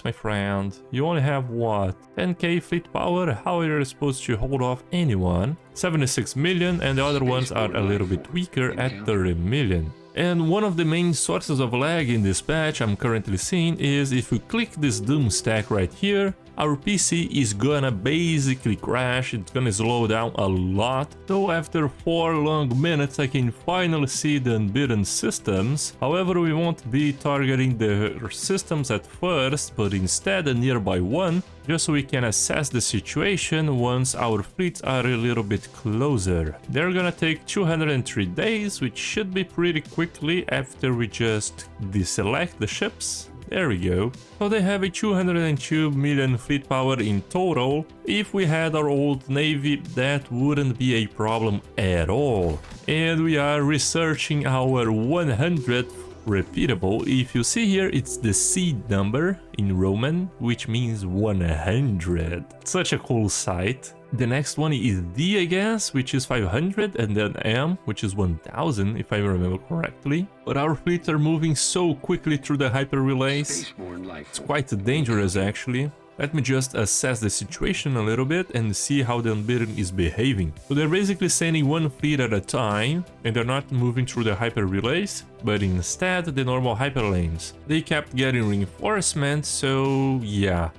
my friend. You only have what? 10k fleet power? How are you supposed to hold off anyone? 76 million, and the other ones are a little bit weaker at 30 million. And one of the main sources of lag in this patch I'm currently seeing is if we click this doom stack right here, our PC is gonna basically crash, it's gonna slow down a lot. So after 4 long minutes I can finally see the unbidden systems. However, we won't be targeting the systems at first, but instead a nearby one, just so we can assess the situation once our fleets are a little bit closer. They're gonna take 203 days, which should be pretty quickly after we just deselect the ships. There we go. So they have a 202 million fleet power in total. If we had our old navy, that wouldn't be a problem at all. And we are researching our 100th repeatable. If you see here, it's the seed number in Roman, which means 100. Such a cool sight. The next one is D, I guess, which is 500, and then M, which is 1000, if I remember correctly. But our fleets are moving so quickly through the hyper relays. It's quite dangerous, actually. Let me just assess the situation a little bit and see how the unbidden is behaving. So they're basically sending one fleet at a time, and they're not moving through the hyper relays, but instead the normal hyper lanes. They kept getting reinforcements, so yeah.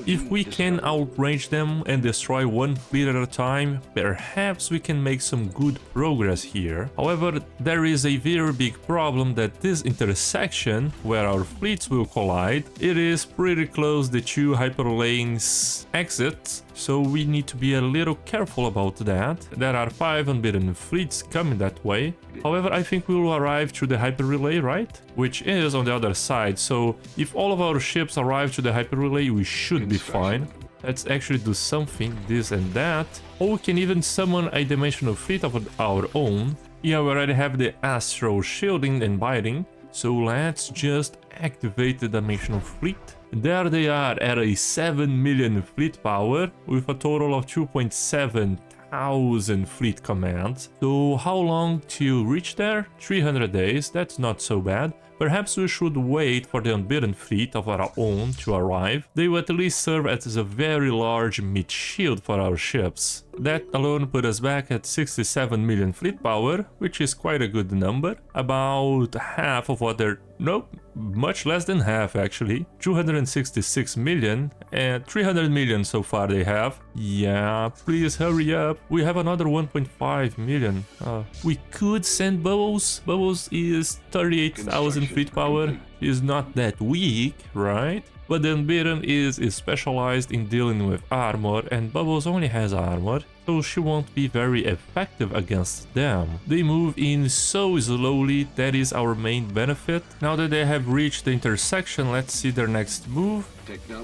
If we can outrange them and destroy one fleet at a time, perhaps we can make some good progress here. However, there is a very big problem that this intersection, where our fleets will collide, it is pretty close the two hyperlanes exits, so we need to be a little careful about that. There are 5 unbidden fleets coming that way. However, I think we will arrive to the hyper relay, right? Which is on the other side, so if all of our ships arrive to the hyper relay, we should be fine. Let's actually do something, this and that. Or we can even summon a dimensional fleet of our own. Yeah, we already have the astral shielding and binding, so let's just activate the dimensional fleet. There they are at a 7 million fleet power with a total of 2.7 thousand fleet commands. So how long to reach there? 300 days, that's not so bad. Perhaps we should wait for the unbidden fleet of our own to arrive. They will at least serve as a very large mid-shield for our ships. That alone put us back at 67 million fleet power, which is quite a good number. About half of what they're... Nope, much less than half actually. 266 million and 300 million so far they have. Yeah, please hurry up. We have another 1.5 million. We could send Bubbles. Bubbles is 38,000 fleet power. Is not that weak, right? But the Unbidden is specialized in dealing with armor, and Bubbles only has armor, so she won't be very effective against them. They move in so slowly, that is our main benefit. Now that they have reached the intersection, let's see their next move.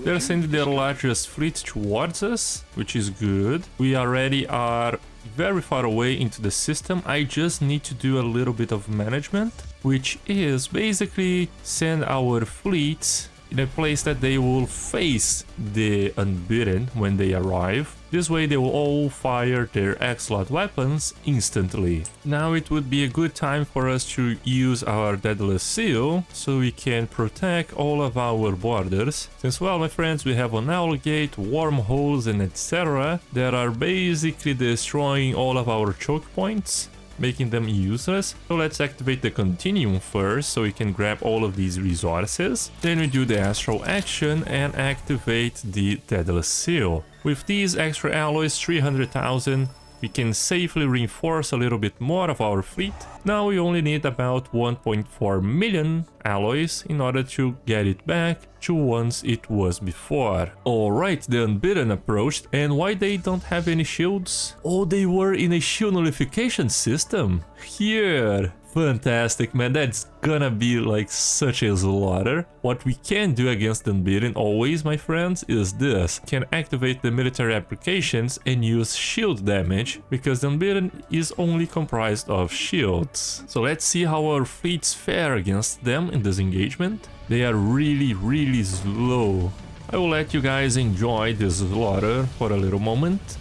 They're sending their largest fleet towards us, which is good. We already are very far away into the system. I just need to do a little bit of management, which is basically send our fleets in a place that they will face the Unbidden when they arrive. This way they will all fire their X-Slot weapons instantly. Now it would be a good time for us to use our Deadly Seal so we can protect all of our borders. Since, well, my friends, we have an owl gate, wormholes and etc. that are basically destroying all of our choke points, making them useless. So let's activate the continuum first so we can grab all of these resources. Then we do the astral action and activate the Deadly Seal. With these extra alloys, 300,000, we can safely reinforce a little bit more of our fleet. Now we only need about 1.4 million alloys in order to get it back to once it was before. Alright, the Unbidden approached, and why they don't have any shields? Oh, they were in a shield nullification system. Here. Fantastic, man, that's gonna be like such a slaughter. What we can do against the Unbidden always, my friends, is this. Can activate the military applications and use shield damage, because the Unbidden is only comprised of shields. So let's see how our fleets fare against them in this engagement. They are really slow. I will let you guys enjoy this slaughter for a little moment.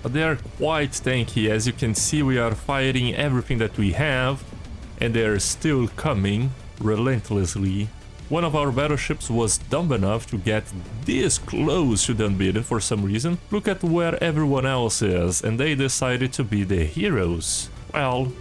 But they are quite tanky. As you can see, we are fighting everything that we have, and they are still coming relentlessly. One of our battleships was dumb enough to get this close to the Unbidden for some reason. Look at where everyone else is, and they decided to be the heroes. Well,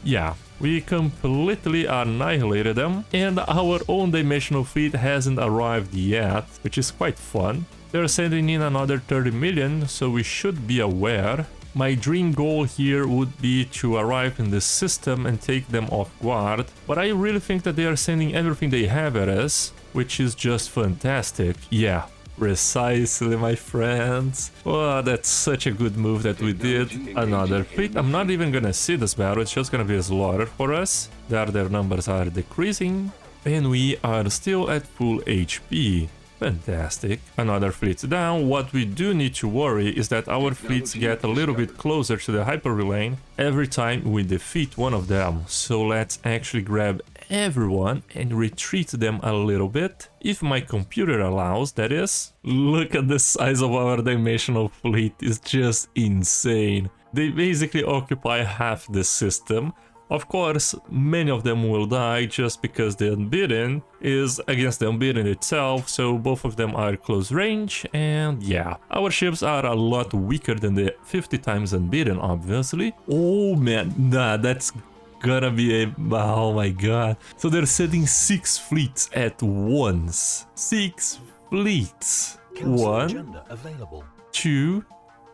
yeah, we completely annihilated them, and our own dimensional fleet hasn't arrived yet, which is quite fun. They're sending in another 30 million, so we should be aware. My dream goal here would be to arrive in the system and take them off guard, but I really think that they are sending everything they have at us, which is just fantastic. Yeah, precisely, my friends. Oh, that's such a good move that we did. Another fleet. I'm not even gonna see this battle, it's just gonna be a slaughter for us. There their numbers are decreasing, and we are still at full HP. Fantastic. Another fleet down. What we do need to worry is that our fleets get a little bit closer to the hyper lane every time we defeat one of them. So let's actually grab everyone and retreat them a little bit. If my computer allows, that is. Look at the size of our dimensional fleet. It's just insane. They basically occupy half the system. Of course, many of them will die just because the Unbidden is against the Unbidden itself, so both of them are close range, and yeah. Our ships are a lot weaker than the 50 times Unbidden, obviously. Oh man, nah, that's gonna be a... oh my god. So they're sending 6 fleets at once. 6 fleets. 1, 2,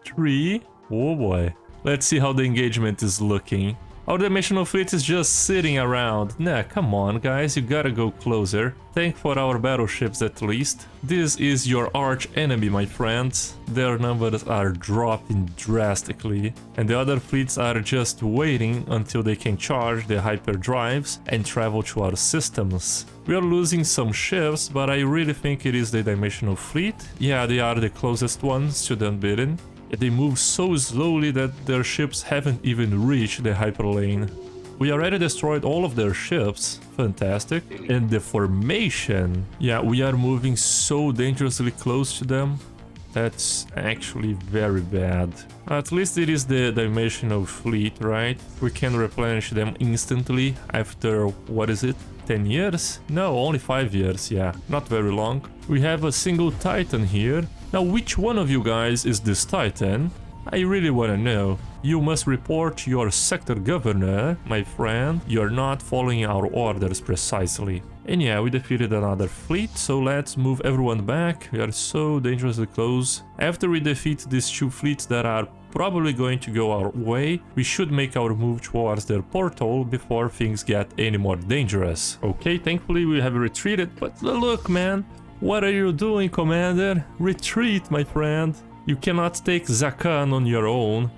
3... oh boy. Let's see how the engagement is looking. Our dimensional fleet is just sitting around. Nah, come on guys, you gotta go closer. Thank for our battleships at least. This is your arch enemy, my friends. Their numbers are dropping drastically, and the other fleets are just waiting until they can charge the hyperdrives and travel to our systems. We are losing some ships, but I really think it is the dimensional fleet. Yeah, they are the closest ones to the Unbidden. They move so slowly that their ships haven't even reached the hyperlane. We already destroyed all of their ships. Fantastic. And the formation. Yeah, we are moving so dangerously close to them. That's actually very bad. At least it is the dimensional fleet, right? We can replenish them instantly after, what is it? 10 years? No, only 5 years, yeah. Not very long. We have a single Titan here. Now, which one of you guys is this Titan? I really wanna know. You must report your sector governor, my friend. You're not following our orders precisely. And yeah, we defeated another fleet, so let's move everyone back. We are so dangerously close. After we defeat these two fleets that are probably going to go our way, we should make our move towards their portal before things get any more dangerous. Okay, thankfully we have retreated, but look, man. What are you doing, Commander? Retreat, my friend. You cannot take Zakan on your own.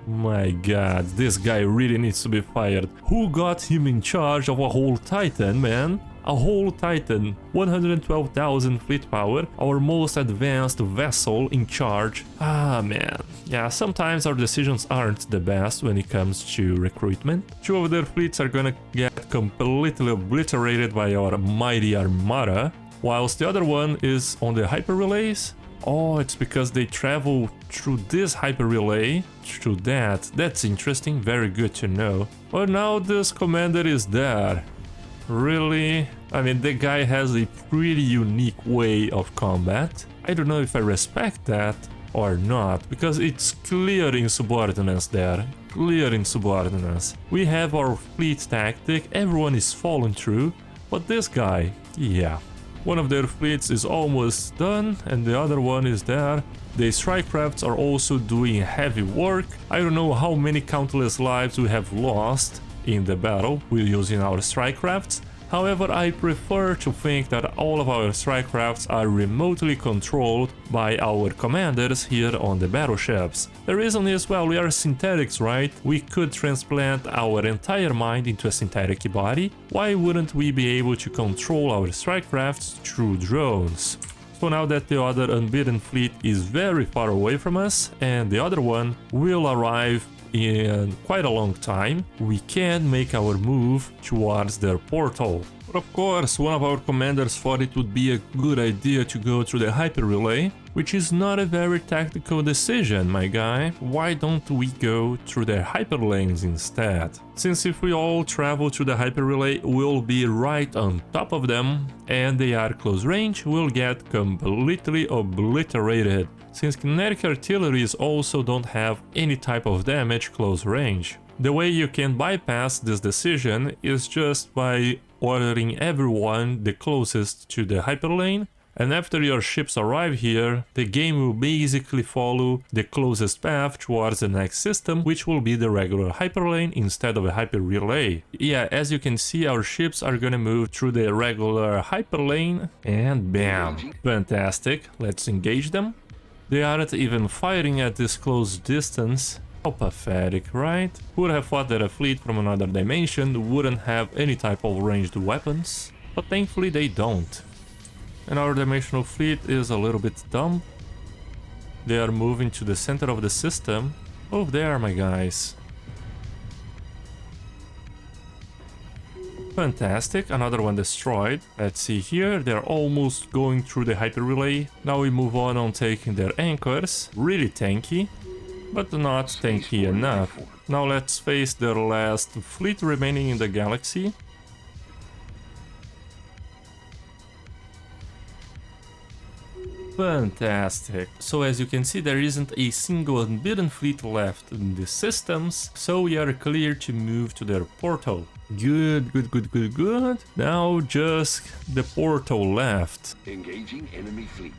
My god, this guy really needs to be fired. Who got him in charge of a whole Titan, man? A whole Titan, 112,000 fleet power, our most advanced vessel in charge. Ah, man. Yeah, sometimes our decisions aren't the best when it comes to recruitment. Two of their fleets are gonna get completely obliterated by our mighty armada, whilst the other one is on the hyper relays. Oh, it's because they travel through this hyper relay, through that. That's interesting, very good to know. But now this commander is there. Really? I mean, the guy has a pretty unique way of combat. I don't know if I respect that or not, because it's clear insubordinance there. Clear insubordinance. We have our fleet tactic, everyone is following through, but this guy, yeah. One of their fleets is almost done and the other one is there. The strike crafts are also doing heavy work. I don't know how many countless lives we have lost in the battle with using our strike crafts. However, I prefer to think that all of our strike crafts are remotely controlled by our commanders here on the battleships. The reason is, well, we are synthetics, right? We could transplant our entire mind into a synthetic body. Why wouldn't we be able to control our strike crafts through drones? So now that the other unbidden fleet is very far away from us and the other one will arrive in quite a long time, we can make our move towards their portal. But of course, one of our commanders thought it would be a good idea to go through the hyper relay, which is not a very tactical decision, my guy. Why don't we go through the hyper lanes instead? Since if we all travel through the hyper relay, we'll be right on top of them, and they are close range, we'll get completely obliterated. Since kinetic artilleries also don't have any type of damage close range. The way you can bypass this decision is just by ordering everyone the closest to the hyperlane, and after your ships arrive here, the game will basically follow the closest path towards the next system, which will be the regular hyperlane instead of a hyper relay. Yeah, as you can see, our ships are gonna move through the regular hyperlane, and bam! Fantastic, let's engage them. They aren't even firing at this close distance. How pathetic, right? Who would have thought that a fleet from another dimension wouldn't have any type of ranged weapons? But thankfully they don't. And our dimensional fleet is a little bit dumb. They are moving to the center of the system. Oh, there, my guys. Fantastic, another one destroyed. Let's see here, they're almost going through the hyper relay. Now we move on taking their anchors. Really tanky, but not tanky enough. Now let's face their last fleet remaining in the galaxy. Fantastic. So as you can see, there isn't a single unbidden fleet left in the systems, so we are clear to move to their portal. Good, good, good, good, good. Now just the portal left. Engaging enemy fleet.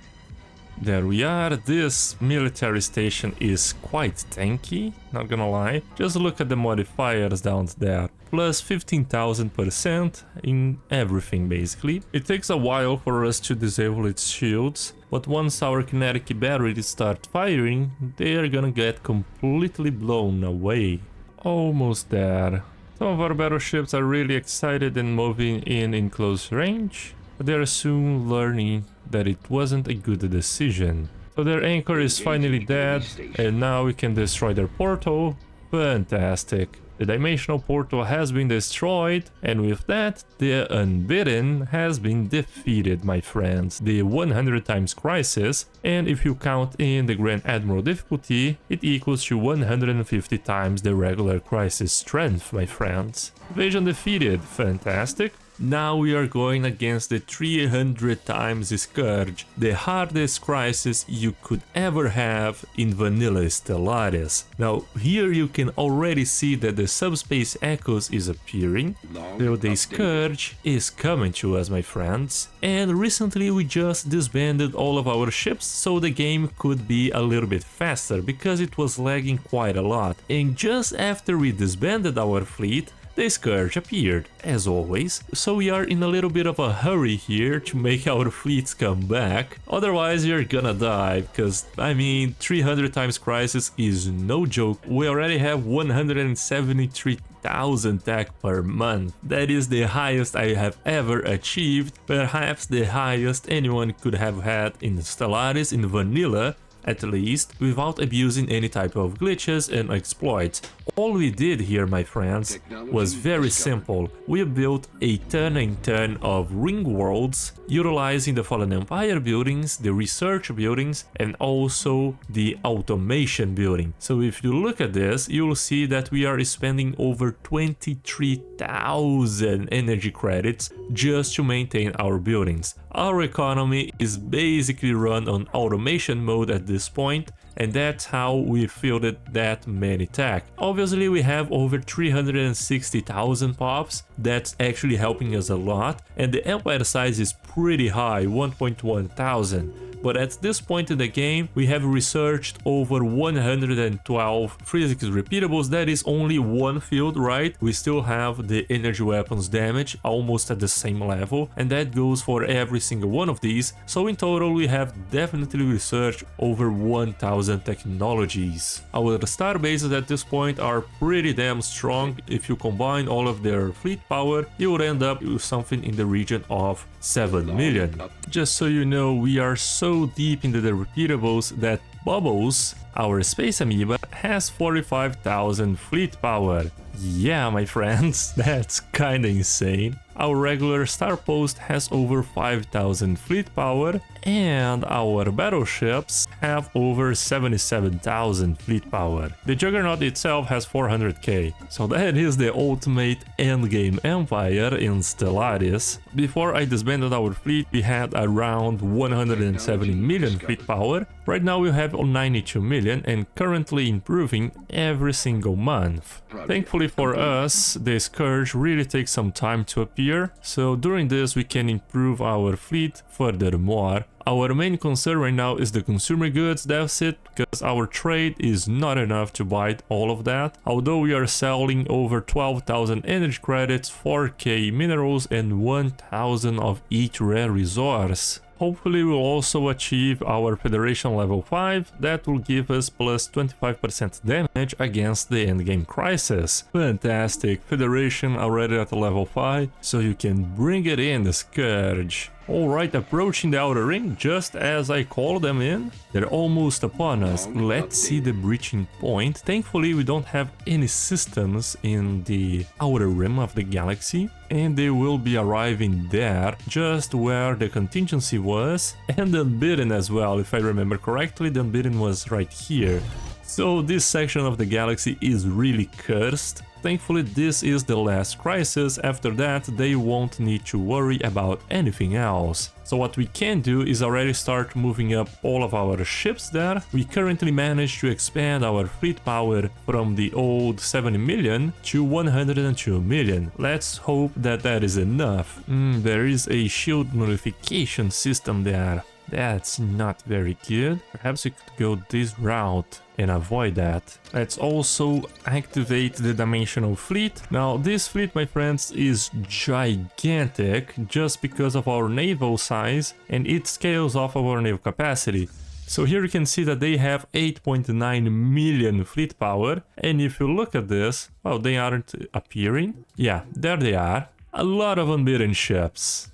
There we are. This military station is quite tanky, not gonna lie. Just look at the modifiers down there. Plus 15,000% in everything basically. It takes a while for us to disable its shields, but once our kinetic batteries start firing, they are gonna get completely blown away. Almost there. Some of our battleships are really excited and moving in close range, but they are soon learning that it wasn't a good decision. So their anchor is finally dead, and now we can destroy their portal. Fantastic. The dimensional portal has been destroyed, and with that, the unbidden has been defeated, my friends. The 100 times crisis, and if you count in the Grand Admiral difficulty, it equals to 150 times the regular crisis strength, my friends. Invasion defeated, fantastic. Now we are going against the 300 times Scourge, the hardest crisis you could ever have in vanilla Stellaris. Now here you can already see that the subspace echoes is appearing, so the Scourge is coming to us, my friends. And recently we just disbanded all of our ships so the game could be a little bit faster because it was lagging quite a lot. And just after we disbanded our fleet, the Scourge appeared, as always, so we are in a little bit of a hurry here to make our fleets come back, otherwise you're gonna die, because, I mean, 300 times crisis is no joke. We already have 173,000 tech per month. That is the highest I have ever achieved, perhaps the highest anyone could have had in Stellaris in vanilla, at least, without abusing any type of glitches and exploits. All we did here, my friends, was very simple. We built a ton and ton of ring worlds, utilizing the Fallen Empire buildings, the research buildings, and also the automation building. So if you look at this, you'll see that we are spending over 23,000 energy credits just to maintain our buildings. Our economy is basically run on automation mode at this point, and that's how we fielded that many tech. Obviously we have over 360,000 pops, that's actually helping us a lot, and the empire size is pretty high, 1.1 thousand. But at this point in the game, we have researched over 112 physics repeatables. That is only one field, right? We still have the energy weapons damage almost at the same level, and that goes for every single one of these. So in total, we have definitely researched over 1,000 technologies. Our star bases at this point are pretty damn strong. If you combine all of their fleet power, you would end up with something in the region of 7 million. Just so you know, we are so deep into the repeatables that Bubbles, our space amoeba, has 45,000 fleet power. Yeah, my friends, that's kinda insane. Our regular star post has over 5,000 fleet power, and our battleships have over 77,000 fleet power. The Juggernaut itself has 400k, so that is the ultimate endgame empire in Stellaris. Before I disbanded our fleet, we had around 170 million fleet power. Right now we have 92 million and currently improving every single month. Thankfully for us, the Scourge really takes some time to appear, so during this we can improve our fleet furthermore. Our main concern right now is the consumer goods deficit, because our trade is not enough to buy all of that. Although we are selling over 12,000 energy credits, 4k minerals and 1,000 of each rare resource. Hopefully we'll also achieve our Federation level 5, that will give us plus 25% damage against the endgame crisis. Fantastic, Federation already at level 5, so you can bring it in, the Scourge. Alright, approaching the outer ring, just as I call them in. They're almost upon us. Let's see the breaching point. Thankfully we don't have any systems in the outer rim of the galaxy, and they will be arriving there, just where the contingency was, and the unbidden as well. If I remember correctly, the unbidden was right here. So this section of the galaxy is really cursed. Thankfully this is the last crisis. After that they won't need to worry about anything else. So what we can do is already start moving up all of our ships there. We currently managed to expand our fleet power from the old 70 million to 102 million. Let's hope that that is enough. There is a shield nullification system there. That's not very good. Perhaps we could go this route and avoid that. Let's also activate the dimensional fleet. Now this fleet, my friends, is gigantic just because of our naval size, and it scales off of our naval capacity. So here you can see that they have 8.9 million fleet power, and if you look at this, well, they aren't appearing. Yeah, there they are. A lot of unbidden ships.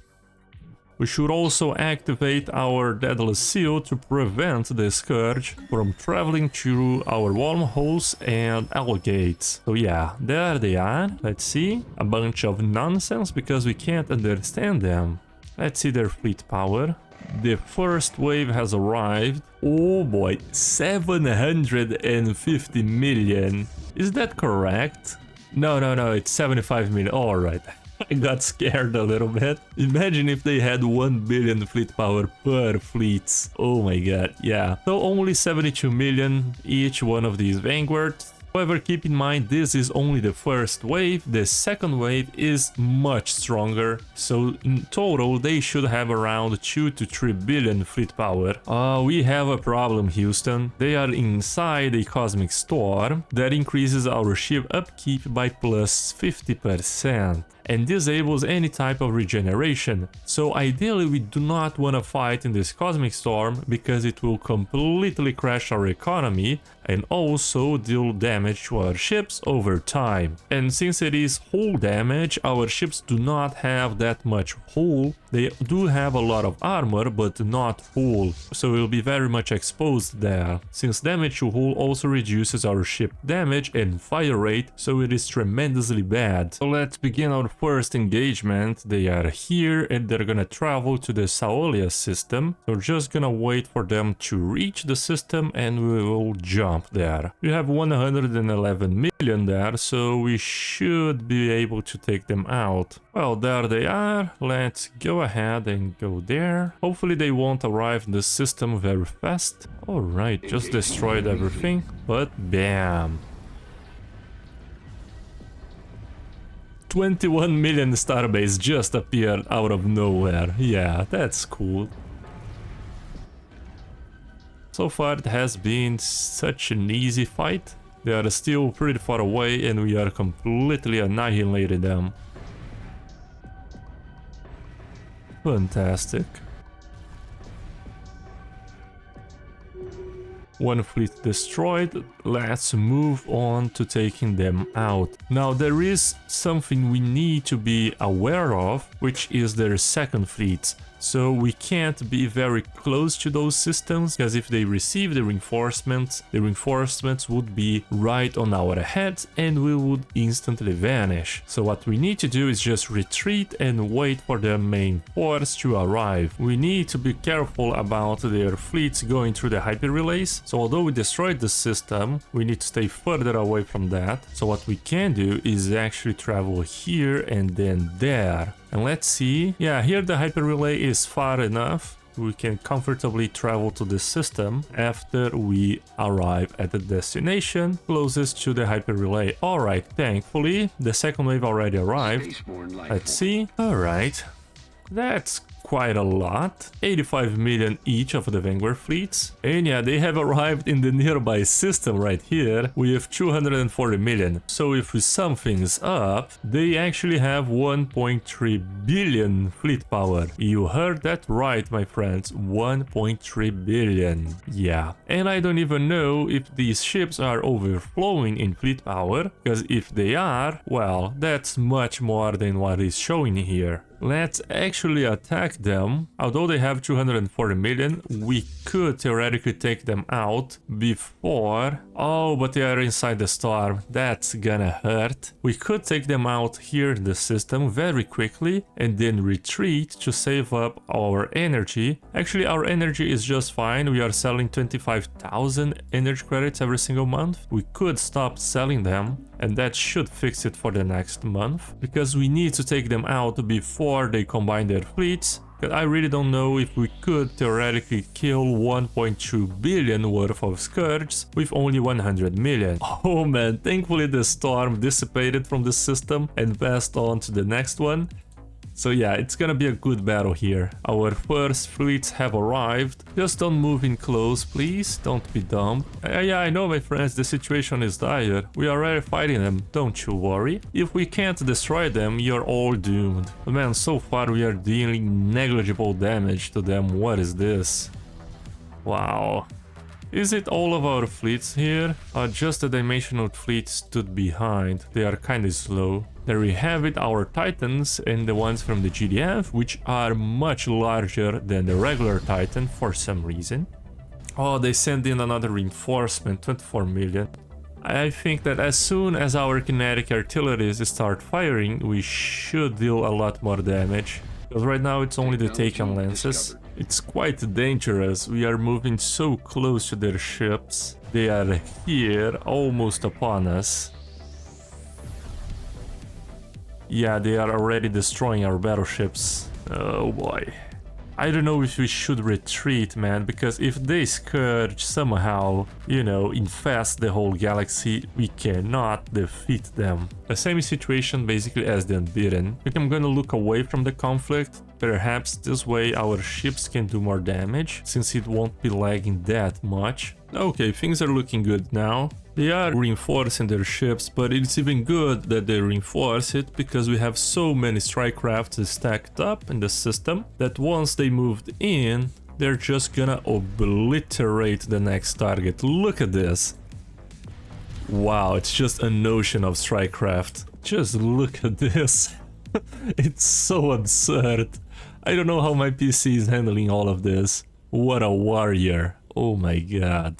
We should also activate our Deadly Seal to prevent the Scourge from traveling through our wormholes and gates. So yeah, there they are. Let's see. A bunch of nonsense because we can't understand them. Let's see their fleet power. The first wave has arrived. Oh boy, 750 million. Is that correct? No, it's 75 million. Alright. I got scared a little bit. Imagine if they had 1 billion fleet power per fleets. Oh my god, yeah. So only 72 million each one of these vanguards. However, keep in mind this is only the first wave. The second wave is much stronger. So in total they should have around 2 to 3 billion fleet power. We have a problem, Houston. They are inside a cosmic storm that increases our ship upkeep by plus 50%. And disables any type of regeneration. So ideally we do not want to fight in this cosmic storm because it will completely crash our economy and also deal damage to our ships over time. And since it is hull damage, our ships do not have that much hull. They do have a lot of armor but not hull, so we'll be very much exposed there. Since damage to hull also reduces our ship damage and fire rate, so it is tremendously bad. So let's begin our first engagement. They are here and they're gonna travel to the Saolia system. So we're just gonna wait for them to reach the system and we will jump there. We have 111 million there, so we should be able to take them out. Well, there they are. Let's go ahead and go there. Hopefully they won't arrive in the system very fast. Alright, just destroyed everything, but bam. 21 million starbase just appeared out of nowhere. Yeah, that's cool. So far it has been such an easy fight. They are still pretty far away and we are completely annihilating them. Fantastic. One fleet destroyed, let's move on to taking them out. Now there is something we need to be aware of, which is their second fleet. So we can't be very close to those systems, because if they receive the reinforcements would be right on our heads and we would instantly vanish. So what we need to do is just retreat and wait for their main force to arrive. We need to be careful about their fleets going through the hyper relays. So although we destroyed the system, we need to stay further away from that. So what we can do is actually travel here and then there. And let's see, yeah, here the hyper relay is far enough. We can comfortably travel to the system after we arrive at the destination closest to the hyper relay. Alright, thankfully, the second wave already arrived. Let's see. Alright, that's quite a lot. 85 million each of the Vanguard fleets. And yeah, they have arrived in the nearby system right here with 240 million. So if we sum things up, they actually have 1.3 billion fleet power. You heard that right, my friends. 1.3 billion. Yeah. And I don't even know if these ships are overflowing in fleet power, because if they are, well, that's much more than what is showing here. Let's actually attack them. Although they have 240 million, we could theoretically take them out before... Oh, but they are inside the storm. That's gonna hurt. We could take them out here in the system very quickly and then retreat to save up our energy. Actually, our energy is just fine. We are selling 25,000 energy credits every single month. We could stop selling them, and that should fix it for the next month, because we need to take them out before they combine their fleets. But I really don't know if we could theoretically kill 1.2 billion worth of scourges with only 100 million. Oh man, thankfully the storm dissipated from the system and passed on to the next one. So yeah, it's gonna be a good battle here. Our first fleets have arrived. Just don't move in close, please. Don't be dumb. Yeah, I know, my friends, the situation is dire. We are already fighting them, don't you worry. If we can't destroy them, you're all doomed. But man, so far we are dealing negligible damage to them. What is this? Wow. Is it all of our fleets here? Just the dimensional fleet stood behind. They are kinda slow. There we have it, our Titans and the ones from the GDF, which are much larger than the regular Titan for some reason. Oh, they sent in another reinforcement, 24 million. I think that as soon as our kinetic artilleries start firing, we should deal a lot more damage. Because right now it's only the taken lances. It's quite dangerous, we are moving so close to their ships. They are here, almost upon us. Yeah, they are already destroying our battleships. Oh boy. I don't know if we should retreat, man, because if they scourge somehow, you know, infest the whole galaxy, we cannot defeat them. The same situation basically as the Unbidden. I think I'm gonna look away from the conflict. Perhaps this way our ships can do more damage, since it won't be lagging that much. Okay, things are looking good now. They are reinforcing their ships, but it's even good that they reinforce it because we have so many strike crafts stacked up in the system that once they moved in, they're just gonna obliterate the next target. Look at this. Wow, it's just an ocean of strike craft. Just look at this. It's so absurd. I don't know how my PC is handling all of this. What a warrior. Oh my god.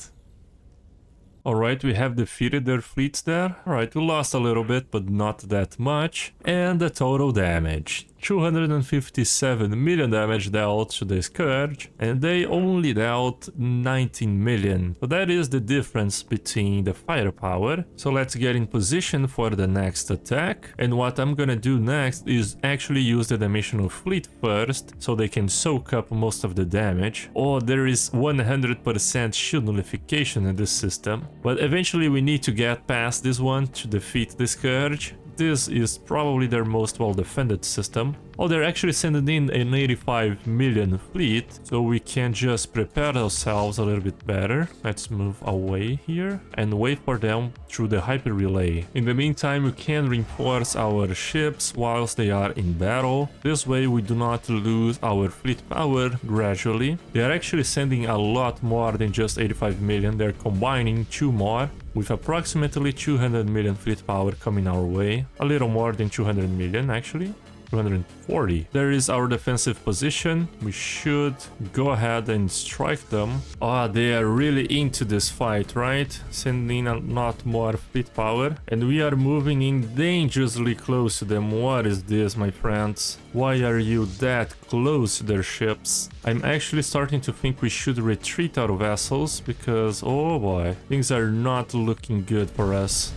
Alright, we have defeated their fleets there. Alright, we lost a little bit, but not that much. And the total damage. 257 million damage dealt to the Scourge, and they only dealt 19 million. So that is the difference between the firepower. So let's get in position for the next attack. And what I'm gonna do next is actually use the dimensional fleet first, so they can soak up most of the damage. Oh, there is 100% shield nullification in this system. But eventually we need to get past this one to defeat the Scourge. This is probably their most well-defended system. Oh, they're actually sending in an 85 million fleet, so we can just prepare ourselves a little bit better. Let's move away here and wait for them through the hyper relay. In the meantime, we can reinforce our ships whilst they are in battle. This way we do not lose our fleet power gradually. They are actually sending a lot more than just 85 million. They're combining 2 more, with approximately 200 million fleet power coming our way. A little more than 200 million actually. 240. There is our defensive position. We should go ahead and strike them. Ah, they are really into this fight, right? Sending a lot more fleet power. And we are moving in dangerously close to them. What is this, my friends? Why are you that close to their ships? I'm actually starting to think we should retreat our vessels because, oh boy, things are not looking good for us.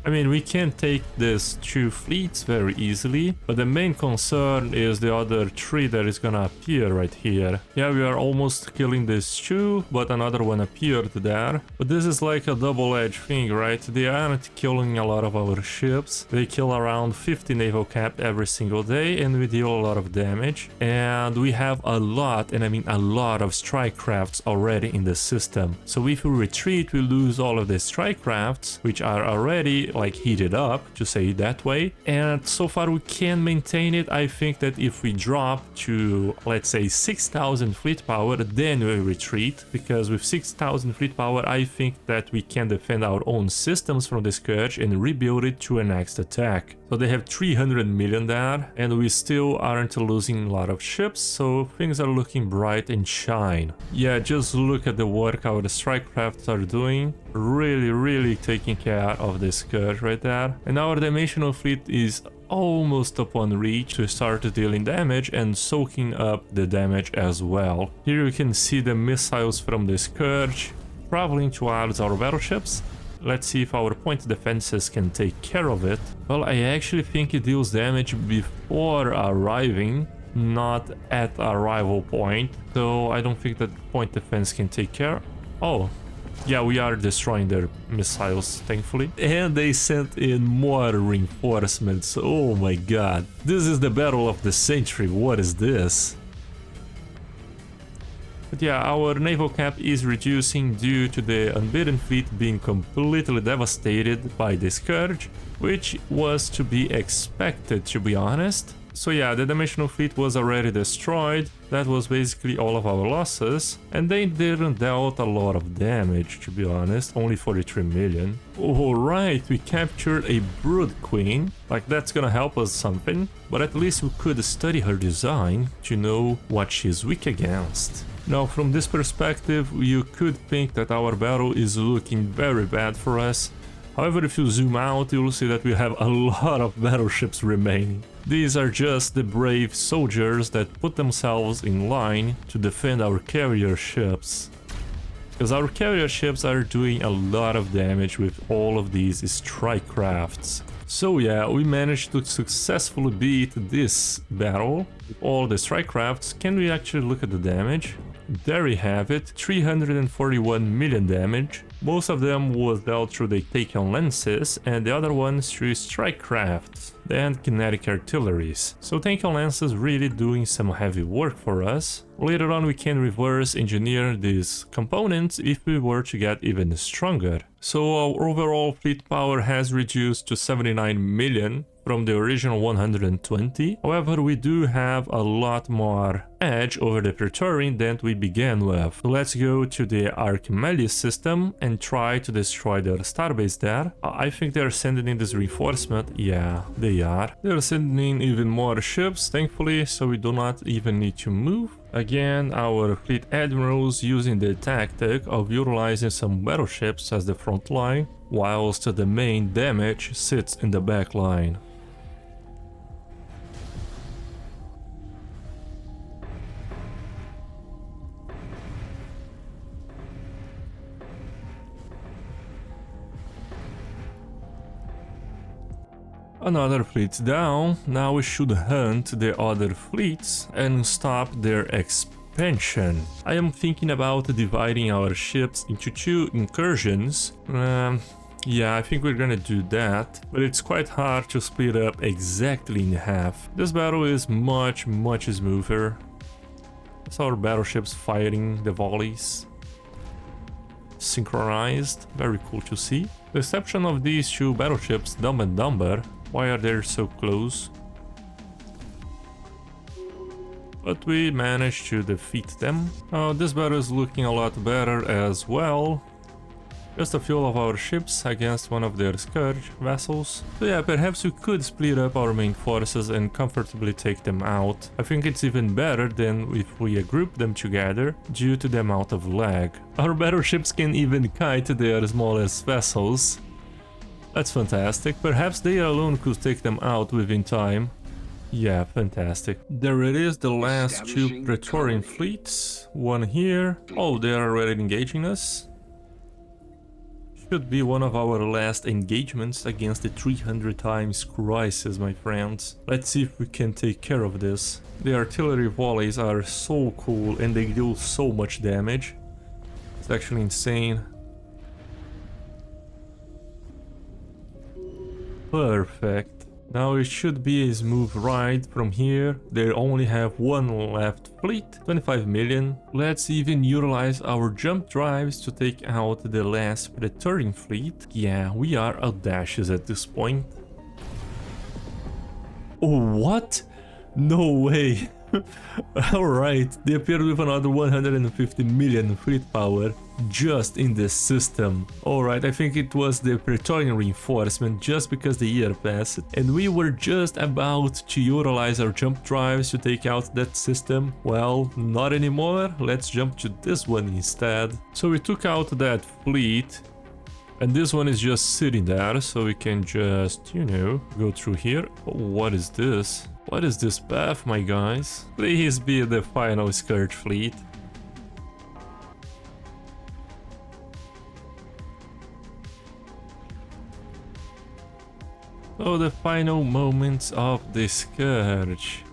I mean, we can take these 2 fleets very easily, but the main concern is the other 3 that is gonna appear right here. Yeah, we are almost killing these 2, but another one appeared there. But this is like a double-edged thing, right? They aren't killing a lot of our ships. They kill around 50 naval cap every single day, and we deal a lot of damage. And we have a lot, and I mean a lot of strike crafts already in the system. So if we retreat, we lose all of the strike crafts, which are already like heated up, to say it that way. And so far we can maintain it. I think that if we drop to, let's say, 6,000 fleet power, then we retreat, because with 6,000 fleet power I think that we can defend our own systems from the Scourge and rebuild it to a next attack. So they have 300 million there, and we still aren't losing a lot of ships, so things are looking bright and shine. Yeah, just look at the work our strike crafts are doing. Really taking care of the Scourge right there. And our dimensional fleet is almost upon reach to start dealing damage and soaking up the damage as well. Here you can see the missiles from the Scourge traveling towards our battleships. Let's see if our point defenses can take care of it. Well, I actually think it deals damage before arriving, not at arrival point. So I don't think that point defense can take care. Oh, yeah, we are destroying their missiles, thankfully. And they sent in more reinforcements. Oh my god. This is the battle of the century. What is this? But yeah, our naval cap is reducing due to the unbidden fleet being completely devastated by the Scourge, which was to be expected, to be honest. So yeah, the Dimensional Fleet was already destroyed, that was basically all of our losses, and they didn't dealt a lot of damage, to be honest, only 43 million. Alright, we captured a Brood Queen, like that's gonna help us something, but at least we could study her design to know what she's weak against. Now, from this perspective, you could think that our battle is looking very bad for us. However, if you zoom out, you'll see that we have a lot of battleships remaining. These are just the brave soldiers that put themselves in line to defend our carrier ships. Because our carrier ships are doing a lot of damage with all of these strike crafts. So yeah, we managed to successfully beat this battle with all the strike crafts. Can we actually look at the damage? There we have it, 341 million damage. Most of them was dealt through the take-on lances and the other ones through strike crafts and kinetic artilleries. So take-on lances really doing some heavy work for us. Later on we can reverse engineer these components if we were to get even stronger. So our overall fleet power has reduced to 79 million from the original 120. However, we do have a lot more edge over the Precursor than we began with. So let's go to the Parliamentary System and try to destroy their starbase there. I think they're sending in this reinforcement. Yeah, they are. They're sending in even more ships, thankfully, so we do not even need to move. Again, our fleet admirals using the tactic of utilizing some battleships as the front line, whilst the main damage sits in the back line. Another fleet down. Now we should hunt the other fleets and stop their expansion. I am thinking about dividing our ships into 2 incursions. Yeah, I think we're gonna do that, but it's quite hard to split up exactly in half. This battle is much smoother. It's our battleships firing the volleys. Synchronized, very cool to see. The exception of these 2 battleships, Dumb and Dumber. Why are they so close? But we managed to defeat them. This battle is looking a lot better as well. Just a few of our ships against one of their scourge vessels. So yeah, perhaps we could split up our main forces and comfortably take them out. I think it's even better than if we group them together due to the amount of lag. Our battleships can even kite their smallest vessels. That's fantastic. Perhaps they alone could take them out within time. Yeah, fantastic. There it is, the last 2 Praetorian fleets. One here. Oh, they are already engaging us. Should be one of our last engagements against the 300 times crisis, my friends. Let's see if we can take care of this. The artillery volleys are so cool and they do so much damage. It's actually insane. Perfect. Now it should be a smooth ride from here. They only have 1 left fleet, 25 million. Let's even utilize our jump drives to take out the last Praetorian fleet. Yeah, we are audacious at this point. Oh, what? No way. Alright, they appeared with another 150 million fleet power just in the system. Alright, I think it was the Praetorian reinforcement just because the year passed and we were just about to utilize our jump drives to take out that system. Well, not anymore. Let's jump to this one instead. So we took out that fleet and this one is just sitting there, so we can just, you know, go through here. Oh, what is this? What is this path, my guys? Please be the final Scourge fleet. So the final moments of the Scourge.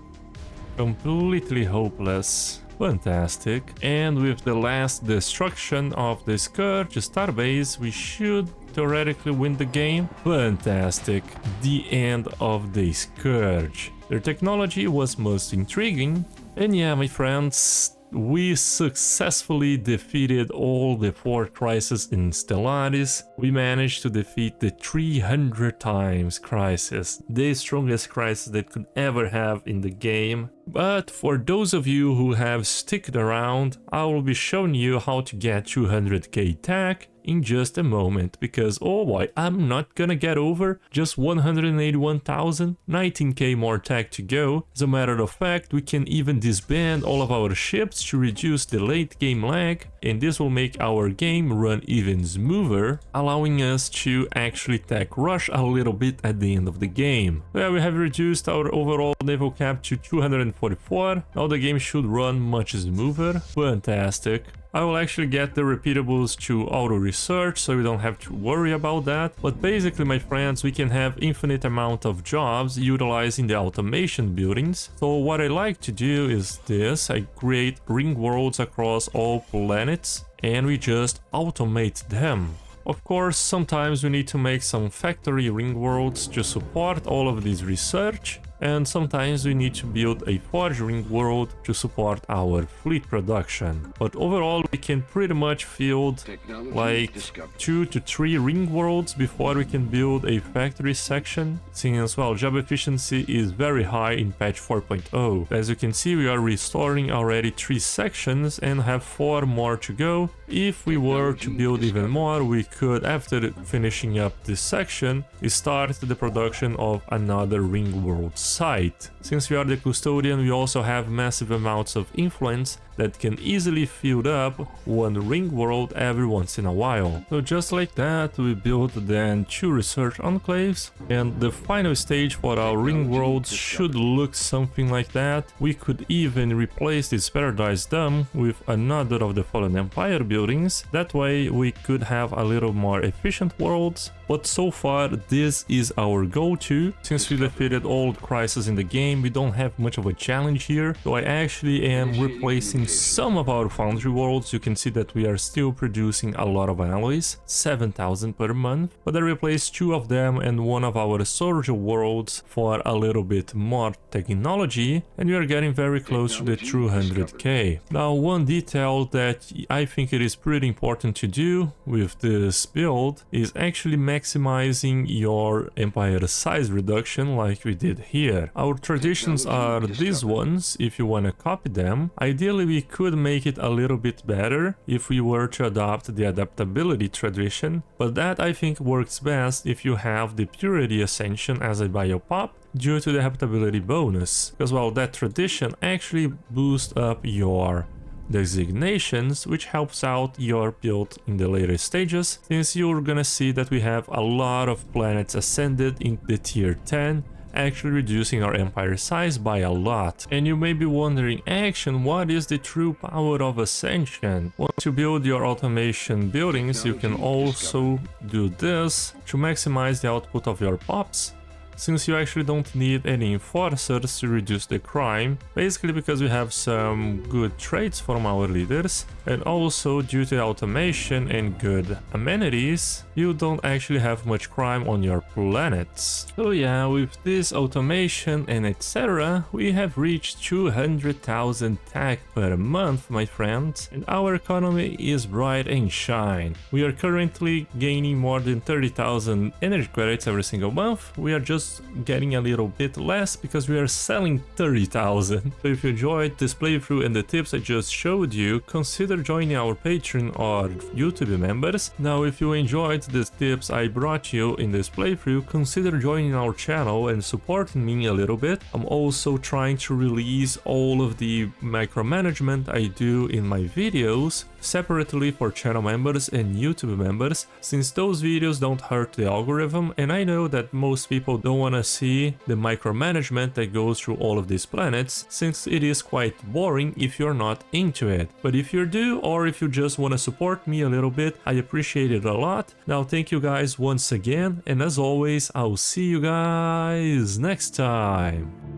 Completely hopeless. Fantastic. And with the last destruction of the Scourge starbase, we should theoretically win the game. Fantastic. The end of the Scourge. Their technology was most intriguing. And yeah, my friends, we successfully defeated all the 4 crises in Stellaris. We managed to defeat the 300 times crisis, the strongest crisis that could ever have in the game. But for those of you who have sticked around, I will be showing you how to get 200k tech in just a moment, because oh boy, I'm not gonna get over just 181,000, 19k more tech to go. As a matter of fact, we can even disband all of our ships to reduce the late game lag, and this will make our game run even smoother, allowing us to actually tech rush a little bit at the end of the game. So yeah, we have reduced our overall naval cap to 244, now the game should run much smoother. Fantastic. I will actually get the repeatables to auto research, so we don't have to worry about that. But basically, my friends, we can have infinite amount of jobs utilizing the automation buildings. So what I like to do is this: I create ring worlds across all planets and we just automate them. Of course, sometimes we need to make some factory ring worlds to support all of this research, and sometimes we need to build a forge ring world to support our fleet production. But overall, we can pretty much field like 2 to 3 ring worlds before we can build a factory section, since well, job efficiency is very high in patch 4.0. As you can see, we are restoring already 3 sections and have 4 more to go. If we were to build even more, we could, after finishing up this section, start the production of another ring world site. Since we are the custodian, we also have massive amounts of influence that can easily fill up one ring world every once in a while. So just like that, we built then 2 research enclaves, and the final stage for our ring worlds should look something like that. We could even replace this Paradise Dome with another of the Fallen Empire buildings. That way we could have a little more efficient worlds. But so far, this is our go-to. Since we defeated all crises in the game, we don't have much of a challenge here. So I actually am replacing some of our foundry worlds. You can see that we are still producing a lot of alloys, 7,000 per month. But I replaced 2 of them and 1 of our soldier worlds for a little bit more technology. And we are getting very close to the 200k. Now, one detail that I think it is pretty important to do with this build is actually maximizing your empire size reduction like we did here. Our traditions are these ones if you want to copy them. Ideally we could make it a little bit better if we were to adopt the adaptability tradition, but that I think works best if you have the purity ascension as a biopop due to the adaptability bonus, because well, that tradition actually boosts up your designations, which helps out your build in the later stages, since you're gonna see that we have a lot of planets ascended in the tier 10, actually reducing our empire size by a lot. And you may be wondering, Action, what is the true power of ascension? Once you build your automation buildings, you can also do this to maximize the output of your pops, since you actually don't need any enforcers to reduce the crime, basically because we have some good traits from our leaders, and also due to automation and good amenities, you don't actually have much crime on your planets. So yeah, with this automation and etc, we have reached 200,000 tech per month, my friends, and our economy is bright and shine. We are currently gaining more than 30,000 energy credits every single month. We are just getting a little bit less because we are selling 30,000. So if you enjoyed this playthrough and the tips I just showed you, consider joining our Patreon or YouTube members. Now if you enjoyed these tips I brought you in this playthrough, consider joining our channel and supporting me a little bit. I'm also trying to release all of the micromanagement I do in my videos separately for channel members and YouTube members, since those videos don't hurt the algorithm, and I know that most people don't want to see the micromanagement that goes through all of these planets, since it is quite boring if you're not into it. But if you do, or if you just want to support me a little bit, I appreciate it a lot. Now thank you guys once again, and as always, I'll see you guys next time.